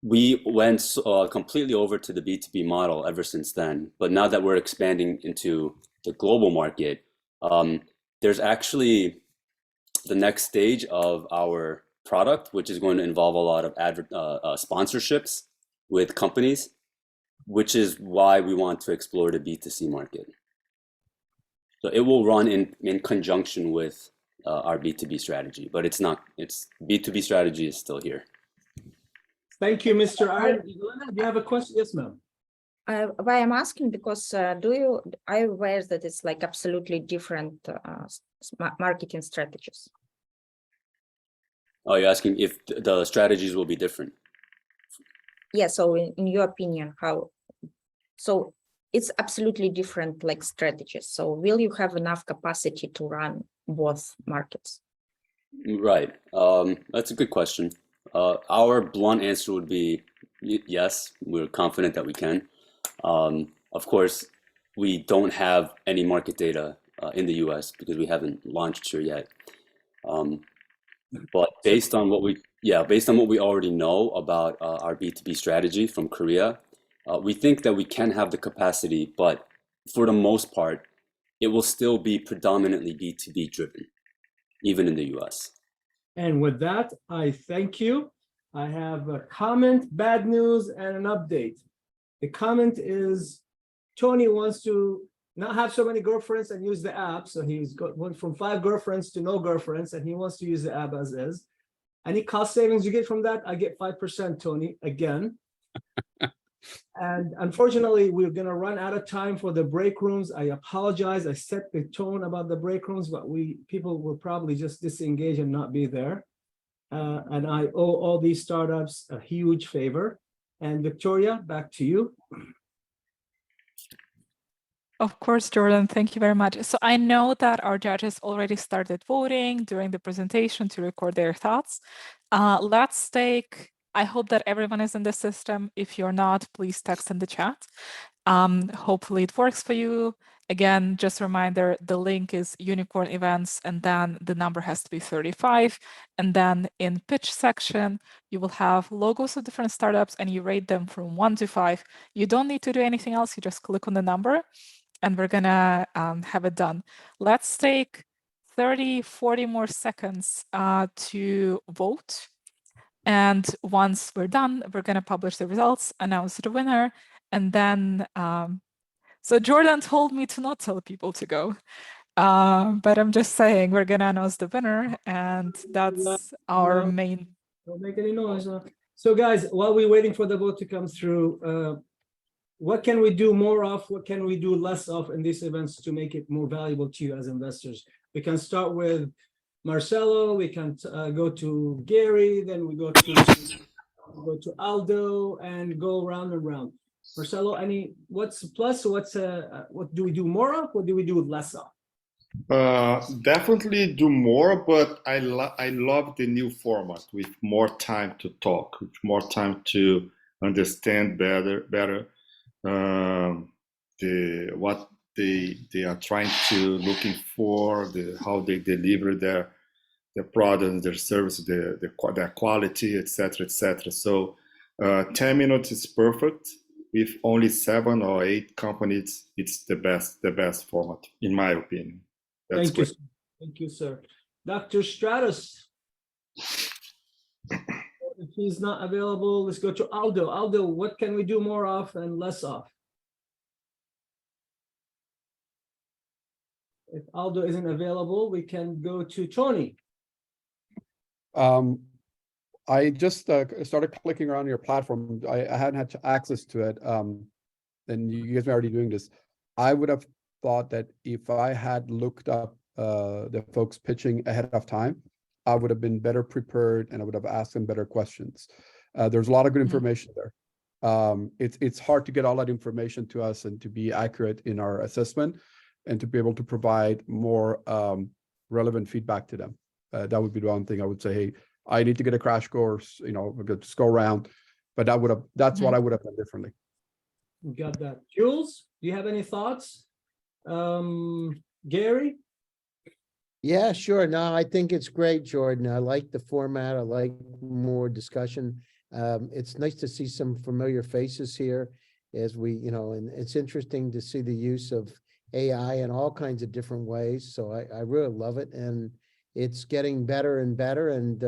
We went completely over to the B2B model ever since then. But now that we're expanding into the global market, there's actually the next stage of our product, which is going to involve a lot of sponsorships with companies, which is why we want to explore the B2C market. So it will run in conjunction with our B2B strategy, but it's B2B strategy is still here. Thank you, Mr. Iron. Do you have a question? Yes, ma'am. Why I'm asking because are you aware that it's like absolutely different marketing strategies? Oh, you're asking if the strategies will be different? Yeah. So in your opinion, how? So it's absolutely different like strategies. So will you have enough capacity to run both markets? Right. That's a good question. Our blunt answer would be yes, we're confident that we can. Of course, we don't have any market data in the US because we haven't launched here yet. But based on what we already know about our B2B strategy from Korea, we think that we can have the capacity, but for the most part, it will still be predominantly B2B driven, even in the US. And with that, I thank you. I have a comment, bad news, and an update. The comment is Tony wants to not have so many girlfriends and use the app. So went from 5 girlfriends to no girlfriends, and he wants to use the app as is. Any cost savings you get from that? I get 5%, Tony, again. And unfortunately, we're going to run out of time for the break rooms. I apologize. I set the tone about the break rooms, but people will probably just disengage and not be there. And I owe all these startups a huge favor. And Victoria, back to you. Of course, Jordan, thank you very much. So I know that our judges already started voting during the presentation to record their thoughts. I hope that everyone is in the system. If you're not, please text in the chat. Hopefully it works for you. Again, just a reminder, the link is Unicorn.Events, and then the number has to be 35. And then in pitch section, you will have logos of different startups and you rate them from 1 to 5. You don't need to do anything else. You just click on the number and we're gonna have it done. Let's take 30, 40 more seconds to vote. And once we're done, we're gonna publish the results, announce the winner, and then, so Jordan told me to not tell people to go, but I'm just saying we're gonna announce the winner, and that's our main. Don't make any noise. So guys, while we're waiting for the vote to come through, what can we do more of? What can we do less of in these events to make it more valuable to you as investors? We can start with Marcelo, we can go to Gary, then we go to Aldo and go round and round. Marcelo, what's plus? What do we do more of? What do we do less of? Definitely do more, but I love the new format with more time to talk, with more time to understand better what they are trying to looking for, how they deliver their products, their service, their quality, etc., etc. So 10 minutes is perfect. With only 7 or 8 companies, it's the best format, in my opinion. That's Thank you. Thank you, sir. Dr. Stratus. If he's not available, let's go to Aldo. Aldo, what can we do more of and less of? If Aldo isn't available, we can go to Tony. I just started clicking around your platform. I hadn't had access to it. And you guys are already doing this. I would have thought that if I had looked up the folks pitching ahead of time, I would have been better prepared and I would have asked them better questions. There's a lot of good information there. It's hard to get all that information to us and to be accurate in our assessment and to be able to provide more relevant feedback to them. That would be the one thing I would say, hey, I need to get a crash course, just go around. But that's what I would have done differently. Got that. Jules, do you have any thoughts? Gary? Yeah, sure. No, I think it's great, Jordan. I like the format. I like more discussion. It's nice to see some familiar faces here as we, and it's interesting to see the use of AI in all kinds of different ways. So I really love it. And it's getting better and better. And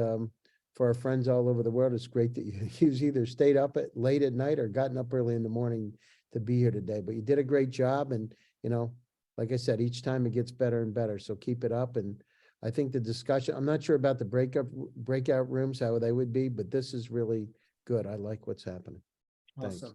for our friends all over the world, it's great that you've either stayed up late at night or gotten up early in the morning to be here today. But you did a great job. And, like I said, each time it gets better and better. So keep it up. And I think the discussion, I'm not sure about the breakout rooms, how they would be, but this is really good. I like what's happening. Thanks. Awesome.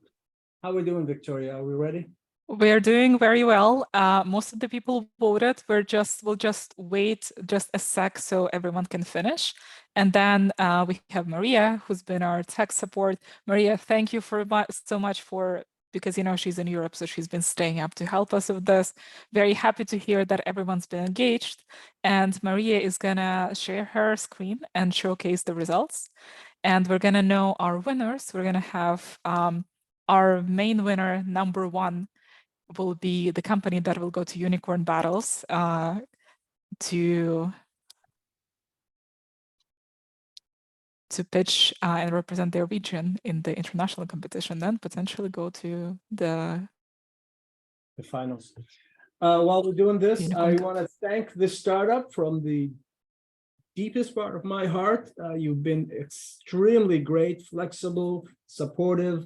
How are we doing, Victoria? Are we ready? We're doing very well. Most of the people voted. We'll just wait just a sec so everyone can finish. And then we have Maria, who's been our tech support. Maria, thank you so much because she's in Europe, so she's been staying up to help us with this. Very happy to hear that everyone's been engaged. And Maria is gonna share her screen and showcase the results. And we're gonna know our winners. We're gonna have our main winner, number 1, will be the company that will go to Unicorn Battles to pitch and represent their region in the international competition, then potentially go to the finals. While we're doing this, Unicorn I Cup. want to thank this startup from the deepest part of my heart. You've been extremely great, flexible, supportive.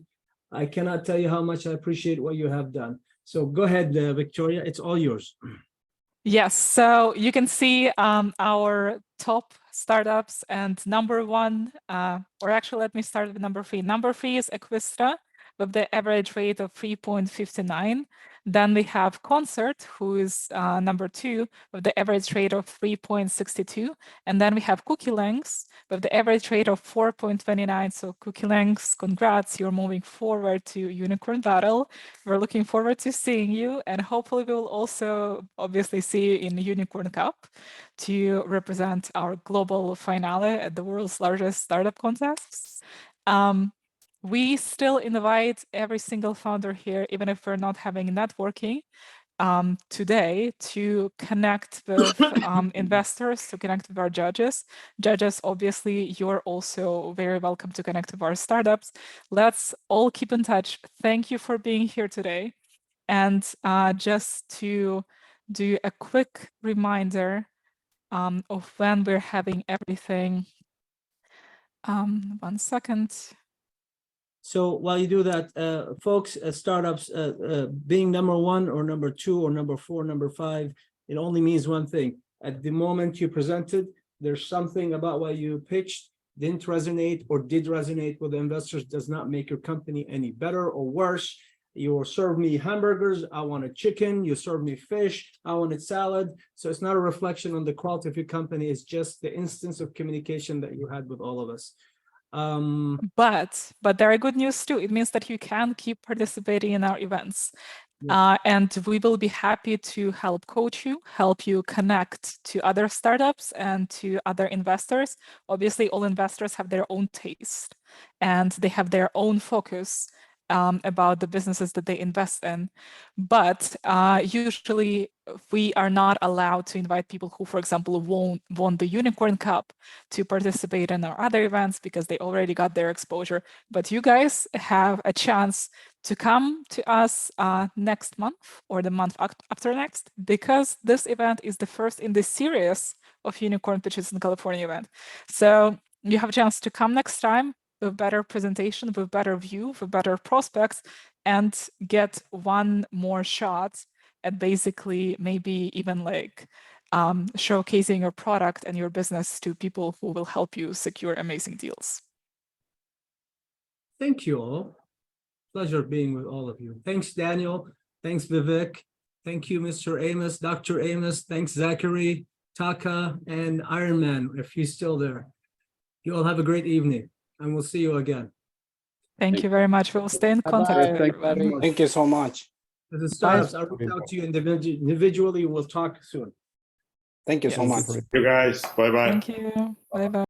I cannot tell you how much I appreciate what you have done. So go ahead, Victoria, it's all yours. Yes, so you can see our top startups, and number 1, or actually let me start with number 3. Number 3 is Equistra with the average rate of 3.59. Then we have Concert, who is number 2 with the average rate of 3.62. And then we have Cookie Lengths with the average rate of 4.29. So Cookie Lengths, congrats, you're moving forward to Unicorn Battle. We're looking forward to seeing you, and hopefully we will also obviously see you in the Unicorn Cup to represent our global finale at the world's largest startup contests. We still invite every single founder here, even if we're not having networking today, to connect with investors, to connect with our judges. Judges, obviously, you're also very welcome to connect with our startups. Let's all keep in touch. Thank you for being here today. And just to do a quick reminder of when we're having everything. 1 second. So while you do that, folks, startups being number 1 or number 2 or number 4, number 5, it only means one thing. At the moment you presented, there's something about what you pitched didn't resonate or did resonate with the investors, does not make your company any better or worse. You serve me hamburgers, I wanted chicken. You serve me fish, I wanted salad. So it's not a reflection on the quality of your company. It's just the instance of communication that you had with all of us. But there are good news too. It means that you can keep participating in our events. And we will be happy to help coach you, help you connect to other startups and to other investors. Obviously, all investors have their own taste and they have their own focus about the businesses that they invest in. But usually we are not allowed to invite people who, for example, won the Unicorn Cup to participate in our other events because they already got their exposure. But you guys have a chance to come to us next month or the month after next, because this event is the first in the series of Unicorn Pitches in California event. So you have a chance to come next time with better presentation, with better view, with better prospects, and get one more shot at basically maybe even like showcasing your product and your business to people who will help you secure amazing deals. Thank you all. Pleasure being with all of you. Thanks, Daniel. Thanks, Vivek. Thank you, Mr. Amos, Dr. Amos. Thanks, Zachary, Taka, and Ironman, if he's still there. You all have a great evening, and we'll see you again. Thank you very much. We'll stay in contact. Thank you so much. As a startups, I'll reach out to you individually. We'll talk soon. Thank you so much. You guys, bye-bye. Thank you. Bye-bye.